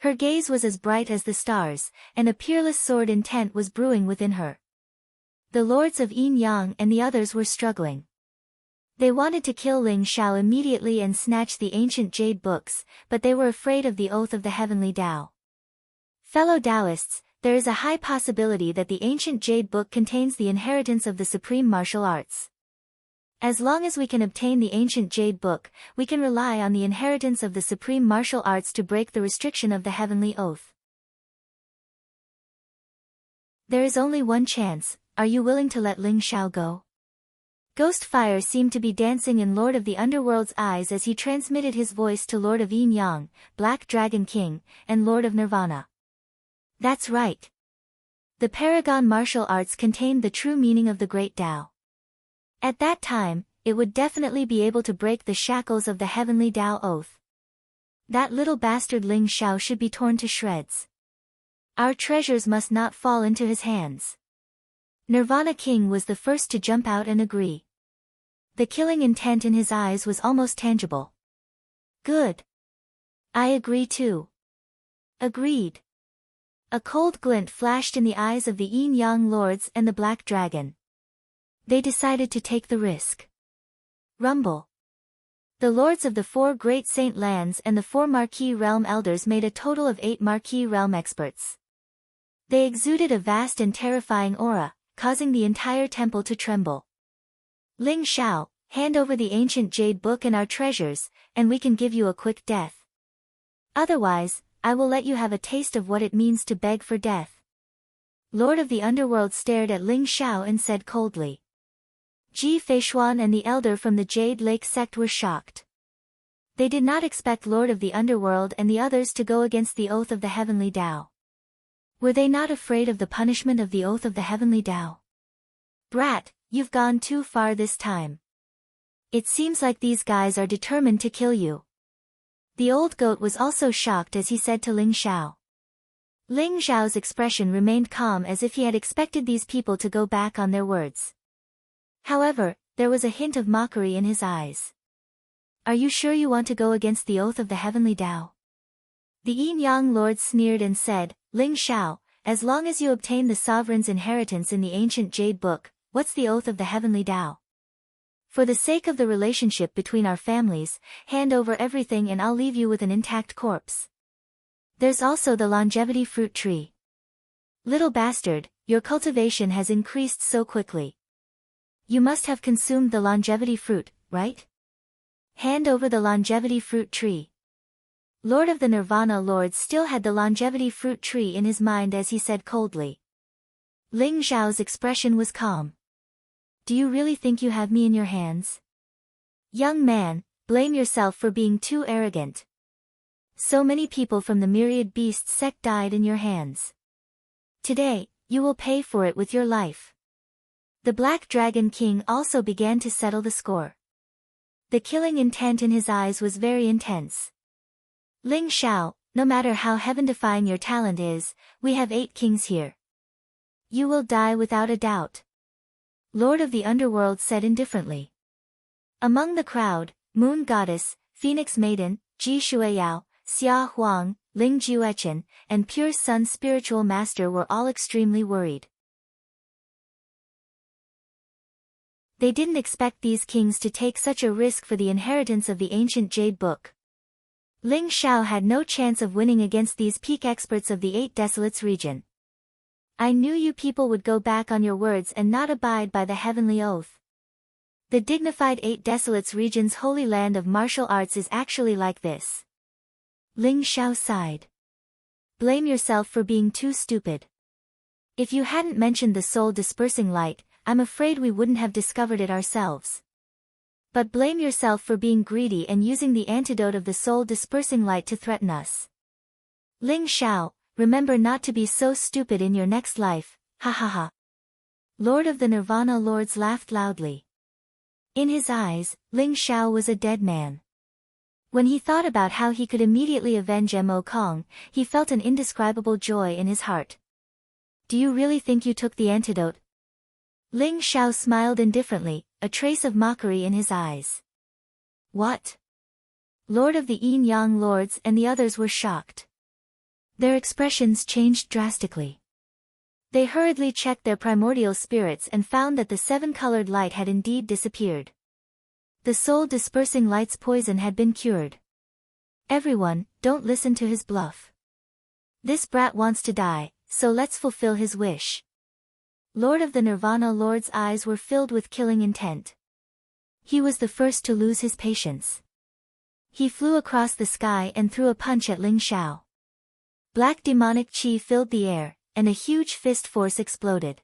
Her gaze was as bright as the stars, and a peerless sword intent was brewing within her. The lords of Yin Yang and the others were struggling. They wanted to kill Ling Xiao immediately and snatch the ancient jade books, but they were afraid of the oath of the heavenly Tao. Fellow Taoists, there is a high possibility that the ancient jade book contains the inheritance of the supreme martial arts. As long as we can obtain the ancient jade book, we can rely on the inheritance of the supreme martial arts to break the restriction of the heavenly oath. There is only one chance. Are you willing to let Ling Xiao go? Ghost fire seemed to be dancing in Lord of the Underworld's eyes as he transmitted his voice to Lord of Yin Yang, Black Dragon King, and Lord of Nirvana. That's right. The Paragon martial arts contained the true meaning of the Great Tao. At that time, it would definitely be able to break the shackles of the heavenly Tao oath. That little bastard Ling Xiao should be torn to shreds. Our treasures must not fall into his hands. Nirvana King was the first to jump out and agree. The killing intent in his eyes was almost tangible. Good. I agree too. Agreed. A cold glint flashed in the eyes of the Yin-Yang Lords and the Black Dragon. They decided to take the risk. Rumble. The lords of the 4 great saint lands and the 4 marquis realm elders made a total of 8 marquis realm experts. They exuded a vast and terrifying aura, causing the entire temple to tremble. Ling Xiao, hand over the ancient jade book and our treasures, and we can give you a quick death. Otherwise, I will let you have a taste of what it means to beg for death. Lord of the Underworld stared at Ling Xiao and said coldly. Ji Feishuan and the elder from the Jade Lake sect were shocked. They did not expect Lord of the Underworld and the others to go against the oath of the Heavenly Tao. Were they not afraid of the punishment of the oath of the Heavenly Tao? Brat, you've gone too far this time. It seems like these guys are determined to kill you. The old goat was also shocked as he said to Ling Xiao. Ling Xiao's expression remained calm as if he had expected these people to go back on their words. However, there was a hint of mockery in his eyes. Are you sure you want to go against the oath of the Heavenly Tao? The Yin-Yang Lord sneered and said, Ling Xiao, as long as you obtain the sovereign's inheritance in the ancient Jade Book, what's the oath of the Heavenly Tao? For the sake of the relationship between our families, hand over everything and I'll leave you with an intact corpse. There's also the longevity fruit tree. Little bastard, your cultivation has increased so quickly. You must have consumed the longevity fruit, right? Hand over the longevity fruit tree. Lord of the Nirvana Lord still had the longevity fruit tree in his mind as he said coldly. Ling Xiao's expression was calm. Do you really think you have me in your hands? Young man, blame yourself for being too arrogant. So many people from the myriad beasts sect died in your hands. Today, you will pay for it with your life. The Black Dragon King also began to settle the score. The killing intent in his eyes was very intense. Ling Xiao, no matter how heaven-defying your talent is, we have 8 kings here. You will die without a doubt. Lord of the Underworld said indifferently. Among the crowd, Moon Goddess, Phoenix Maiden, Ji Shuiyao, Xia Huang, Ling Juechen, and Pure Sun Spiritual Master were all extremely worried. They didn't expect these kings to take such a risk for the inheritance of the ancient Jade Book. Ling Xiao had no chance of winning against these peak experts of the 8 Desolates region. I knew you people would go back on your words and not abide by the heavenly oath. The dignified 8 Desolates region's holy land of martial arts is actually like this. Ling Xiao sighed. Blame yourself for being too stupid. If you hadn't mentioned the soul-dispersing light, I'm afraid we wouldn't have discovered it ourselves. But blame yourself for being greedy and using the antidote of the soul-dispersing light to threaten us. Ling Xiao, remember not to be so stupid in your next life, ha ha ha. Lord of the Nirvana Lords laughed loudly. In his eyes, Ling Xiao was a dead man. When he thought about how he could immediately avenge Mo Kong, he felt an indescribable joy in his heart. Do you really think you took the antidote? Ling Xiao smiled indifferently, a trace of mockery in his eyes. What? Lord of the Yin-Yang Lords and the others were shocked. Their expressions changed drastically. They hurriedly checked their primordial spirits and found that the 7-colored light had indeed disappeared. The soul-dispersing light's poison had been cured. Everyone, don't listen to his bluff. This brat wants to die, so let's fulfill his wish. Lord of the Nirvana Lord's eyes were filled with killing intent. He was the first to lose his patience. He flew across the sky and threw a punch at Ling Xiao. Black demonic chi filled the air, and a huge fist force exploded.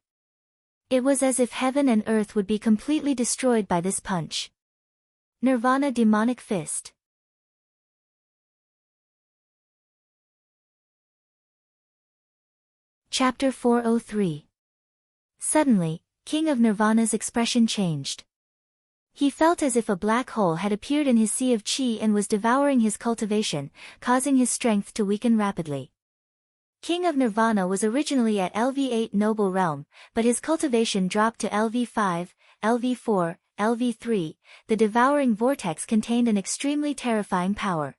It was as if heaven and earth would be completely destroyed by this punch. Nirvana Demonic Fist. Chapter 403. Suddenly, King of Nirvana's expression changed. He felt as if a black hole had appeared in his sea of chi and was devouring his cultivation, causing his strength to weaken rapidly. King of Nirvana was originally at LV8 Noble Realm, but his cultivation dropped to LV5, LV4, LV3, the devouring vortex contained an extremely terrifying power.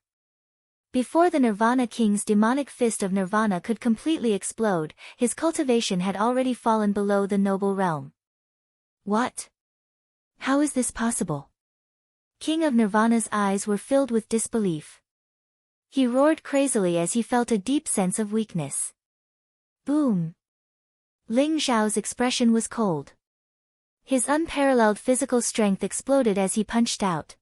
Before the Nirvana King's demonic fist of Nirvana could completely explode, his cultivation had already fallen below the noble realm. What? How is this possible? King of Nirvana's eyes were filled with disbelief. He roared crazily as he felt a deep sense of weakness. Boom! Ling Xiao's expression was cold. His unparalleled physical strength exploded as he punched out.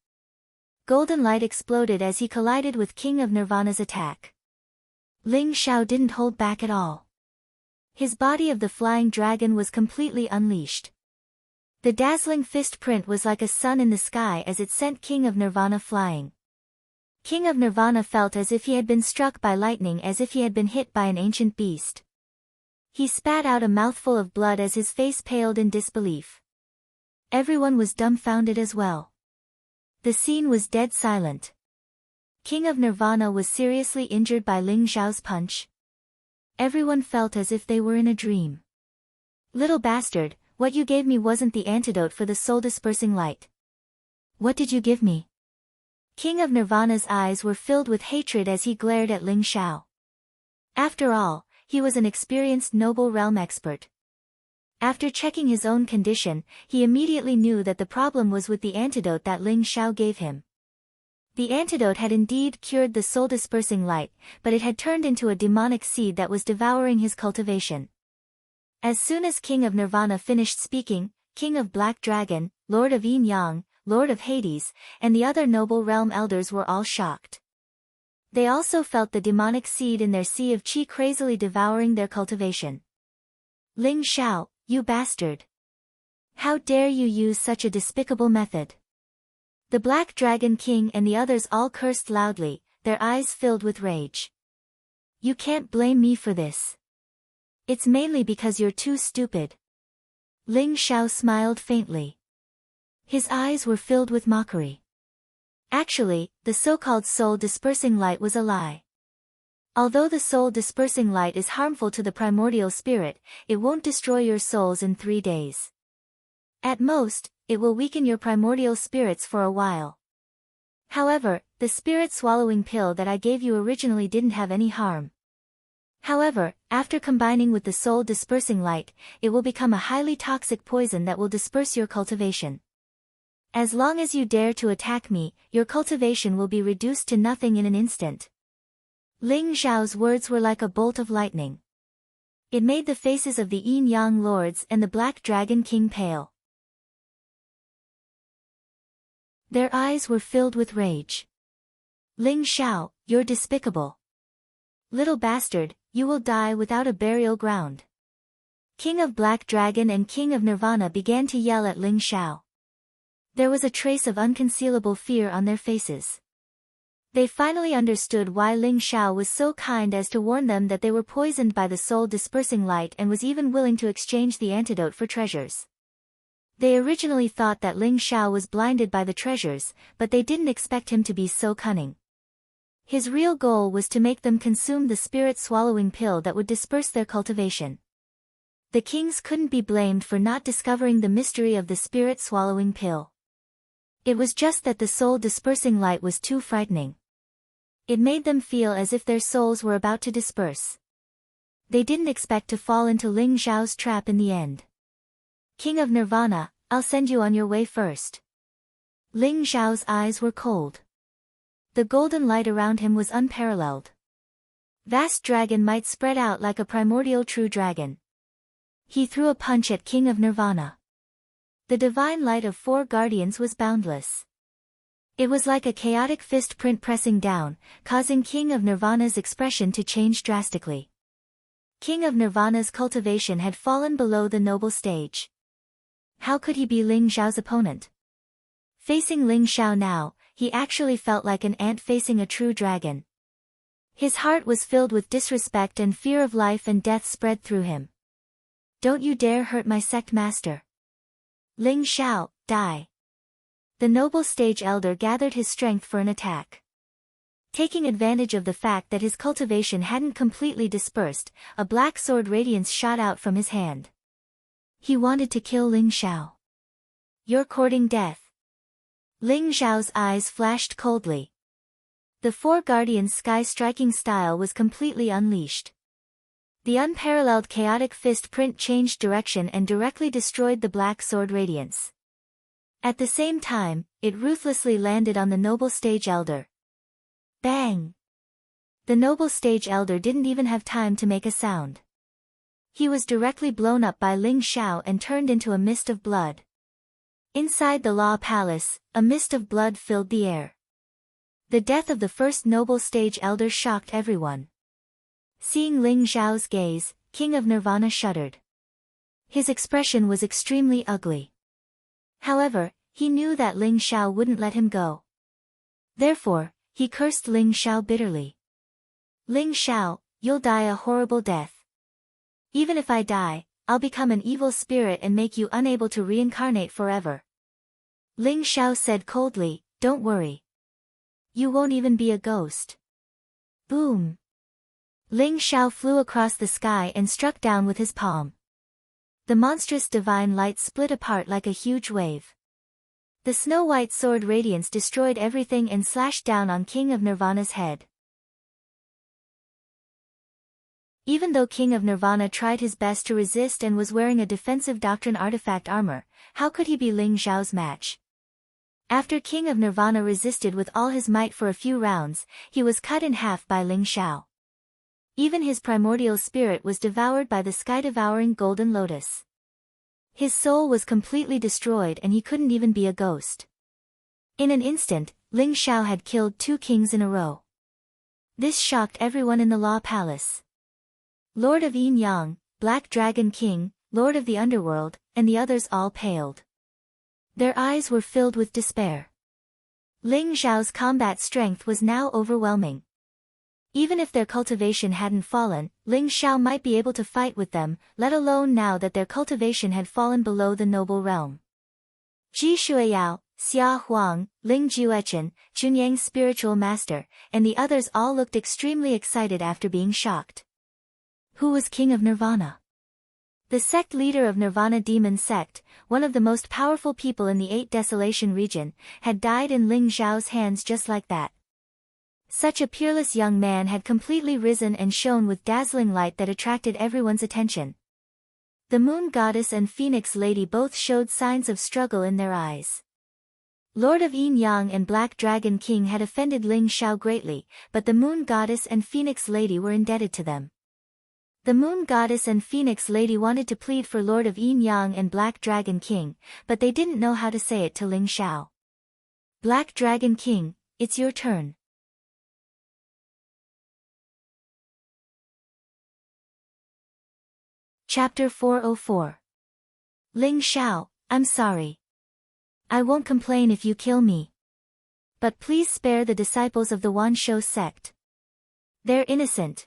Golden light exploded as he collided with King of Nirvana's attack. Ling Xiao didn't hold back at all. His body of the flying dragon was completely unleashed. The dazzling fist print was like a sun in the sky as it sent King of Nirvana flying. King of Nirvana felt as if he had been struck by lightning, as if he had been hit by an ancient beast. He spat out a mouthful of blood as his face paled in disbelief. Everyone was dumbfounded as well. The scene was dead silent. King of Nirvana was seriously injured by Ling Xiao's punch. Everyone felt as if they were in a dream. Little bastard, what you gave me wasn't the antidote for the soul-dispersing light. What did you give me? King of Nirvana's eyes were filled with hatred as he glared at Ling Xiao. After all, he was an experienced noble realm expert. After checking his own condition, he immediately knew that the problem was with the antidote that Ling Xiao gave him. The antidote had indeed cured the soul-dispersing light, but it had turned into a demonic seed that was devouring his cultivation. As soon as King of Nirvana finished speaking, King of Black Dragon, Lord of Yin Yang, Lord of Hades, and the other noble realm elders were all shocked. They also felt the demonic seed in their sea of qi crazily devouring their cultivation. Ling Xiao, you bastard! How dare you use such a despicable method? The Black Dragon King and the others all cursed loudly, their eyes filled with rage. You can't blame me for this. It's mainly because you're too stupid. Ling Xiao smiled faintly. His eyes were filled with mockery. Actually, the so-called soul-dispersing light was a lie. Although the soul-dispersing light is harmful to the primordial spirit, it won't destroy your souls in 3 days. At most, it will weaken your primordial spirits for a while. However, the spirit-swallowing pill that I gave you originally didn't have any harm. However, after combining with the soul-dispersing light, it will become a highly toxic poison that will disperse your cultivation. As long as you dare to attack me, your cultivation will be reduced to nothing in an instant. Ling Xiao's words were like a bolt of lightning. It made the faces of the Yin Yang lords and the Black Dragon King pale. Their eyes were filled with rage. Ling Xiao, you're despicable. Little bastard, you will die without a burial ground. King of Black Dragon and King of Nirvana began to yell at Ling Xiao. There was a trace of unconcealable fear on their faces. They finally understood why Ling Xiao was so kind as to warn them that they were poisoned by the soul-dispersing light and was even willing to exchange the antidote for treasures. They originally thought that Ling Xiao was blinded by the treasures, but they didn't expect him to be so cunning. His real goal was to make them consume the spirit-swallowing pill that would disperse their cultivation. The kings couldn't be blamed for not discovering the mystery of the spirit-swallowing pill. It was just that the soul-dispersing light was too frightening. It made them feel as if their souls were about to disperse. They didn't expect to fall into Ling Xiao's trap in the end. King of Nirvana, I'll send you on your way first. Ling Xiao's eyes were cold. The golden light around him was unparalleled. Vast dragon might spread out like a primordial true dragon. He threw a punch at King of Nirvana. The divine light of 4 guardians was boundless. It was like a chaotic fist print pressing down, causing King of Nirvana's expression to change drastically. King of Nirvana's cultivation had fallen below the noble stage. How could he be Ling Xiao's opponent? Facing Ling Xiao now, he actually felt like an ant facing a true dragon. His heart was filled with disrespect and fear of life and death spread through him. Don't you dare hurt my sect master. Ling Xiao, die. The noble stage elder gathered his strength for an attack. Taking advantage of the fact that his cultivation hadn't completely dispersed, a black sword radiance shot out from his hand. He wanted to kill Ling Xiao. You're courting death. Ling Xiao's eyes flashed coldly. The 4 guardians' sky-striking style was completely unleashed. The unparalleled chaotic fist print changed direction and directly destroyed the black sword radiance. At the same time, it ruthlessly landed on the noble stage elder. Bang! The noble stage elder didn't even have time to make a sound. He was directly blown up by Ling Xiao and turned into a mist of blood. Inside the law palace, a mist of blood filled the air. The death of the first noble stage elder shocked everyone. Seeing Ling Xiao's gaze, King of Nirvana shuddered. His expression was extremely ugly. However, he knew that Ling Xiao wouldn't let him go. Therefore, he cursed Ling Xiao bitterly. Ling Xiao, you'll die a horrible death. Even if I die, I'll become an evil spirit and make you unable to reincarnate forever. Ling Xiao said coldly, don't worry. You won't even be a ghost. Boom! Ling Xiao flew across the sky and struck down with his palm. The monstrous divine light split apart like a huge wave. The snow-white sword radiance destroyed everything and slashed down on King of Nirvana's head. Even though King of Nirvana tried his best to resist and was wearing a defensive doctrine artifact armor, how could he be Ling Xiao's match? After King of Nirvana resisted with all his might for a few rounds, he was cut in half by Ling Xiao. Even his primordial spirit was devoured by the sky-devouring golden lotus. His soul was completely destroyed and he couldn't even be a ghost. In an instant, Ling Xiao had killed 2 kings in a row. This shocked everyone in the law palace. Lord of Yin Yang, Black Dragon King, Lord of the Underworld, and the others all paled. Their eyes were filled with despair. Ling Xiao's combat strength was now overwhelming. Even if their cultivation hadn't fallen, Ling Xiao might be able to fight with them, let alone now that their cultivation had fallen below the noble realm. Ji Shuiyao, Xia Huang, Ling Juechen, Chunyang's spiritual master, and the others all looked extremely excited after being shocked. Who was King of Nirvana? The sect leader of Nirvana Demon Sect, one of the most powerful people in the 8 Desolation region, had died in Ling Xiao's hands just like that. Such a peerless young man had completely risen and shone with dazzling light that attracted everyone's attention. The Moon Goddess and Phoenix Lady both showed signs of struggle in their eyes. Lord of Yin Yang and Black Dragon King had offended Ling Xiao greatly, but the Moon Goddess and Phoenix Lady were indebted to them. The Moon Goddess and Phoenix Lady wanted to plead for Lord of Yin Yang and Black Dragon King, but they didn't know how to say it to Ling Xiao. Black Dragon King, it's your turn. Chapter 404. Ling Xiao, I'm sorry. I won't complain if you kill me. But please spare the disciples of the Wanshou sect. They're innocent.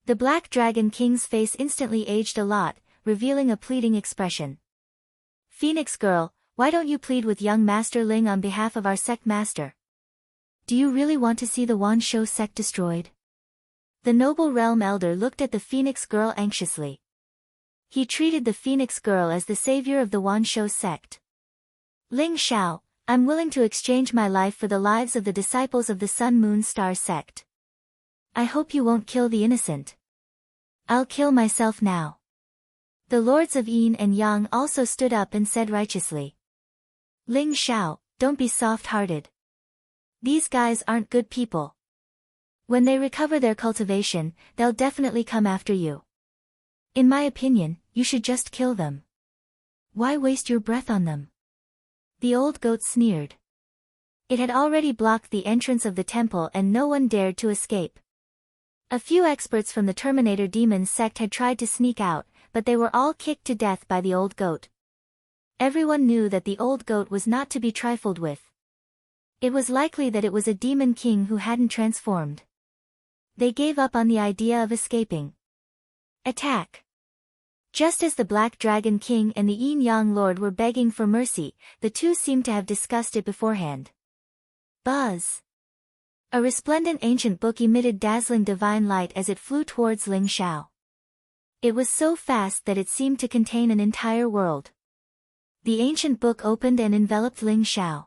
The Black Dragon King's face instantly aged a lot, revealing a pleading expression. Phoenix girl, why don't you plead with young Master Ling on behalf of our sect master? Do you really want to see the Wanshou sect destroyed? The noble realm elder looked at the Phoenix girl anxiously. He treated the Phoenix girl as the savior of the Wanshou sect. Ling Xiao, I'm willing to exchange my life for the lives of the disciples of the Sun Moon Star sect. I hope you won't kill the innocent. I'll kill myself now. The lords of Yin and Yang also stood up and said righteously. Ling Xiao, don't be soft-hearted. These guys aren't good people. When they recover their cultivation, they'll definitely come after you. In my opinion, you should just kill them. Why waste your breath on them? The old goat sneered. It had already blocked the entrance of the temple and no one dared to escape. A few experts from the Terminator Demon sect had tried to sneak out, but they were all kicked to death by the old goat. Everyone knew that the old goat was not to be trifled with. It was likely that it was a demon king who hadn't transformed. They gave up on the idea of escaping. Attack! Just as the Black Dragon King and the Yin Yang Lord were begging for mercy, the two seemed to have discussed it beforehand. Buzz! A resplendent ancient book emitted dazzling divine light as it flew towards Ling Xiao. It was so fast that it seemed to contain an entire world. The ancient book opened and enveloped Ling Xiao.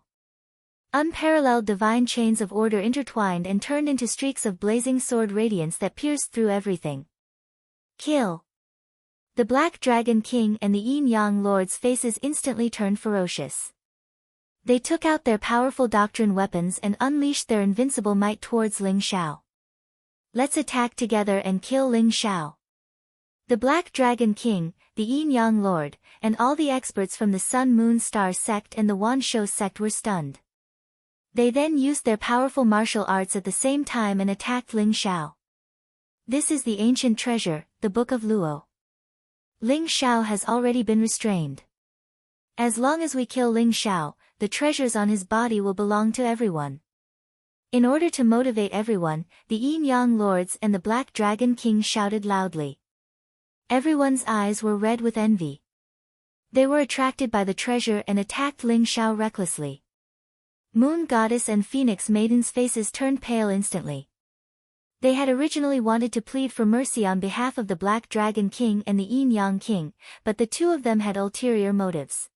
Unparalleled divine chains of order intertwined and turned into streaks of blazing sword radiance that pierced through everything. Kill! The Black Dragon King and the Yin Yang Lord's faces instantly turned ferocious. They took out their powerful doctrine weapons and unleashed their invincible might towards Ling Xiao. Let's attack together and kill Ling Xiao. The Black Dragon King, the Yin-Yang Lord, and all the experts from the Sun Moon Star sect and the Wanshou sect were stunned. They then used their powerful martial arts at the same time and attacked Ling Xiao. This is the ancient treasure, the Book of Luo. Ling Xiao has already been restrained. As long as we kill Ling Xiao, the treasures on his body will belong to everyone. In order to motivate everyone, the Yin-Yang Lords and the Black Dragon King shouted loudly. Everyone's eyes were red with envy. They were attracted by the treasure and attacked Ling Xiao recklessly. Moon Goddess and Phoenix Maiden's faces turned pale instantly. They had originally wanted to plead for mercy on behalf of the Black Dragon King and the Yin-Yang King, but the two of them had ulterior motives.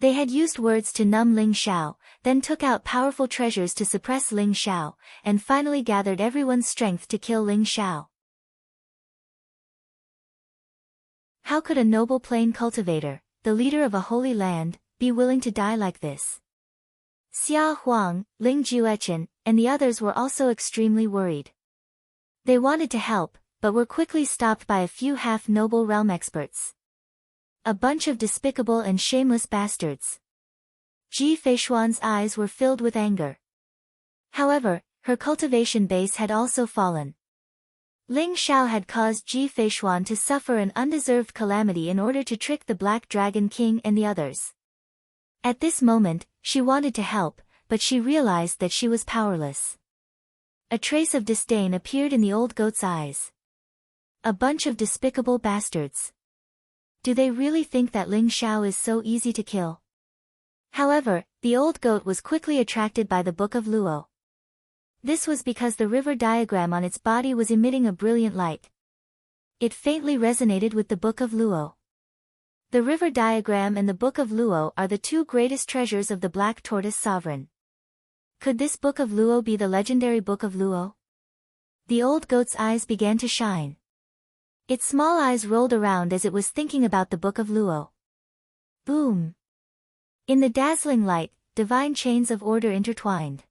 They had used words to numb Ling Xiao, then took out powerful treasures to suppress Ling Xiao, and finally gathered everyone's strength to kill Ling Xiao. How could a noble plain cultivator, the leader of a holy land, be willing to die like this? Xia Huang, Ling Juechen, and the others were also extremely worried. They wanted to help, but were quickly stopped by a few half-noble realm experts. A bunch of despicable and shameless bastards. Ji Feishuan's eyes were filled with anger. However, her cultivation base had also fallen. Ling Xiao had caused Ji Feishuan to suffer an undeserved calamity in order to trick the Black Dragon King and the others. At this moment, she wanted to help, but she realized that she was powerless. A trace of disdain appeared in the old goat's eyes. A bunch of despicable bastards. Do they really think that Ling Xiao is so easy to kill? However, the old goat was quickly attracted by the Book of Luo. This was because the river diagram on its body was emitting a brilliant light. It faintly resonated with the Book of Luo. The river diagram and the Book of Luo are the two greatest treasures of the Black Tortoise Sovereign. Could this Book of Luo be the legendary Book of Luo? The old goat's eyes began to shine. Its small eyes rolled around as it was thinking about the Book of Luo. Boom! In the dazzling light, divine chains of order intertwined.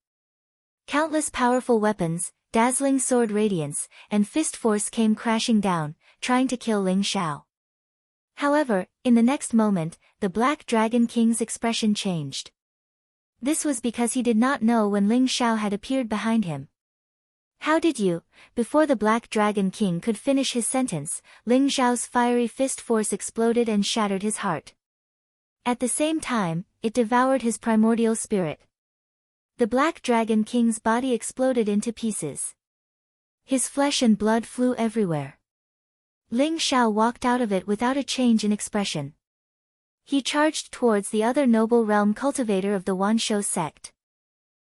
Countless powerful weapons, dazzling sword radiance, and fist force came crashing down, trying to kill Ling Xiao. However, in the next moment, the Black Dragon King's expression changed. This was because he did not know when Ling Xiao had appeared behind him. How did you? Before the Black Dragon King could finish his sentence, Ling Xiao's fiery fist force exploded and shattered his heart. At the same time, it devoured his primordial spirit. The Black Dragon King's body exploded into pieces. His flesh and blood flew everywhere. Ling Xiao walked out of it without a change in expression. He charged towards the other noble realm cultivator of the Wanshou sect.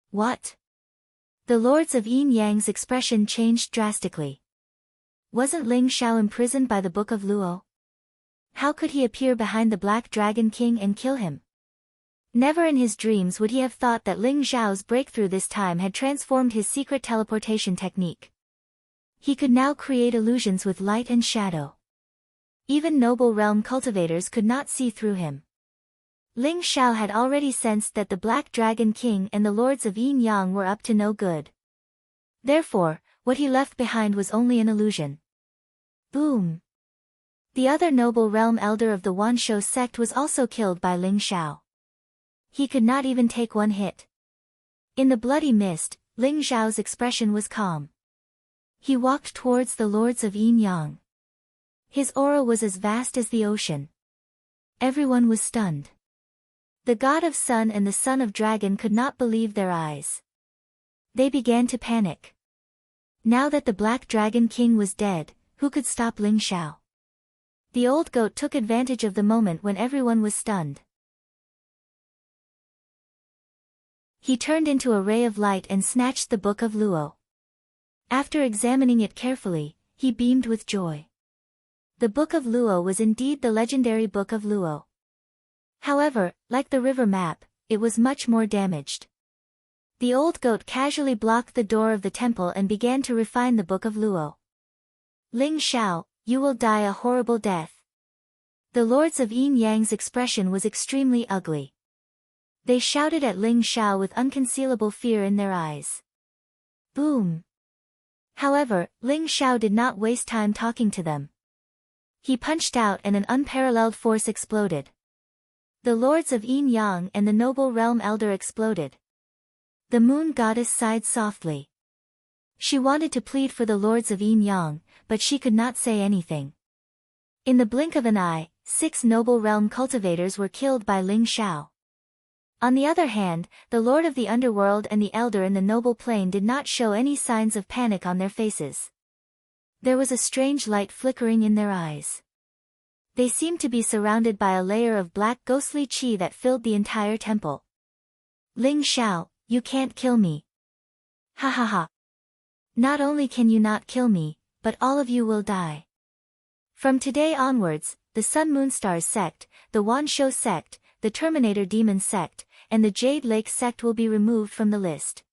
What? The Lords of Yin Yang's expression changed drastically. Wasn't Ling Xiao imprisoned by the Book of Luo? How could he appear behind the Black Dragon King and kill him? Never in his dreams would he have thought that Ling Xiao's breakthrough this time had transformed his secret teleportation technique. He could now create illusions with light and shadow. Even noble realm cultivators could not see through him. Ling Xiao had already sensed that the Black Dragon King and the Lords of Yin Yang were up to no good. Therefore, what he left behind was only an illusion. Boom! The other noble realm elder of the Wanshou sect was also killed by Ling Xiao. He could not even take one hit. In the bloody mist, Ling Xiao's expression was calm. He walked towards the Lords of Yin Yang. His aura was as vast as the ocean. Everyone was stunned. The God of Sun and the Son of Dragon could not believe their eyes. They began to panic. Now that the Black Dragon King was dead, who could stop Ling Xiao? The old goat took advantage of the moment when everyone was stunned. He turned into a ray of light and snatched the Book of Luo. After examining it carefully, he beamed with joy. The Book of Luo was indeed the legendary Book of Luo. However, like the river map, it was much more damaged. The old goat casually blocked the door of the temple and began to refine the Book of Luo. Ling Xiao, you will die a horrible death. The Lords of Yin Yang's expression was extremely ugly. They shouted at Ling Xiao with unconcealable fear in their eyes. Boom! However, Ling Xiao did not waste time talking to them. He punched out and an unparalleled force exploded. The lords of Yin Yang and the noble realm elder exploded. The moon goddess sighed softly. She wanted to plead for the lords of Yin Yang, but she could not say anything. In the blink of an eye, 6 noble realm cultivators were killed by Ling Xiao. On the other hand, the lord of the underworld and the elder in the noble plane did not show any signs of panic on their faces. There was a strange light flickering in their eyes. They seemed to be surrounded by a layer of black ghostly qi that filled the entire temple. Ling Xiao, you can't kill me. Ha ha ha. Not only can you not kill me, but all of you will die. From today onwards, the Sun Moon Stars sect, the Wan Shou sect, the Terminator Demon sect, and the Jade Lake sect will be removed from the list.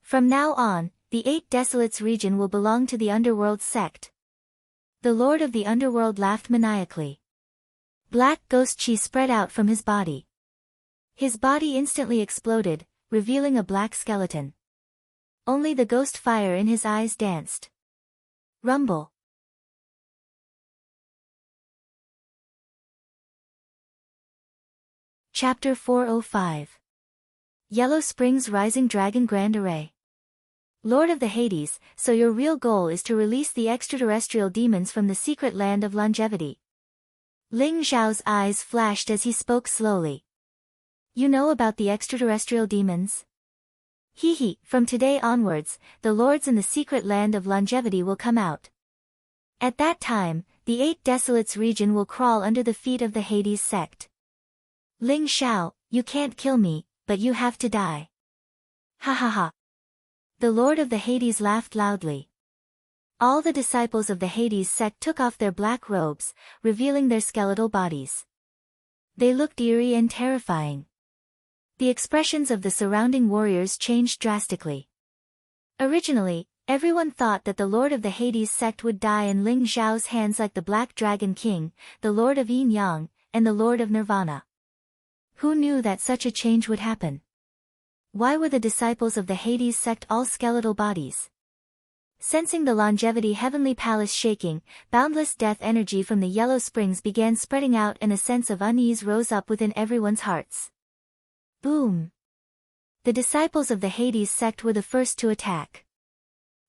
From now on, the 8 Desolates region will belong to the Underworld sect. The Lord of the Underworld laughed maniacally. Black ghost chi spread out from his body. His body instantly exploded, revealing a black skeleton. Only the ghost fire in his eyes danced. Rumble. Chapter 405. Yellow Springs Rising Dragon Grand Array. Lord of the Hades, so your real goal is to release the extraterrestrial demons from the secret land of longevity. Ling Xiao's eyes flashed as he spoke slowly. You know about the extraterrestrial demons? Hee, from today onwards, the lords in the secret land of longevity will come out. At that time, the 8 Desolates region will crawl under the feet of the Hades sect. Ling Xiao, you can't kill me, but you have to die. Ha ha ha. The Lord of the Hades laughed loudly. All the disciples of the Hades sect took off their black robes, revealing their skeletal bodies. They looked eerie and terrifying. The expressions of the surrounding warriors changed drastically. Originally, everyone thought that the Lord of the Hades sect would die in Ling Xiao's hands like the Black Dragon King, the Lord of Yin Yang, and the Lord of Nirvana. Who knew that such a change would happen? Why were the disciples of the Hades sect all skeletal bodies? Sensing the longevity heavenly palace shaking, boundless death energy from the yellow springs began spreading out and a sense of unease rose up within everyone's hearts. Boom! The disciples of the Hades sect were the first to attack.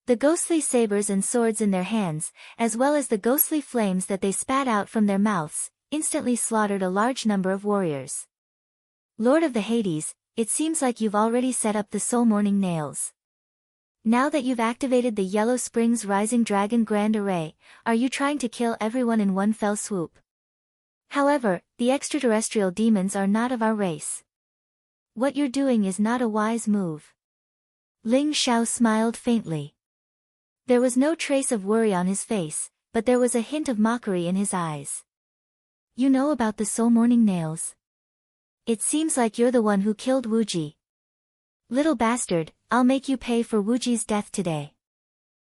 The ghostly sabers and swords in their hands, as well as the ghostly flames that they spat out from their mouths, instantly slaughtered a large number of warriors. Lord of the Hades, it seems like you've already set up the soul morning nails. Now that you've activated the Yellow Springs Rising Dragon Grand Array, are you trying to kill everyone in one fell swoop? However, the extraterrestrial demons are not of our race. What you're doing is not a wise move. Ling Xiao smiled faintly. There was no trace of worry on his face, but there was a hint of mockery in his eyes. You know about the soul morning nails? It seems like you're the one who killed Wu Ji. Little bastard, I'll make you pay for Wu Ji's death today.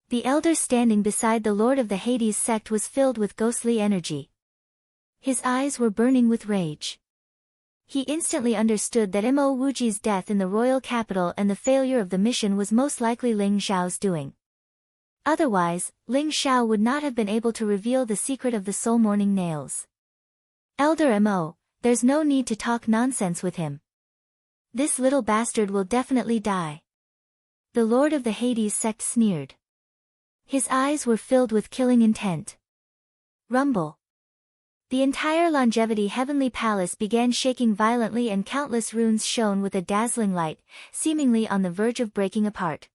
The elder standing beside the Lord of the Hades sect was filled with ghostly energy. His eyes were burning with rage. He instantly understood that Mo Wu Ji's death in the royal capital and the failure of the mission was most likely Ling Xiao's doing. Otherwise, Ling Xiao would not have been able to reveal the secret of the soul morning nails. Elder Mo, there's no need to talk nonsense with him. This little bastard will definitely die. The Lord of the Hades sect sneered. His eyes were filled with killing intent. Rumble. The entire longevity heavenly palace began shaking violently and countless runes shone with a dazzling light, seemingly on the verge of breaking apart.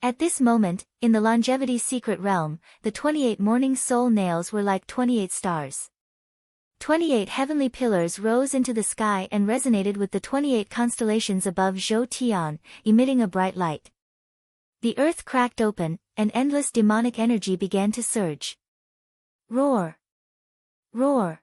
At this moment, in the longevity secret realm, the 28 morning soul nails were like 28 stars. 28 heavenly pillars rose into the sky and resonated with the 28 constellations above Zhou Tian, emitting a bright light. The earth cracked open, and endless demonic energy began to surge. Roar! Roar!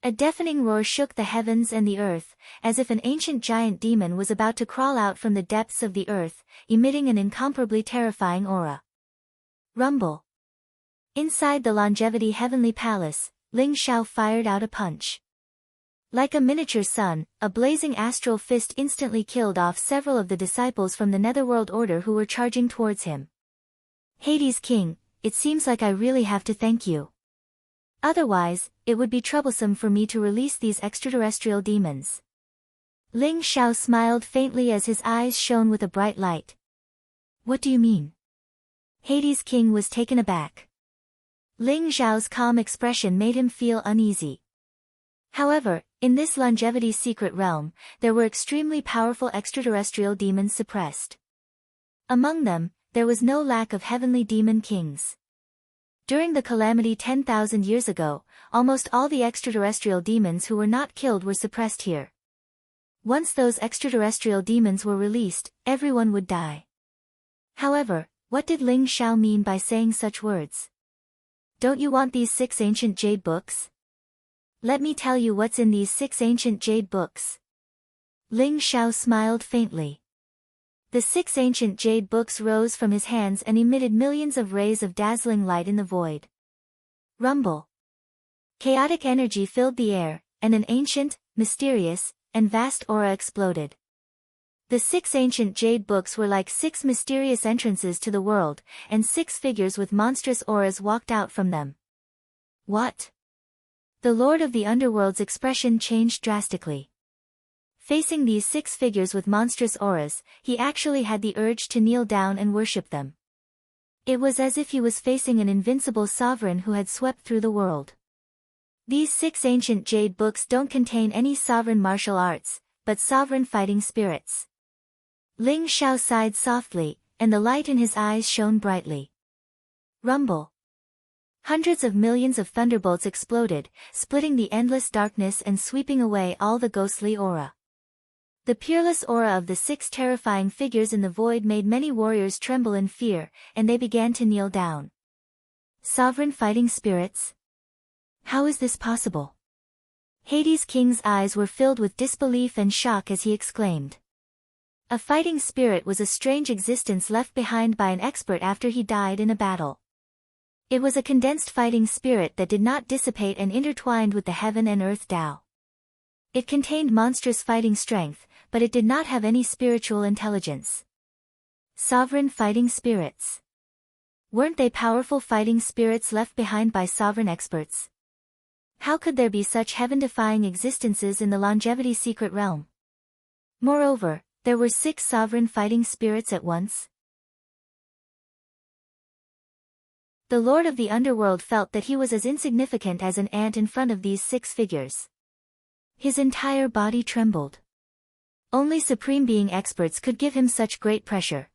A deafening roar shook the heavens and the earth, as if an ancient giant demon was about to crawl out from the depths of the earth, emitting an incomparably terrifying aura. Rumble! Inside the longevity heavenly palace, Ling Xiao fired out a punch. Like a miniature sun, a blazing astral fist instantly killed off several of the disciples from the Netherworld Order who were charging towards him. Hades King, it seems like I really have to thank you. Otherwise, it would be troublesome for me to release these extraterrestrial demons. Ling Xiao smiled faintly as his eyes shone with a bright light. What do you mean? Hades King was taken aback. Ling Xiao's calm expression made him feel uneasy. However, in this longevity secret realm, there were extremely powerful extraterrestrial demons suppressed. Among them, there was no lack of heavenly demon kings. During the calamity 10,000 years ago, almost all the extraterrestrial demons who were not killed were suppressed here. Once those extraterrestrial demons were released, everyone would die. However, what did Ling Xiao mean by saying such words? Don't you want these 6 ancient jade books? Let me tell you what's in these 6 ancient jade books. Ling Xiao smiled faintly. The 6 ancient jade books rose from his hands and emitted millions of rays of dazzling light in the void. Rumble. Chaotic energy filled the air, and an ancient, mysterious, and vast aura exploded. The 6 ancient jade books were like 6 mysterious entrances to the world, and 6 figures with monstrous auras walked out from them. What? The Lord of the Underworld's expression changed drastically. Facing these 6 figures with monstrous auras, he actually had the urge to kneel down and worship them. It was as if he was facing an invincible sovereign who had swept through the world. These 6 ancient jade books don't contain any sovereign martial arts, but sovereign fighting spirits. Ling Xiao sighed softly, and the light in his eyes shone brightly. Rumble. Hundreds of millions of thunderbolts exploded, splitting the endless darkness and sweeping away all the ghostly aura. The peerless aura of the 6 terrifying figures in the void made many warriors tremble in fear, and they began to kneel down. Sovereign fighting spirits? How is this possible? Hades King's eyes were filled with disbelief and shock as he exclaimed. A fighting spirit was a strange existence left behind by an expert after he died in a battle. It was a condensed fighting spirit that did not dissipate and intertwined with the heaven and earth Tao. It contained monstrous fighting strength, but it did not have any spiritual intelligence. Sovereign fighting spirits. Weren't they powerful fighting spirits left behind by sovereign experts? How could there be such heaven-defying existences in the longevity secret realm? Moreover, there were 6 sovereign fighting spirits at once. The Lord of the Underworld felt that he was as insignificant as an ant in front of these 6 figures. His entire body trembled. Only Supreme Being experts could give him such great pressure.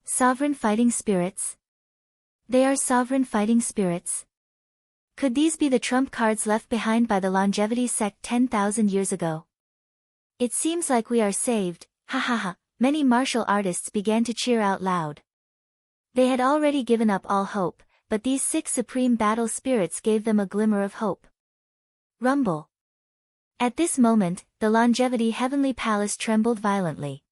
Sovereign fighting spirits? They are sovereign fighting spirits? Could these be the trump cards left behind by the longevity sect 10,000 years ago? It seems like we are saved, ha ha ha, many martial artists began to cheer out loud. They had already given up all hope, but these 6 supreme battle spirits gave them a glimmer of hope. Rumble. At this moment, the longevity heavenly palace trembled violently.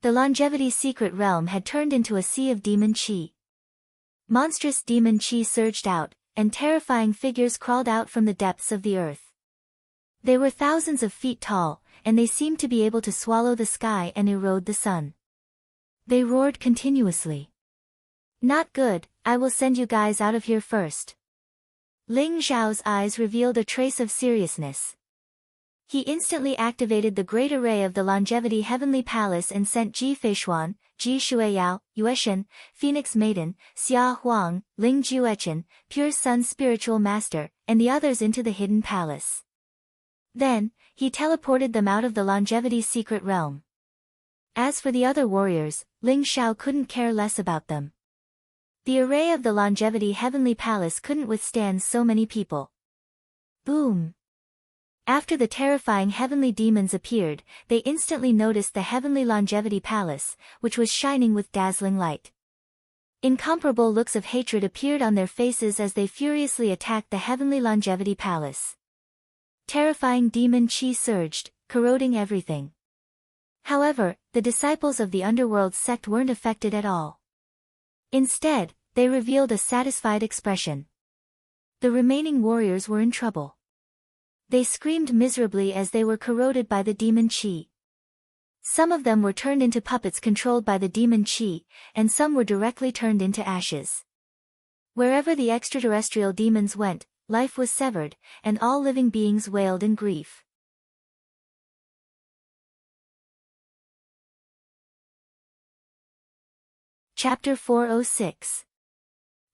The longevity secret realm had turned into a sea of demon chi. Monstrous demon chi surged out, and terrifying figures crawled out from the depths of the earth. They were thousands of feet tall, and they seemed to be able to swallow the sky and erode the sun. They roared continuously. Not good, I will send you guys out of here first. Ling Xiao's eyes revealed a trace of seriousness. He instantly activated the great array of the longevity heavenly palace and sent Ji Feishuan, Ji Shuiyao, Yueshen, Phoenix Maiden, Xia Huang, Ling Juechen, Pure Sun Spiritual Master, and the others into the hidden palace. Then, he teleported them out of the longevity secret realm. As for the other warriors, Ling Xiao couldn't care less about them. The array of the longevity heavenly palace couldn't withstand so many people. Boom! After the terrifying heavenly demons appeared, they instantly noticed the heavenly longevity palace, which was shining with dazzling light. Incomparable looks of hatred appeared on their faces as they furiously attacked the heavenly longevity palace. Terrifying demon chi surged, corroding everything. However, the disciples of the underworld sect weren't affected at all. Instead, they revealed a satisfied expression. The remaining warriors were in trouble. They screamed miserably as they were corroded by the demon chi. Some of them were turned into puppets controlled by the demon chi, and some were directly turned into ashes. Wherever the extraterrestrial demons went, life was severed, and all living beings wailed in grief. Chapter 406.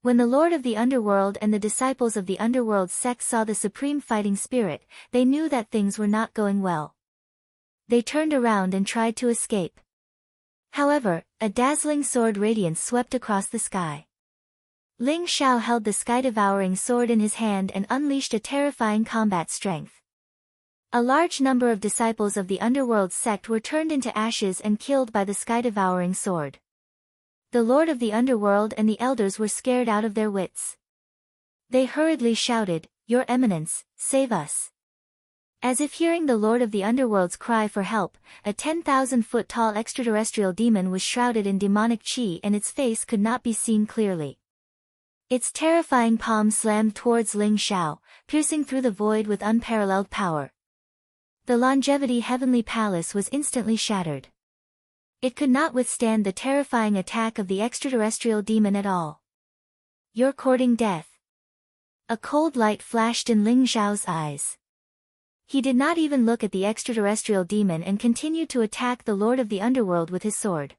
When the Lord of the Underworld and the disciples of the Underworld sect saw the Supreme Fighting Spirit, they knew that things were not going well. They turned around and tried to escape. However, a dazzling sword radiance swept across the sky. Ling Xiao held the sky-devouring sword in his hand and unleashed a terrifying combat strength. A large number of disciples of the Underworld sect were turned into ashes and killed by the sky-devouring sword. The Lord of the Underworld and the elders were scared out of their wits. They hurriedly shouted, "Your Eminence, save us!" As if hearing the Lord of the Underworld's cry for help, a 10,000-foot-tall extraterrestrial demon was shrouded in demonic chi and its face could not be seen clearly. Its terrifying palm slammed towards Ling Xiao, piercing through the void with unparalleled power. The Longevity Heavenly Palace was instantly shattered. It could not withstand the terrifying attack of the extraterrestrial demon at all. "You're courting death." A cold light flashed in Ling Xiao's eyes. He did not even look at the extraterrestrial demon and continued to attack the Lord of the Underworld with his sword.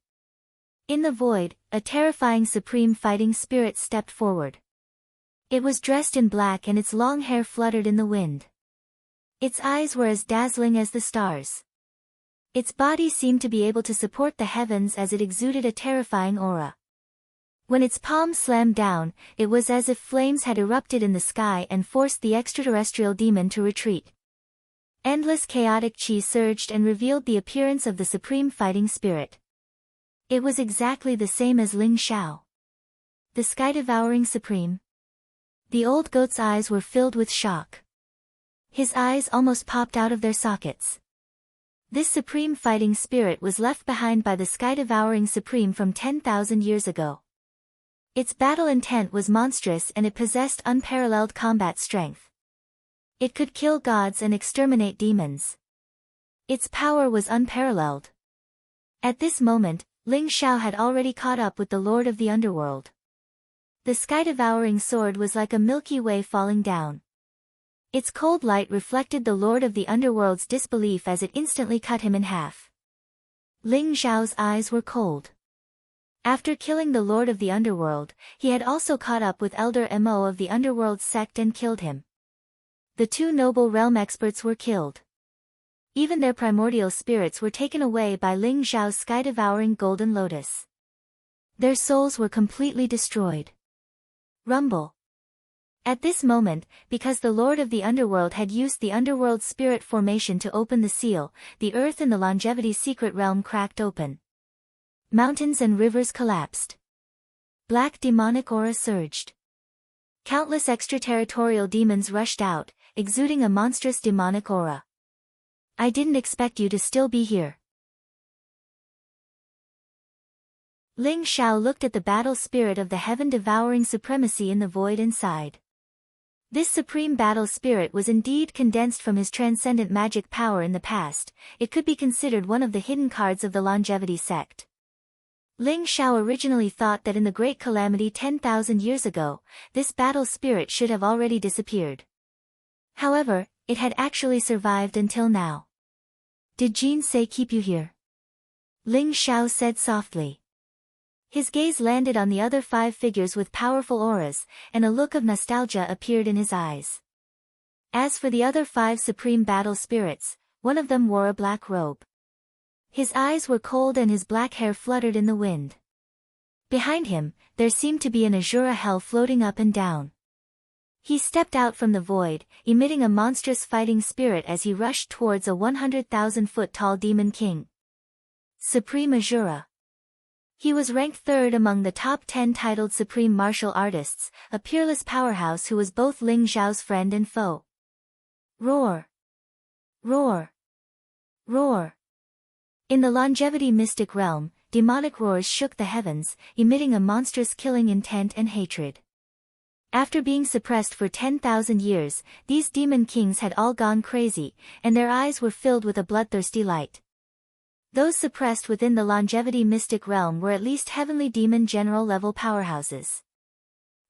In the void, a terrifying Supreme Fighting Spirit stepped forward. It was dressed in black and its long hair fluttered in the wind. Its eyes were as dazzling as the stars. Its body seemed to be able to support the heavens as it exuded a terrifying aura. When its palm slammed down, it was as if flames had erupted in the sky and forced the extraterrestrial demon to retreat. Endless chaotic chi surged and revealed the appearance of the Supreme Fighting Spirit. It was exactly the same as Ling Xiao. The sky-devouring Supreme. The old goat's eyes were filled with shock. His eyes almost popped out of their sockets. This Supreme Fighting Spirit was left behind by the sky-devouring Supreme from 10,000 years ago. Its battle intent was monstrous and it possessed unparalleled combat strength. It could kill gods and exterminate demons. Its power was unparalleled. At this moment, Ling Xiao had already caught up with the Lord of the Underworld. The sky-devouring sword was like a Milky Way falling down. Its cold light reflected the Lord of the Underworld's disbelief as it instantly cut him in half. Ling Xiao's eyes were cold. After killing the Lord of the Underworld, he had also caught up with Elder Mo of the Underworld sect and killed him. The two noble realm experts were killed. Even their primordial spirits were taken away by Ling Xiao's sky-devouring golden lotus. Their souls were completely destroyed. Rumble. At this moment, because the Lord of the Underworld had used the Underworld Spirit Formation to open the seal, the earth in the Longevity Secret Realm cracked open. Mountains and rivers collapsed. Black demonic aura surged. Countless extraterritorial demons rushed out, exuding a monstrous demonic aura. "I didn't expect you to still be here." Ling Xiao looked at the battle spirit of the heaven-devouring supremacy in the void inside. This supreme battle spirit was indeed condensed from his transcendent magic power in the past. It could be considered one of the hidden cards of the Longevity sect. Ling Xiao originally thought that in the Great Calamity 10,000 years ago, this battle spirit should have already disappeared. However, it had actually survived until now. "Did Jean say keep you here?" Ling Xiao said softly. His gaze landed on the other 5 figures with powerful auras, and a look of nostalgia appeared in his eyes. As for the other 5 supreme battle spirits, one of them wore a black robe. His eyes were cold and his black hair fluttered in the wind. Behind him, there seemed to be an azura hell floating up and down. He stepped out from the void, emitting a monstrous fighting spirit as he rushed towards a 100,000-foot-tall demon king. Supreme Azura. He was ranked 3rd among the top 10 titled Supreme Martial Artists, a peerless powerhouse who was both Ling Xiao's friend and foe. Roar! Roar! Roar! In the Longevity Mystic Realm, demonic roars shook the heavens, emitting a monstrous killing intent and hatred. After being suppressed for 10,000 years, these demon kings had all gone crazy, and their eyes were filled with a bloodthirsty light. Those suppressed within the longevity mystic realm were at least heavenly demon general level powerhouses.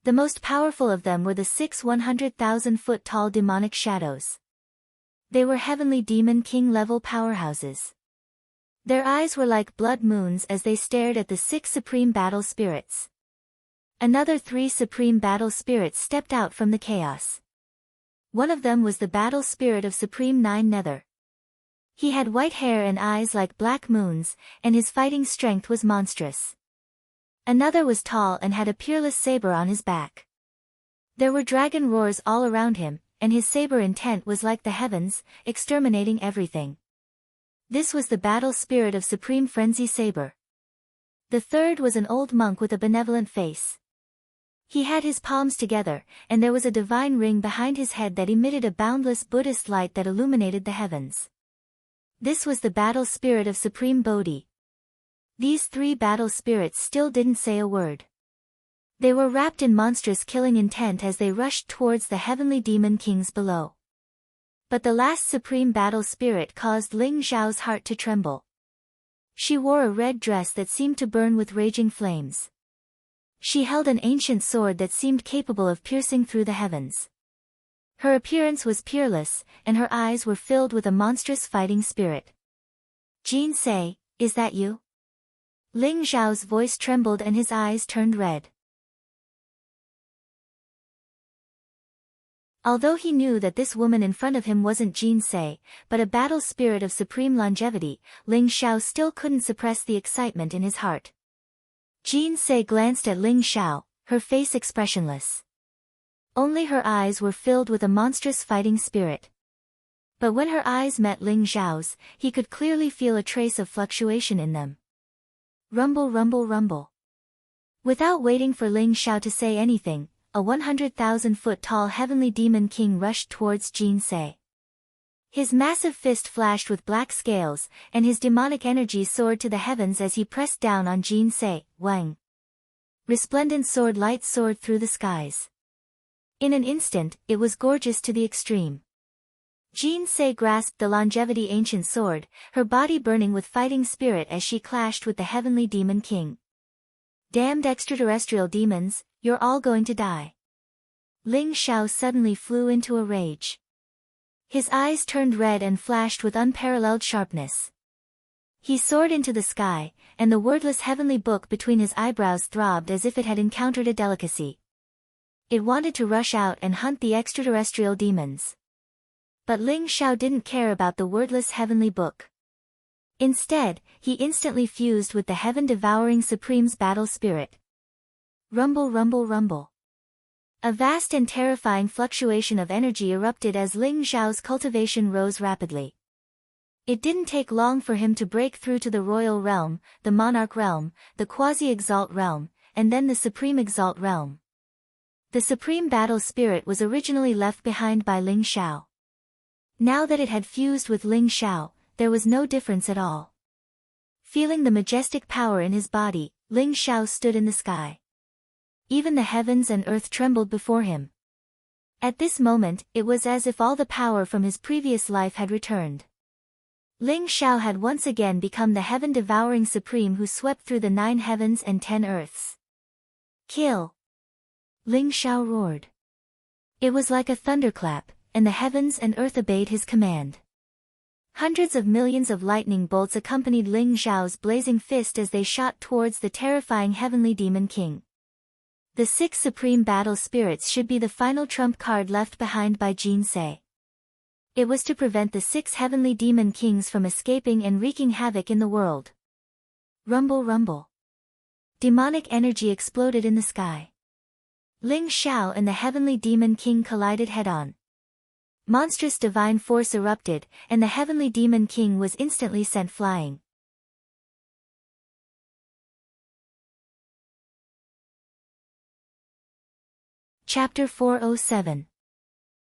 The most powerful of them were the 6 100,000-foot tall demonic shadows. They were heavenly demon king level powerhouses. Their eyes were like blood moons as they stared at the 6 supreme battle spirits. Another 3 supreme battle spirits stepped out from the chaos. One of them was the battle spirit of Supreme 9 Nether. He had white hair and eyes like black moons, and his fighting strength was monstrous. Another was tall and had a peerless saber on his back. There were dragon roars all around him, and his saber intent was like the heavens, exterminating everything. This was the battle spirit of Supreme Frenzy Saber. The third was an old monk with a benevolent face. He had his palms together, and there was a divine ring behind his head that emitted a boundless Buddhist light that illuminated the heavens. This was the battle spirit of Supreme Bodhi. These 3 battle spirits still didn't say a word. They were wrapped in monstrous killing intent as they rushed towards the heavenly demon kings below. But the last supreme battle spirit caused Ling Xiao's heart to tremble. She wore a red dress that seemed to burn with raging flames. She held an ancient sword that seemed capable of piercing through the heavens. Her appearance was peerless, and her eyes were filled with a monstrous fighting spirit. "Jin Sei, is that you?" Ling Xiao's voice trembled and his eyes turned red. Although he knew that this woman in front of him wasn't Jin Sei, but a battle spirit of supreme longevity, Ling Xiao still couldn't suppress the excitement in his heart. Jin Sei glanced at Ling Xiao, her face expressionless. Only her eyes were filled with a monstrous fighting spirit. But when her eyes met Ling Xiao's, he could clearly feel a trace of fluctuation in them. Rumble, rumble, rumble. Without waiting for Ling Xiao to say anything, a 100,000-foot tall heavenly demon king rushed towards Jin Sei. His massive fist flashed with black scales, and his demonic energy soared to the heavens as he pressed down on Jin Sei. Wang. Resplendent sword light soared through the skies. In an instant, it was gorgeous to the extreme. Jin Sei grasped the longevity ancient sword, her body burning with fighting spirit as she clashed with the heavenly demon king. "Damned extraterrestrial demons, you're all going to die." Ling Xiao suddenly flew into a rage. His eyes turned red and flashed with unparalleled sharpness. He soared into the sky, and the wordless heavenly book between his eyebrows throbbed as if it had encountered a delicacy. It wanted to rush out and hunt the extraterrestrial demons. But Ling Xiao didn't care about the wordless heavenly book. Instead, he instantly fused with the heaven-devouring Supreme's battle spirit. Rumble, rumble, rumble. A vast and terrifying fluctuation of energy erupted as Ling Xiao's cultivation rose rapidly. It didn't take long for him to break through to the royal realm, the monarch realm, the quasi-exalt realm, and then the supreme exalt realm. The supreme battle spirit was originally left behind by Ling Xiao. Now that it had fused with Ling Xiao, there was no difference at all. Feeling the majestic power in his body, Ling Xiao stood in the sky. Even the heavens and earth trembled before him. At this moment, it was as if all the power from his previous life had returned. Ling Xiao had once again become the heaven-devouring supreme who swept through the 9 heavens and 10 earths. "Kill!" Ling Xiao roared. It was like a thunderclap, and the heavens and earth obeyed his command. Hundreds of millions of lightning bolts accompanied Ling Xiao's blazing fist as they shot towards the terrifying heavenly demon king. The 6 supreme battle spirits should be the final trump card left behind by Jin Sei. It was to prevent the 6 heavenly demon kings from escaping and wreaking havoc in the world. Rumble, rumble. Demonic energy exploded in the sky. Ling Xiao and the heavenly demon king collided head-on. Monstrous divine force erupted, and the heavenly demon king was instantly sent flying. Chapter 407.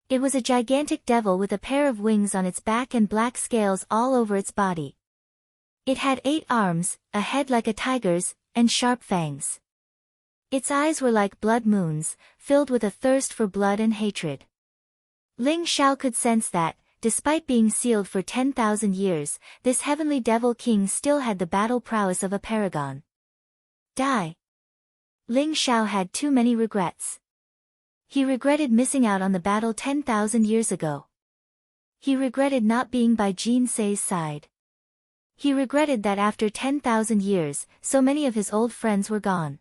It was a gigantic devil with a pair of wings on its back and black scales all over its body. It had 8 arms, a head like a tiger's, and sharp fangs. Its eyes were like blood moons, filled with a thirst for blood and hatred. Ling Xiao could sense that, despite being sealed for 10,000 years, this heavenly devil king still had the battle prowess of a paragon. Die. Ling Xiao had too many regrets. He regretted missing out on the battle 10,000 years ago. He regretted not being by Jin Sei's side. He regretted that after 10,000 years, so many of his old friends were gone.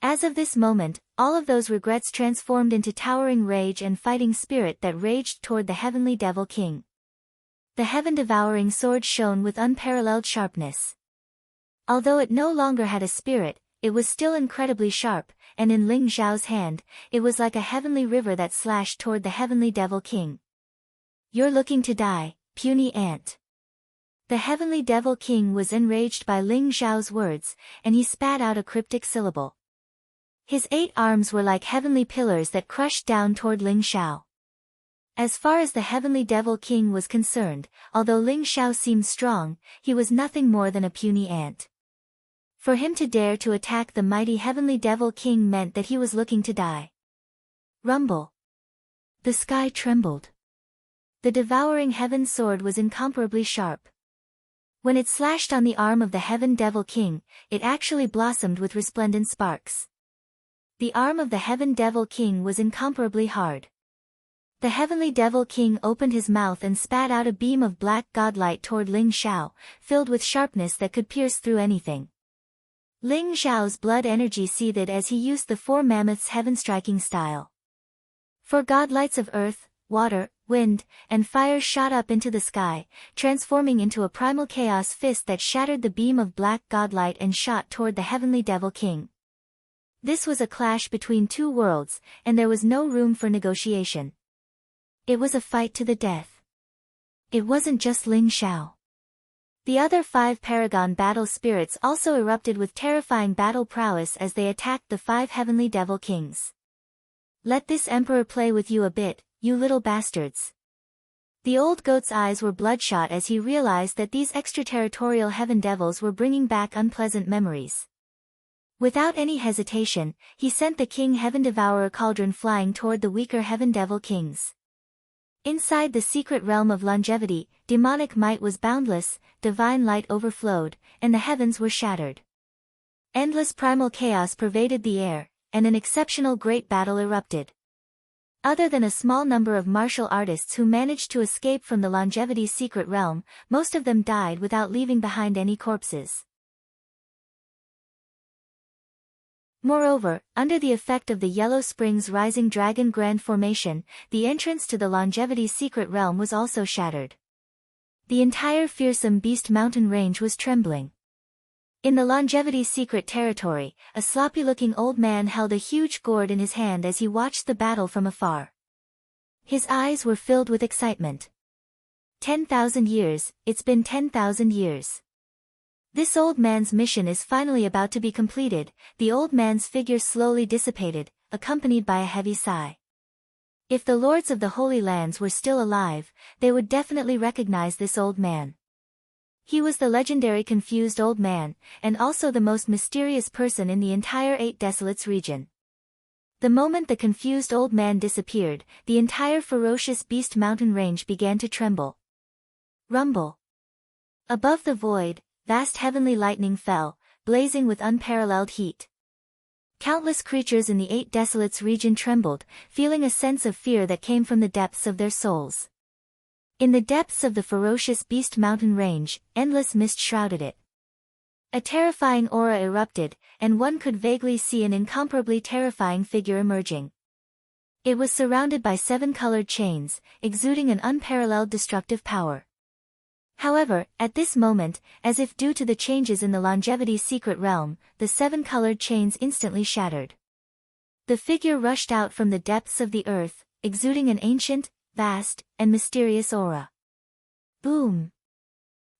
As of this moment, all of those regrets transformed into towering rage and fighting spirit that raged toward the heavenly devil king. The heaven-devouring sword shone with unparalleled sharpness. Although it no longer had a spirit, it was still incredibly sharp, and in Ling Xiao's hand, it was like a heavenly river that slashed toward the heavenly devil king. You're looking to die, puny ant. The heavenly devil king was enraged by Ling Xiao's words, and he spat out a cryptic syllable. His 8 arms were like heavenly pillars that crushed down toward Ling Xiao. As far as the heavenly devil king was concerned, although Ling Xiao seemed strong, he was nothing more than a puny ant. For him to dare to attack the mighty heavenly devil king meant that he was looking to die. Rumble. The sky trembled. The devouring heaven sword was incomparably sharp. When it slashed on the arm of the heaven devil king, it actually blossomed with resplendent sparks. The arm of the heaven devil king was incomparably hard. The heavenly devil king opened his mouth and spat out a beam of black godlight toward Ling Xiao, filled with sharpness that could pierce through anything. Ling Xiao's blood energy seethed as he used the 4 mammoths heaven-striking style. 4 godlights of earth, water, wind, and fire shot up into the sky, transforming into a primal chaos fist that shattered the beam of black godlight and shot toward the heavenly devil king. This was a clash between 2 worlds, and there was no room for negotiation. It was a fight to the death. It wasn't just Ling Xiao. The other 5 Paragon battle spirits also erupted with terrifying battle prowess as they attacked the 5 heavenly devil kings. Let this emperor play with you a bit, you little bastards. The old goat's eyes were bloodshot as he realized that these extraterritorial heaven devils were bringing back unpleasant memories. Without any hesitation, he sent the King Heaven Devourer cauldron flying toward the weaker Heaven Devil Kings. Inside the secret realm of longevity, demonic might was boundless, divine light overflowed, and the heavens were shattered. Endless primal chaos pervaded the air, and an exceptional great battle erupted. Other than a small number of martial artists who managed to escape from the longevity secret realm, most of them died without leaving behind any corpses. Moreover, under the effect of the Yellow Springs Rising Dragon Grand Formation, the entrance to the longevity secret realm was also shattered. The entire fearsome Beast Mountain range was trembling. In the longevity secret territory, a sloppy-looking old man held a huge gourd in his hand as he watched the battle from afar. His eyes were filled with excitement. 10,000 years, it's been 10,000 years. This old man's mission is finally about to be completed. The old man's figure slowly dissipated, accompanied by a heavy sigh. If the lords of the Holy Lands were still alive, they would definitely recognize this old man. He was the legendary Confused Old Man, and also the most mysterious person in the entire 8 Desolates region. The moment the Confused Old Man disappeared, the entire ferocious Beast Mountain range began to tremble. Rumble. Above the void, vast heavenly lightning fell, blazing with unparalleled heat. Countless creatures in the 8 Desolates region trembled, feeling a sense of fear that came from the depths of their souls. In the depths of the ferocious Beast Mountain range, endless mist shrouded it. A terrifying aura erupted, and one could vaguely see an incomparably terrifying figure emerging. It was surrounded by 7 colored chains, exuding an unparalleled destructive power. However, at this moment, as if due to the changes in the longevity secret realm, the 7 colored chains instantly shattered. The figure rushed out from the depths of the earth, exuding an ancient, vast, and mysterious aura. Boom!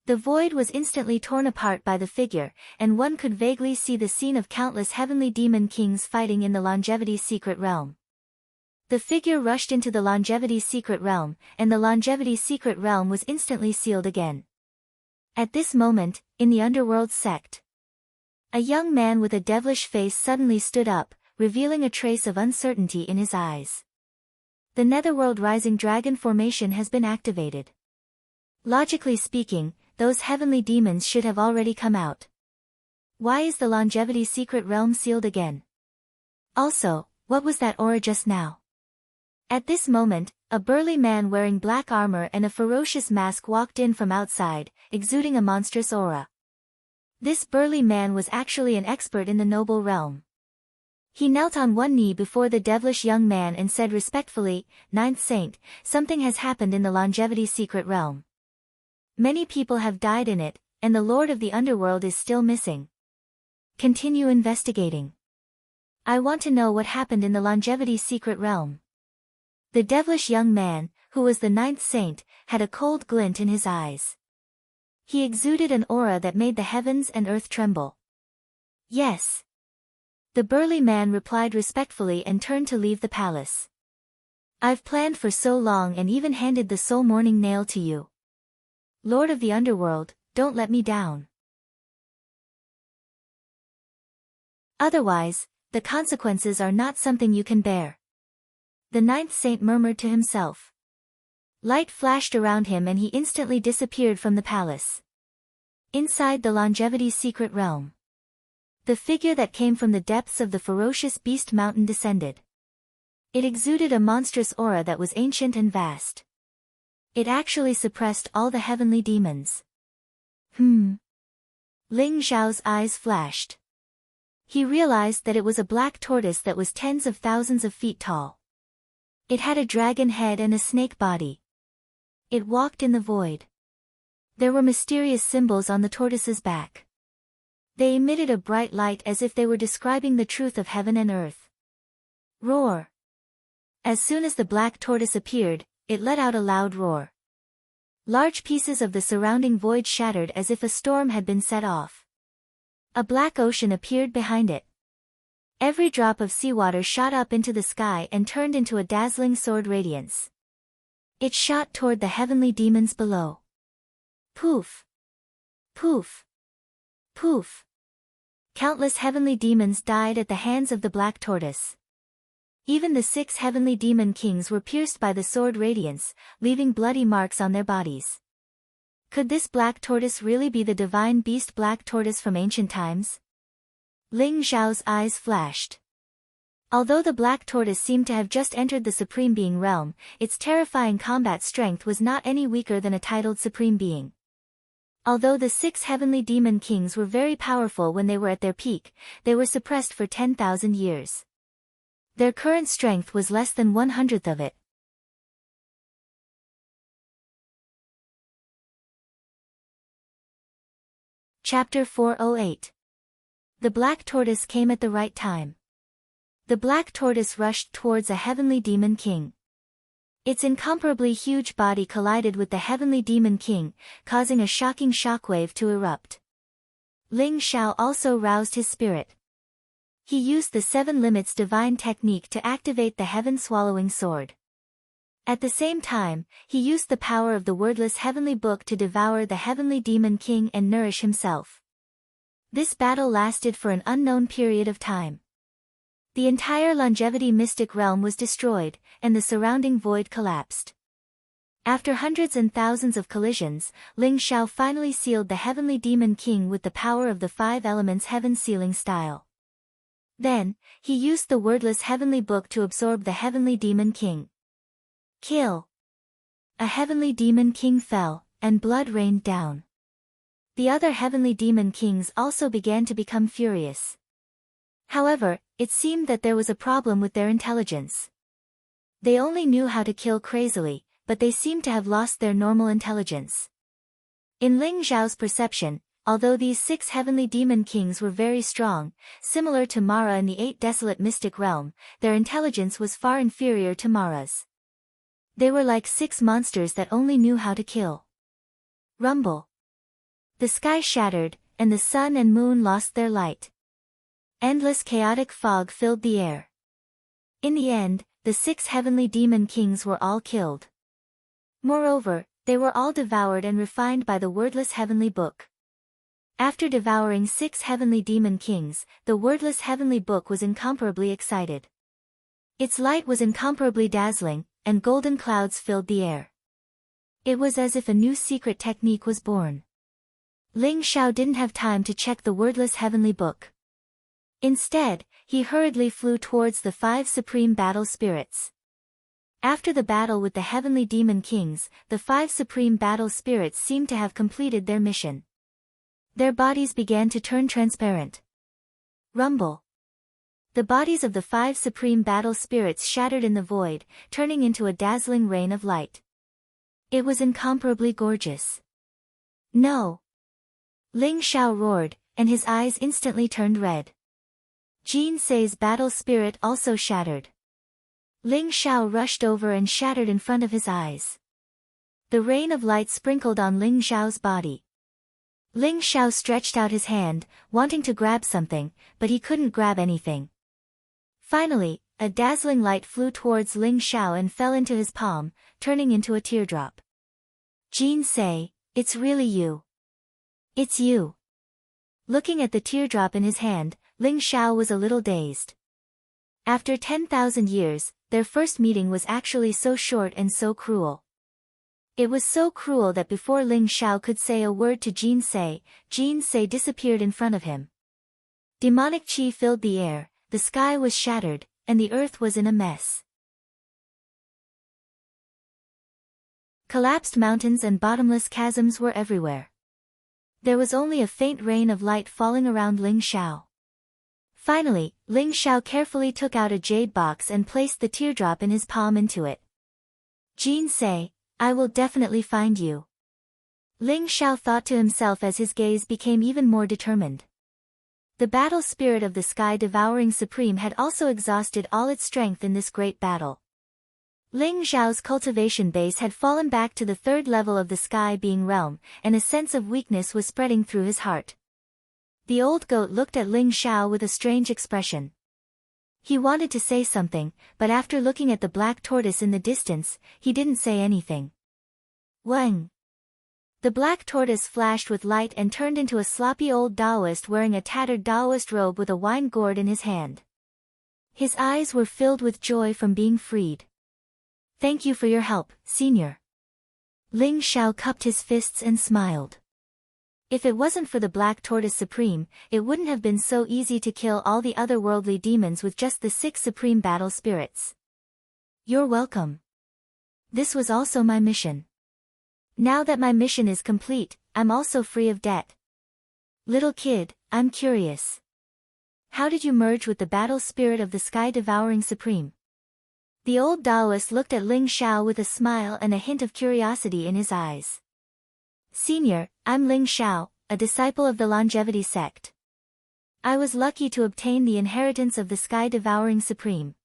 The void was instantly torn apart by the figure, and one could vaguely see the scene of countless heavenly demon kings fighting in the longevity secret realm. The figure rushed into the longevity secret realm, and the longevity secret realm was instantly sealed again. At this moment, in the underworld sect, A young man with a devilish face suddenly stood up, revealing a trace of uncertainty in his eyes. The Netherworld Rising Dragon formation has been activated. Logically speaking, those heavenly demons should have already come out. Why is the Longevity Secret Realm sealed again? Also, what was that aura just now? At this moment, a burly man wearing black armor and a ferocious mask walked in from outside, exuding a monstrous aura. This burly man was actually an expert in the noble realm. He knelt on one knee before the devilish young man and said respectfully, "Ninth Saint, something has happened in the Longevity Secret Realm. Many people have died in it, and the Lord of the Underworld is still missing. Continue investigating. I want to know what happened in the Longevity Secret Realm." The devilish young man, who was the Ninth Saint, had a cold glint in his eyes. He exuded an aura that made the heavens and earth tremble. "Yes." The burly man replied respectfully and turned to leave the palace. "I've planned for so long and even handed the soul mourning nail to you. Lord of the Underworld, don't let me down. Otherwise, the consequences are not something you can bear." The Ninth Saint murmured to himself. Light flashed around him and he instantly disappeared from the palace. Inside the Longevity Secret Realm, the figure that came from the depths of the ferocious beast mountain descended. It exuded a monstrous aura that was ancient and vast. It actually suppressed all the heavenly demons. Ling Zhao's eyes flashed. He realized that it was a black tortoise that was tens of thousands of feet tall. It had a dragon head and a snake body. It walked in the void. There were mysterious symbols on the tortoise's back. They emitted a bright light as if they were describing the truth of heaven and earth. Roar! As soon as the black tortoise appeared, it let out a loud roar. Large pieces of the surrounding void shattered as if a storm had been set off. A black ocean appeared behind it. Every drop of seawater shot up into the sky and turned into a dazzling sword radiance. It shot toward the heavenly demons below. Poof! Poof! Poof! Countless heavenly demons died at the hands of the black tortoise. Even the 6 heavenly demon kings were pierced by the sword radiance, leaving bloody marks on their bodies. Could this black tortoise really be the divine beast black tortoise from ancient times? Ling Zhao's eyes flashed. Although the black tortoise seemed to have just entered the Supreme Being realm, its terrifying combat strength was not any weaker than a titled Supreme Being. Although the 6 heavenly demon kings were very powerful when they were at their peak, they were suppressed for 10,000 years. Their current strength was less than 1/100th of it. Chapter 408. The Black Tortoise came at the right time. The Black Tortoise rushed towards a heavenly demon king. Its incomparably huge body collided with the heavenly demon king, causing a shocking shockwave to erupt. Ling Zhao also roused his spirit. He used the 7 Limits divine technique to activate the heaven-swallowing sword. At the same time, he used the power of the wordless heavenly book to devour the heavenly demon king and nourish himself. This battle lasted for an unknown period of time. The entire Longevity Mystic Realm was destroyed, and the surrounding void collapsed. After hundreds and thousands of collisions, Ling Zhao finally sealed the heavenly demon king with the power of the 5 elements heaven sealing style. Then, he used the wordless heavenly book to absorb the heavenly demon king. Kill! A heavenly demon king fell, and blood rained down. The other heavenly demon kings also began to become furious. However, it seemed that there was a problem with their intelligence. They only knew how to kill crazily, but they seemed to have lost their normal intelligence. In Ling Zhao's perception, although these 6 heavenly demon kings were very strong, similar to Mara in the 8 desolate mystic realm, their intelligence was far inferior to Mara's. They were like 6 monsters that only knew how to kill. Rumble. The sky shattered, and the sun and moon lost their light. Endless chaotic fog filled the air. In the end, the 6 heavenly demon kings were all killed. Moreover, they were all devoured and refined by the wordless heavenly book. After devouring 6 heavenly demon kings, the wordless heavenly book was incomparably excited. Its light was incomparably dazzling, and golden clouds filled the air. It was as if a new secret technique was born. Ling Xiao didn't have time to check the wordless heavenly book. Instead, he hurriedly flew towards the 5 supreme battle spirits. After the battle with the heavenly demon kings, the 5 supreme battle spirits seemed to have completed their mission. Their bodies began to turn transparent. Rumble. The bodies of the 5 supreme battle spirits shattered in the void, turning into a dazzling rain of light. It was incomparably gorgeous. No! Ling Xiao roared, and his eyes instantly turned red. Jin Sei's battle spirit also shattered. Ling Xiao rushed over and shattered in front of his eyes. The rain of light sprinkled on Ling Xiao's body. Ling Xiao stretched out his hand, wanting to grab something, but he couldn't grab anything. Finally, a dazzling light flew towards Ling Xiao and fell into his palm, turning into a teardrop. Jin Sei, it's really you. It's you. Looking at the teardrop in his hand, Ling Xiao was a little dazed. After 10,000 years, their first meeting was actually so short and so cruel. It was so cruel that before Ling Xiao could say a word to Jin Sei disappeared in front of him. Demonic chi filled the air, the sky was shattered, and the earth was in a mess. Collapsed mountains and bottomless chasms were everywhere. There was only a faint rain of light falling around Ling Xiao. Finally, Ling Xiao carefully took out a jade box and placed the teardrop in his palm into it. Jin Sei, I will definitely find you. Ling Xiao thought to himself as his gaze became even more determined. The battle spirit of the sky-devouring supreme had also exhausted all its strength in this great battle. Ling Xiao's cultivation base had fallen back to the 3rd level of the sky being realm, and a sense of weakness was spreading through his heart. The old goat looked at Ling Xiao with a strange expression. He wanted to say something, but after looking at the black tortoise in the distance, he didn't say anything. Weng! The black tortoise flashed with light and turned into a sloppy old Taoist wearing a tattered Taoist robe with a wine gourd in his hand. His eyes were filled with joy from being freed. Thank you for your help, Senior. Ling Xiao cupped his fists and smiled. If it wasn't for the Black Tortoise Supreme, it wouldn't have been so easy to kill all the otherworldly demons with just the 6 supreme battle spirits. You're welcome. This was also my mission. Now that my mission is complete, I'm also free of debt. Little kid, I'm curious. How did you merge with the battle spirit of the sky-devouring supreme? The old Taoist looked at Ling Xiao with a smile and a hint of curiosity in his eyes. Senior, I'm Ling Xiao, a disciple of the Longevity sect. I was lucky to obtain the inheritance of the sky-devouring supreme.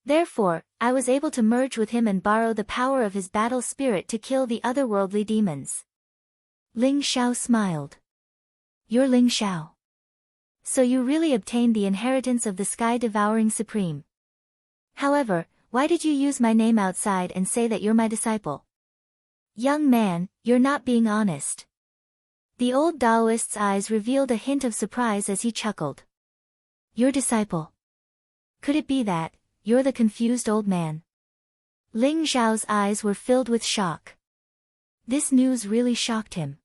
Therefore, I was able to merge with him and borrow the power of his battle spirit to kill the otherworldly demons. Ling Xiao smiled. You're Ling Xiao. So you really obtained the inheritance of the sky-devouring supreme. However, why did you use my name outside and say that you're my disciple? Young man, you're not being honest. The old Taoist's eyes revealed a hint of surprise as he chuckled. Your disciple? Could it be that you're the confused old man? Ling Xiao's eyes were filled with shock. This news really shocked him.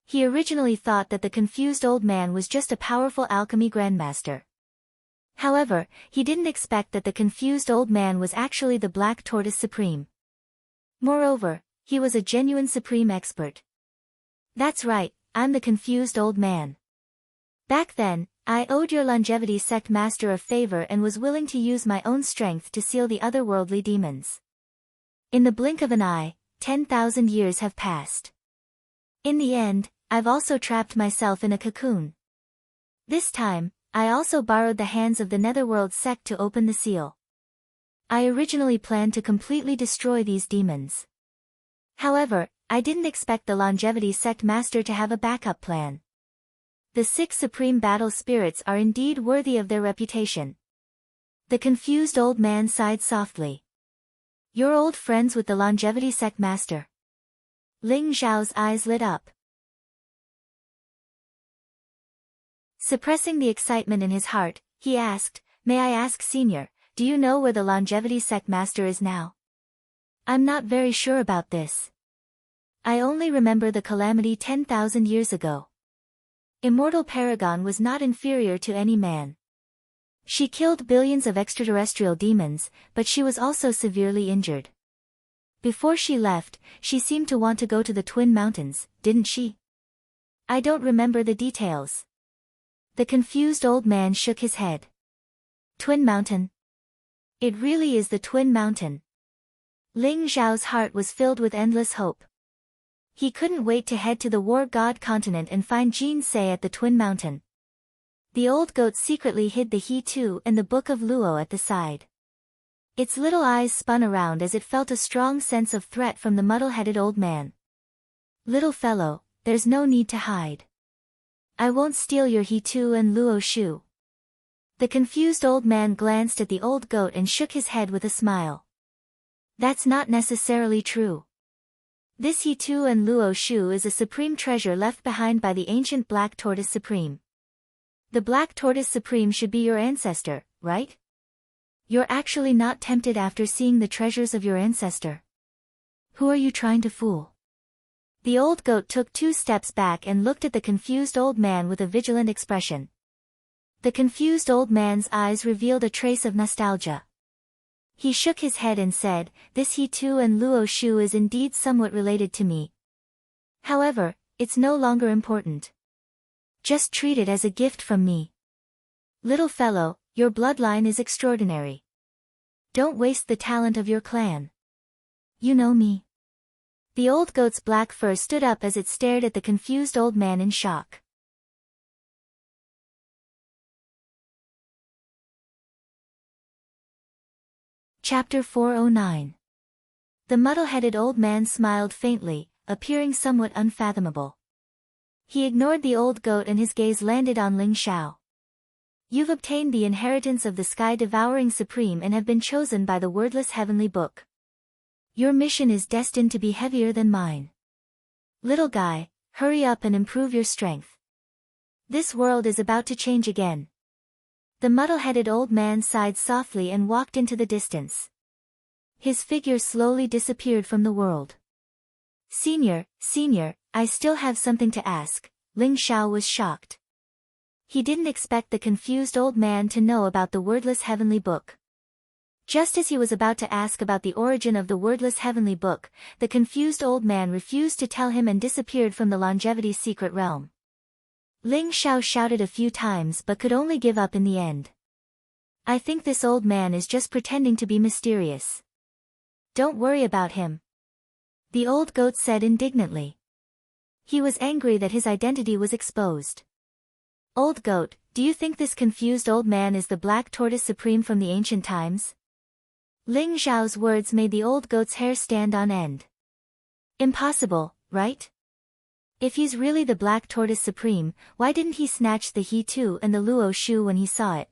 He originally thought that the confused old man was just a powerful alchemy grandmaster. However, he didn't expect that the confused old man was actually the Black Tortoise Supreme. Moreover, he was a genuine supreme expert. That's right, I'm the confused old man. Back then, I owed your Longevity sect master a favor and was willing to use my own strength to seal the otherworldly demons. In the blink of an eye, 10,000 years have passed. In the end, I've also trapped myself in a cocoon. This time, I also borrowed the hands of the Netherworld sect to open the seal. I originally planned to completely destroy these demons. However, I didn't expect the Longevity sect master to have a backup plan. The 6 supreme battle spirits are indeed worthy of their reputation. The confused old man sighed softly. You're old friends with the Longevity sect master. Ling Xiao's eyes lit up. Suppressing the excitement in his heart, he asked, "May I ask, Senior, do you know where the longevity sect master is now?" "I'm not very sure about this. I only remember the calamity 10,000 years ago. Immortal Paragon was not inferior to any man. She killed billions of extraterrestrial demons, but she was also severely injured. Before she left, she seemed to want to go to the Twin Mountains, didn't she?" "I don't remember the details." The confused old man shook his head. "Twin Mountain? It really is the Twin Mountain." Ling Zhao's heart was filled with endless hope. He couldn't wait to head to the War God continent and find Jin Se at the Twin Mountain. The old goat secretly hid the He Tu and the Book of Luo at the side. Its little eyes spun around as it felt a strong sense of threat from the muddle-headed old man. "Little fellow, there's no need to hide. I won't steal your He Tu and Luo Shu." The confused old man glanced at the old goat and shook his head with a smile. "That's not necessarily true. This He Tu and Luo Shu is a supreme treasure left behind by the ancient Black Tortoise Supreme. The Black Tortoise Supreme should be your ancestor, right? You're actually not tempted after seeing the treasures of your ancestor? Who are you trying to fool?" The old goat took 2 steps back and looked at the confused old man with a vigilant expression. The confused old man's eyes revealed a trace of nostalgia. He shook his head and said, "This He Tu and Luo Shu is indeed somewhat related to me. However, it's no longer important. Just treat it as a gift from me. Little fellow, your bloodline is extraordinary. Don't waste the talent of your clan. You know me." The old goat's black fur stood up as it stared at the confused old man in shock. Chapter 409. The muddle-headed old man smiled faintly, appearing somewhat unfathomable. He ignored the old goat and his gaze landed on Ling Xiao. "You've obtained the inheritance of the Sky-Devouring Supreme and have been chosen by the wordless heavenly book. Your mission is destined to be heavier than mine. Little guy, hurry up and improve your strength. This world is about to change again." The muddle-headed old man sighed softly and walked into the distance. His figure slowly disappeared from the world. Senior, I still have something to ask." Ling Xiao was shocked. He didn't expect the confused old man to know about the wordless heavenly book. Just as he was about to ask about the origin of the wordless heavenly book, the confused old man refused to tell him and disappeared from the longevity's secret realm. Ling Xiao shouted a few times but could only give up in the end. "I think this old man is just pretending to be mysterious. Don't worry about him," the old goat said indignantly. He was angry that his identity was exposed. "Old goat, do you think this confused old man is the Black Tortoise Supreme from the ancient times?" Ling Zhao's words made the old goat's hair stand on end. "Impossible, right? If he's really the Black Tortoise Supreme, why didn't he snatch the He Tu and the Luo Shu when he saw it?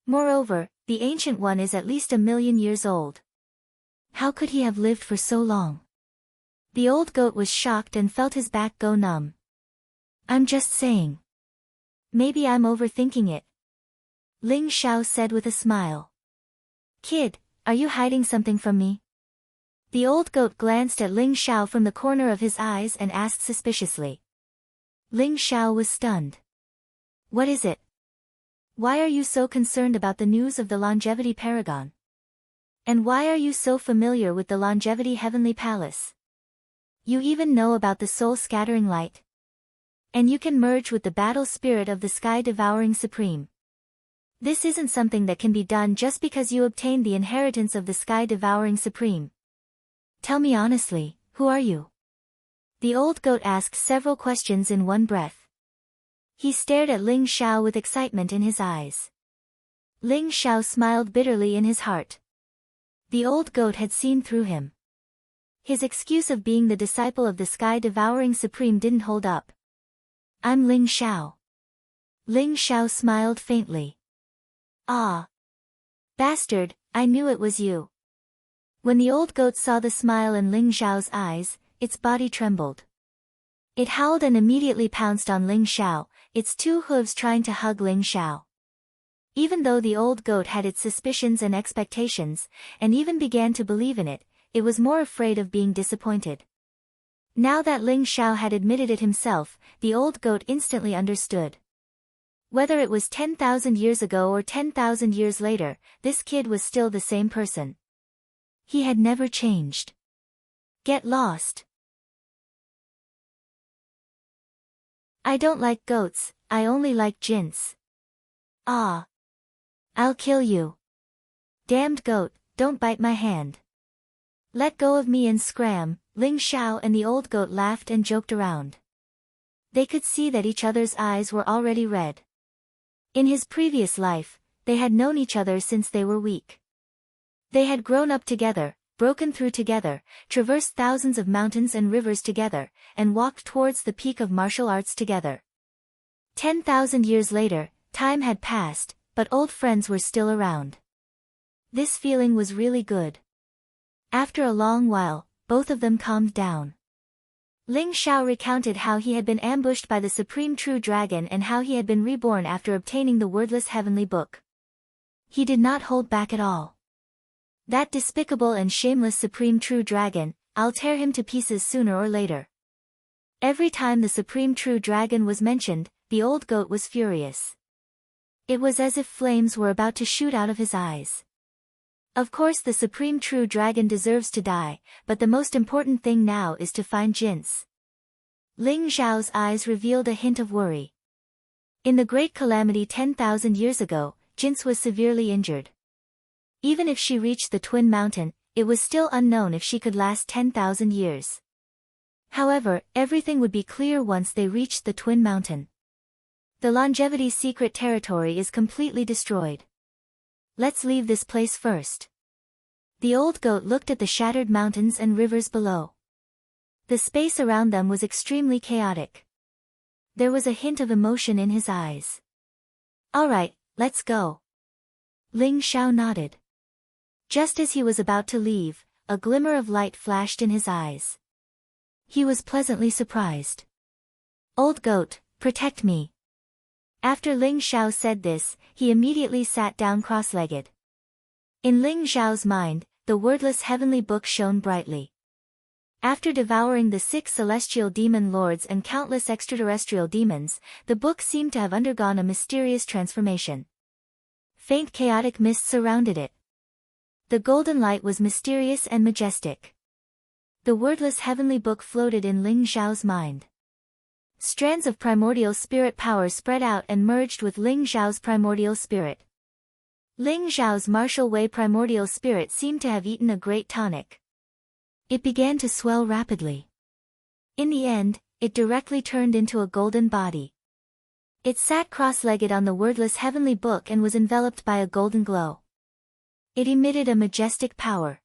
Moreover, the Ancient One is at least 1,000,000 years old. How could he have lived for so long?" The old goat was shocked and felt his back go numb. "I'm just saying. Maybe I'm overthinking it," Ling Xiao said with a smile. "Kid, are you hiding something from me?" The old goat glanced at Ling Xiao from the corner of his eyes and asked suspiciously. Ling Xiao was stunned. "What is it? Why are you so concerned about the news of the longevity paragon? And why are you so familiar with the longevity heavenly palace? You even know about the soul scattering light? And you can merge with the battle spirit of the Sky-Devouring Supreme. This isn't something that can be done just because you obtained the inheritance of the Sky-Devouring Supreme. Tell me honestly, who are you?" The old goat asked several questions in one breath. He stared at Ling Xiao with excitement in his eyes. Ling Xiao smiled bitterly in his heart. The old goat had seen through him. His excuse of being the disciple of the Sky-Devouring Supreme didn't hold up. "I'm Ling Xiao." Ling Xiao smiled faintly. "Ah. Bastard, I knew it was you." When the old goat saw the smile in Ling Xiao's eyes, its body trembled. It howled and immediately pounced on Ling Xiao, its two hooves trying to hug Ling Xiao. Even though the old goat had its suspicions and expectations, and even began to believe in it, it was more afraid of being disappointed. Now that Ling Xiao had admitted it himself, the old goat instantly understood. Whether it was 10,000 years ago or 10,000 years later, this kid was still the same person. He had never changed. Get lost. I don't like goats, I only like jinns. Ah. I'll kill you. Damned goat, don't bite my hand. Let go of me and scram. Ling Xiao and the old goat laughed and joked around. They could see that each other's eyes were already red. In his previous life, they had known each other since they were weak. They had grown up together, broken through together, traversed thousands of mountains and rivers together, and walked towards the peak of martial arts together. 10,000 years later, time had passed, but old friends were still around. This feeling was really good. After a long while, both of them calmed down. Ling Xiao recounted how he had been ambushed by the Supreme True Dragon and how he had been reborn after obtaining the wordless heavenly book. He did not hold back at all. That despicable and shameless Supreme True Dragon, I'll tear him to pieces sooner or later. Every time the Supreme True Dragon was mentioned, the old goat was furious. It was as if flames were about to shoot out of his eyes. Of course the Supreme True Dragon deserves to die, but the most important thing now is to find jinns. Ling Xiao's eyes revealed a hint of worry. In the Great Calamity 10,000 years ago, Jin's was severely injured. Even if she reached the Twin Mountain, it was still unknown if she could last 10,000 years. However, everything would be clear once they reached the Twin Mountain. The longevity secret territory is completely destroyed. Let's leave this place first. The old goat looked at the shattered mountains and rivers below. The space around them was extremely chaotic. There was a hint of emotion in his eyes. All right, let's go. Ling Xiao nodded. Just as he was about to leave, a glimmer of light flashed in his eyes. He was pleasantly surprised. Old goat, protect me. After Ling Xiao said this, he immediately sat down cross-legged. In Ling Xiao's mind, the wordless heavenly book shone brightly. After devouring the 6 celestial demon lords and countless extraterrestrial demons, the book seemed to have undergone a mysterious transformation. Faint chaotic mist surrounded it. The golden light was mysterious and majestic. The wordless heavenly book floated in Ling Xiao's mind. Strands of primordial spirit power spread out and merged with Ling Xiao's primordial spirit. Ling Xiao's martial way primordial spirit seemed to have eaten a great tonic. It began to swell rapidly. In the end, it directly turned into a golden body. It sat cross-legged on the wordless heavenly book and was enveloped by a golden glow. It emitted a majestic power.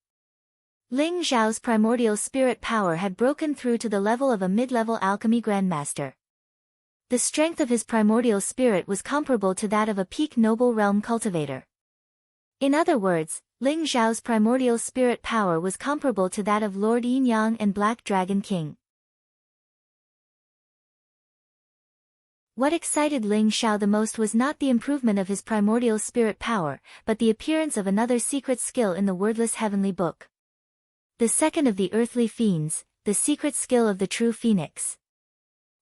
Ling Xiao's primordial spirit power had broken through to the level of a mid-level alchemy grandmaster. The strength of his primordial spirit was comparable to that of a peak noble realm cultivator. In other words, Ling Xiao's primordial spirit power was comparable to that of Lord Yin Yang and Black Dragon King. What excited Ling Xiao the most was not the improvement of his primordial spirit power, but the appearance of another secret skill in the wordless heavenly book. The second of the earthly fiends, the secret skill of the true phoenix.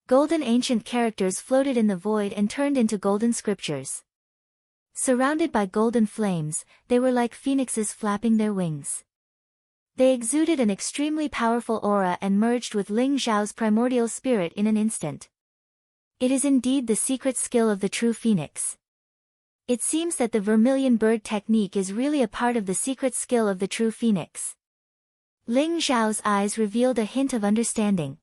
Golden ancient characters floated in the void and turned into golden scriptures. Surrounded by golden flames, they were like phoenixes flapping their wings. They exuded an extremely powerful aura and merged with Ling Xiao's primordial spirit in an instant. It is indeed the secret skill of the true phoenix. It seems that the vermilion bird technique is really a part of the secret skill of the true phoenix. Ling Xiao's eyes revealed a hint of understanding.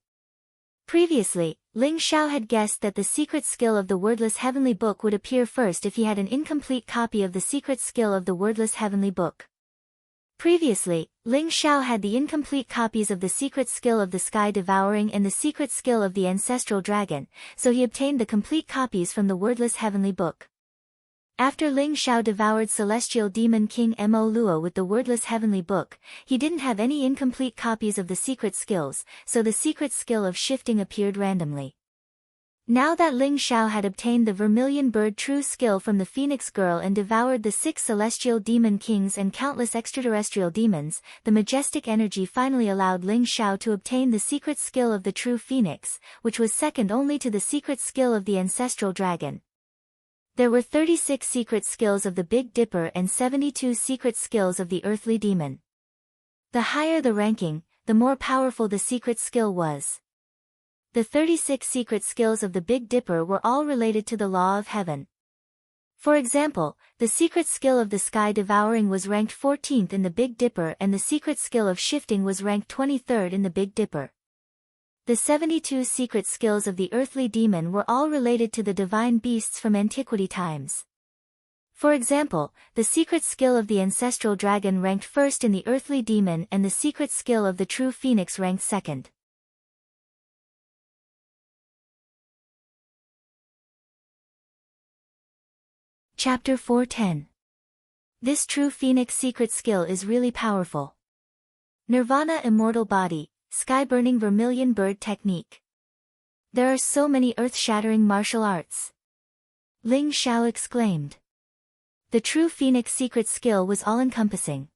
Previously, Ling Xiao had guessed that the secret skill of the wordless heavenly book would appear first if he had an incomplete copy of the secret skill of the wordless heavenly book. Previously, Ling Xiao had the incomplete copies of the secret skill of the sky devouring and the secret skill of the ancestral dragon, so he obtained the complete copies from the wordless heavenly book. After Ling Xiao devoured Celestial Demon King Mo Luo with the wordless heavenly book, he didn't have any incomplete copies of the secret skills, so the secret skill of shifting appeared randomly. Now that Ling Xiao had obtained the vermilion bird true skill from the Phoenix Girl and devoured the 6 celestial demon kings and countless extraterrestrial demons, the majestic energy finally allowed Ling Xiao to obtain the secret skill of the true Phoenix, which was second only to the secret skill of the ancestral dragon. There were 36 secret skills of the Big Dipper and 72 secret skills of the earthly demon. The higher the ranking, the more powerful the secret skill was. The 36 secret skills of the Big Dipper were all related to the law of heaven. For example, the secret skill of the sky devouring was ranked 14th in the Big Dipper and the secret skill of shifting was ranked 23rd in the Big Dipper. The 72 secret skills of the earthly demon were all related to the divine beasts from antiquity times. For example, the secret skill of the ancestral dragon ranked first in the earthly demon and the secret skill of the true phoenix ranked second. Chapter 410. This true phoenix secret skill is really powerful. Nirvana immortal body, sky-burning vermilion bird technique. There are so many earth-shattering martial arts. Ling Xiao exclaimed. The true phoenix secret skill was all-encompassing.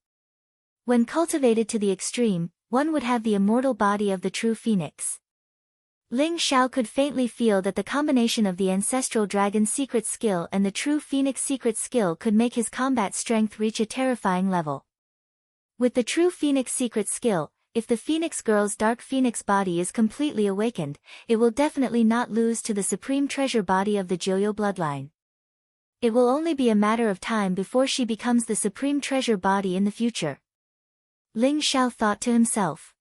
When cultivated to the extreme, one would have the immortal body of the true phoenix. Ling Xiao could faintly feel that the combination of the ancestral dragon secret skill and the true phoenix secret skill could make his combat strength reach a terrifying level. With the true phoenix secret skill, if the phoenix girl's dark phoenix body is completely awakened, it will definitely not lose to the supreme treasure body of the Joyo bloodline. It will only be a matter of time before she becomes the supreme treasure body in the future. Ling Xiao thought to himself.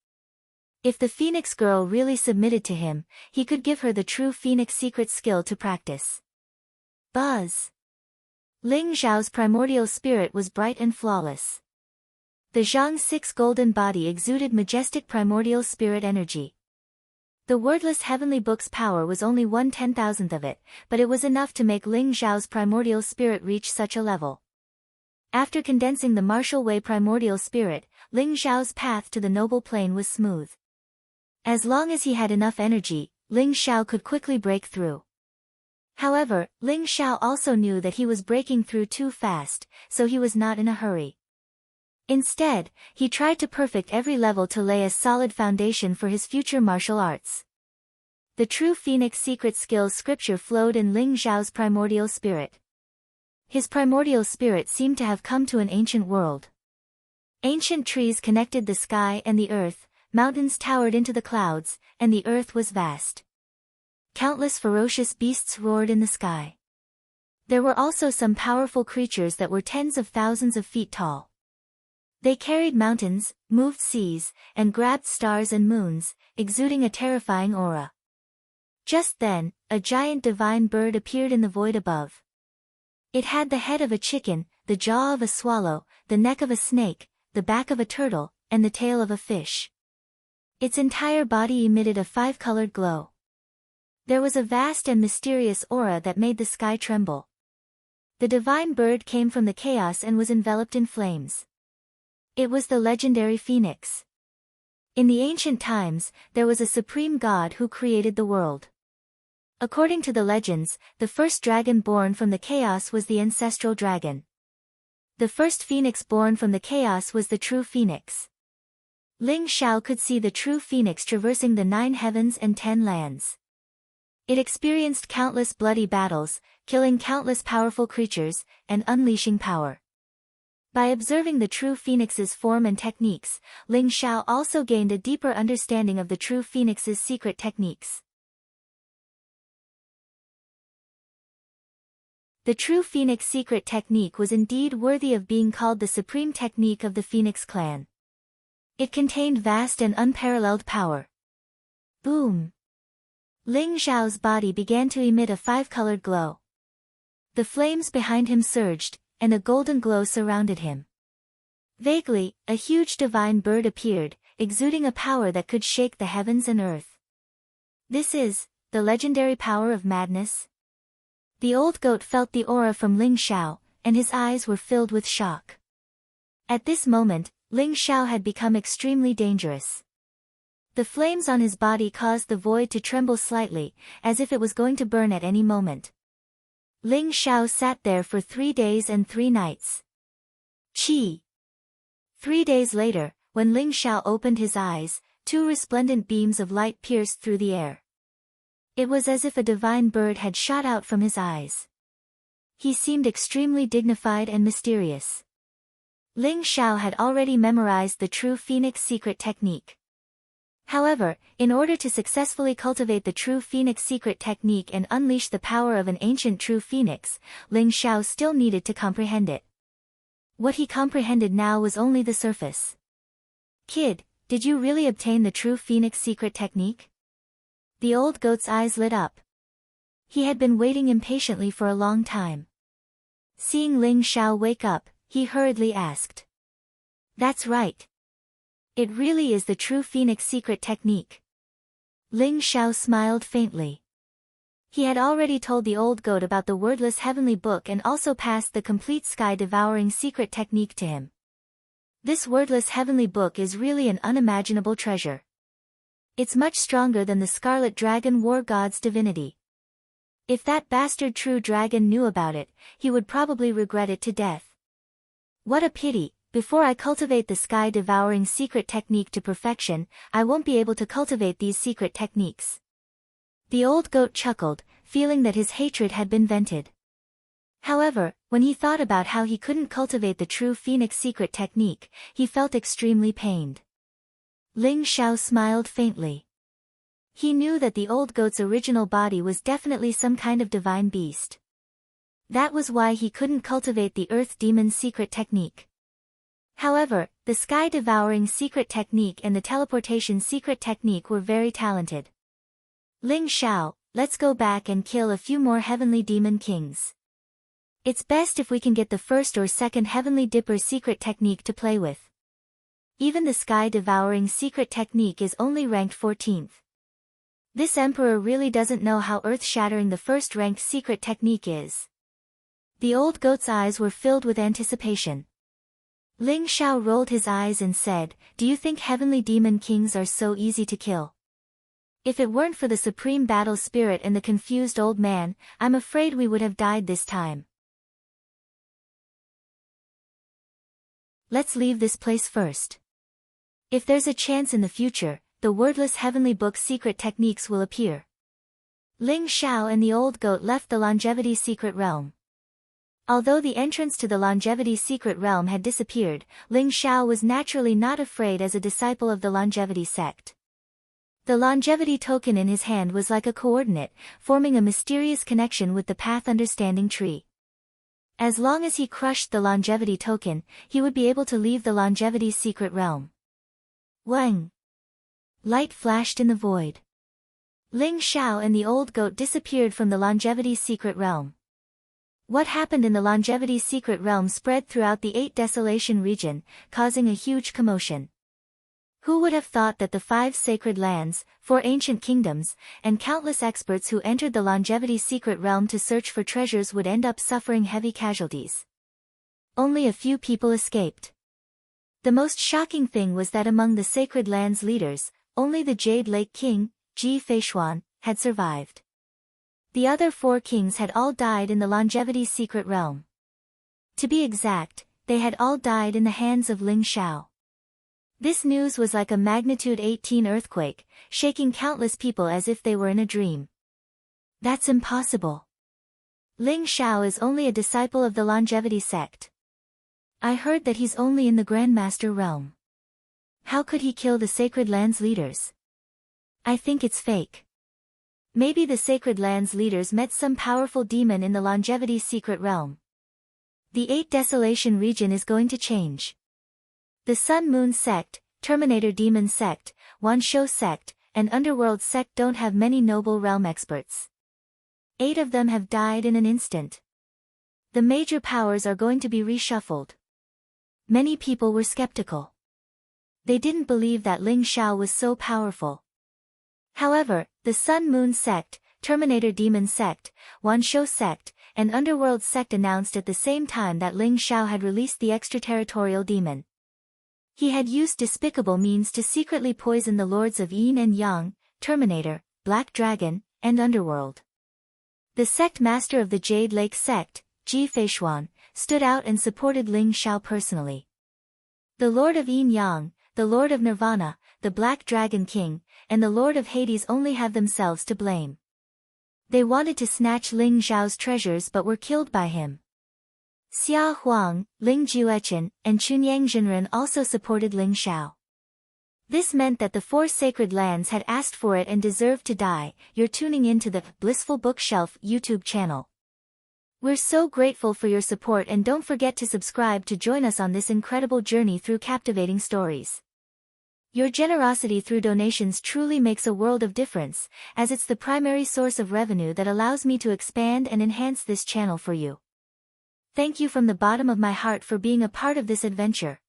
If the Phoenix Girl really submitted to him, he could give her the true Phoenix secret skill to practice. Buzz! Ling Xiao's primordial spirit was bright and flawless. The Zhang 6 golden body exuded majestic primordial spirit energy. The wordless heavenly book's power was only 1/10,000th of it, but it was enough to make Ling Xiao's primordial spirit reach such a level. After condensing the martial way primordial spirit, Ling Xiao's path to the noble plane was smooth. As long as he had enough energy, Ling Xiao could quickly break through. However, Ling Xiao also knew that he was breaking through too fast, so he was not in a hurry. Instead, he tried to perfect every level to lay a solid foundation for his future martial arts. The true Phoenix secret skills scripture flowed in Ling Xiao's primordial spirit. His primordial spirit seemed to have come to an ancient world. Ancient trees connected the sky and the earth, mountains towered into the clouds, and the earth was vast. Countless ferocious beasts roared in the sky. There were also some powerful creatures that were tens of thousands of feet tall. They carried mountains, moved seas, and grabbed stars and moons, exuding a terrifying aura. Just then, a giant divine bird appeared in the void above. It had the head of a chicken, the jaw of a swallow, the neck of a snake, the back of a turtle, and the tail of a fish. Its entire body emitted a 5-colored glow. There was a vast and mysterious aura that made the sky tremble. The divine bird came from the chaos and was enveloped in flames. It was the legendary Phoenix. In the ancient times, there was a supreme god who created the world. According to the legends, the first dragon born from the chaos was the ancestral dragon. The first phoenix born from the chaos was the true phoenix. Ling Xiao could see the true phoenix traversing the 9 heavens and 10 lands. It experienced countless bloody battles, killing countless powerful creatures, and unleashing power. By observing the true phoenix's form and techniques, Ling Xiao also gained a deeper understanding of the true phoenix's secret techniques. The true phoenix secret technique was indeed worthy of being called the supreme technique of the Phoenix clan. It contained vast and unparalleled power. Boom! Ling Xiao's body began to emit a 5-colored glow. The flames behind him surged, and a golden glow surrounded him. Vaguely, a huge divine bird appeared, exuding a power that could shake the heavens and earth. This is the legendary power of madness. The old goat felt the aura from Ling Xiao, and his eyes were filled with shock. At this moment, Ling Xiao had become extremely dangerous. The flames on his body caused the void to tremble slightly, as if it was going to burn at any moment. Ling Xiao sat there for 3 days and 3 nights. Qi. 3 days later, when Ling Xiao opened his eyes, 2 resplendent beams of light pierced through the air. It was as if a divine bird had shot out from his eyes. He seemed extremely dignified and mysterious. Ling Xiao had already memorized the true phoenix secret technique. However, in order to successfully cultivate the true phoenix secret technique and unleash the power of an ancient true phoenix, Ling Xiao still needed to comprehend it. What he comprehended now was only the surface. Kid, did you really obtain the true phoenix secret technique? The old goat's eyes lit up. He had been waiting impatiently for a long time. Seeing Ling Xiao wake up, he hurriedly asked. That's right. It really is the true phoenix secret technique. Ling Xiao smiled faintly. He had already told the old goat about the wordless heavenly book and also passed the complete sky-devouring secret technique to him. This wordless heavenly book is really an unimaginable treasure. It's much stronger than the Scarlet Dragon War God's divinity. If that bastard true dragon knew about it, he would probably regret it to death. What a pity. Before I cultivate the sky-devouring secret technique to perfection, I won't be able to cultivate these secret techniques. The old goat chuckled, feeling that his hatred had been vented. However, when he thought about how he couldn't cultivate the true phoenix secret technique, he felt extremely pained. Ling Xiao smiled faintly. He knew that the old goat's original body was definitely some kind of divine beast. That was why he couldn't cultivate the earth demon's secret technique. However, the sky-devouring secret technique and the teleportation secret technique were very talented. Ling Xiao, let's go back and kill a few more heavenly demon kings. It's best if we can get the first or second heavenly dipper secret technique to play with. Even the sky-devouring secret technique is only ranked 14th. This emperor really doesn't know how earth-shattering the first-ranked secret technique is. The old goat's eyes were filled with anticipation. Ling Xiao rolled his eyes and said, "Do you think heavenly demon kings are so easy to kill? If it weren't for the supreme battle spirit and the confused old man, I'm afraid we would have died this time. Let's leave this place first. If there's a chance in the future, the wordless heavenly book secret techniques will appear." Ling Xiao and the old goat left the longevity secret realm. Although the entrance to the longevity secret realm had disappeared, Ling Xiao was naturally not afraid as a disciple of the longevity sect. The longevity token in his hand was like a coordinate, forming a mysterious connection with the path understanding tree. As long as he crushed the longevity token, he would be able to leave the longevity secret realm. Wang! Light flashed in the void. Ling Xiao and the old goat disappeared from the longevity secret realm. What happened in the longevity secret realm spread throughout the 8 Desolation region, causing a huge commotion. Who would have thought that the 5 sacred lands, 4 ancient kingdoms, and countless experts who entered the longevity secret realm to search for treasures would end up suffering heavy casualties? Only a few people escaped. The most shocking thing was that among the sacred lands leaders, only the Jade Lake King, Ji Feishuan, had survived. The other 4 kings had all died in the longevity secret realm. To be exact, they had all died in the hands of Ling Xiao. This news was like a magnitude 18 earthquake, shaking countless people as if they were in a dream. That's impossible. Ling Xiao is only a disciple of the longevity sect. I heard that he's only in the Grandmaster realm. How could he kill the sacred lands leaders? I think it's fake. Maybe the sacred lands leaders met some powerful demon in the longevity secret realm. The 8 Desolation region is going to change. The Sun Moon sect, Terminator Demon sect, Wan Shou sect, and Underworld sect don't have many noble realm experts. 8 of them have died in an instant. The major powers are going to be reshuffled. Many people were skeptical. They didn't believe that Ling Xiao was so powerful. However, the Sun Moon sect, Terminator Demon sect, Wan Shou sect, and Underworld sect announced at the same time that Ling Xiao had released the extraterritorial demon. He had used despicable means to secretly poison the lords of Yin and Yang, Terminator, Black Dragon, and Underworld. The sect master of the Jade Lake sect, Ji Feishuan, stood out and supported Ling Xiao personally. The Lord of Yin Yang, the Lord of Nirvana, the Black Dragon King, and the Lord of Hades only have themselves to blame. They wanted to snatch Ling Xiao's treasures but were killed by him. Xia Huang, Ling Juechen, and Chunyang Zhenren also supported Ling Xiao. This meant that the four sacred lands had asked for it and deserved to die. You're tuning into the Blissful Bookshelf YouTube channel. We're so grateful for your support, and don't forget to subscribe to join us on this incredible journey through captivating stories. Your generosity through donations truly makes a world of difference, as it's the primary source of revenue that allows me to expand and enhance this channel for you. Thank you from the bottom of my heart for being a part of this adventure.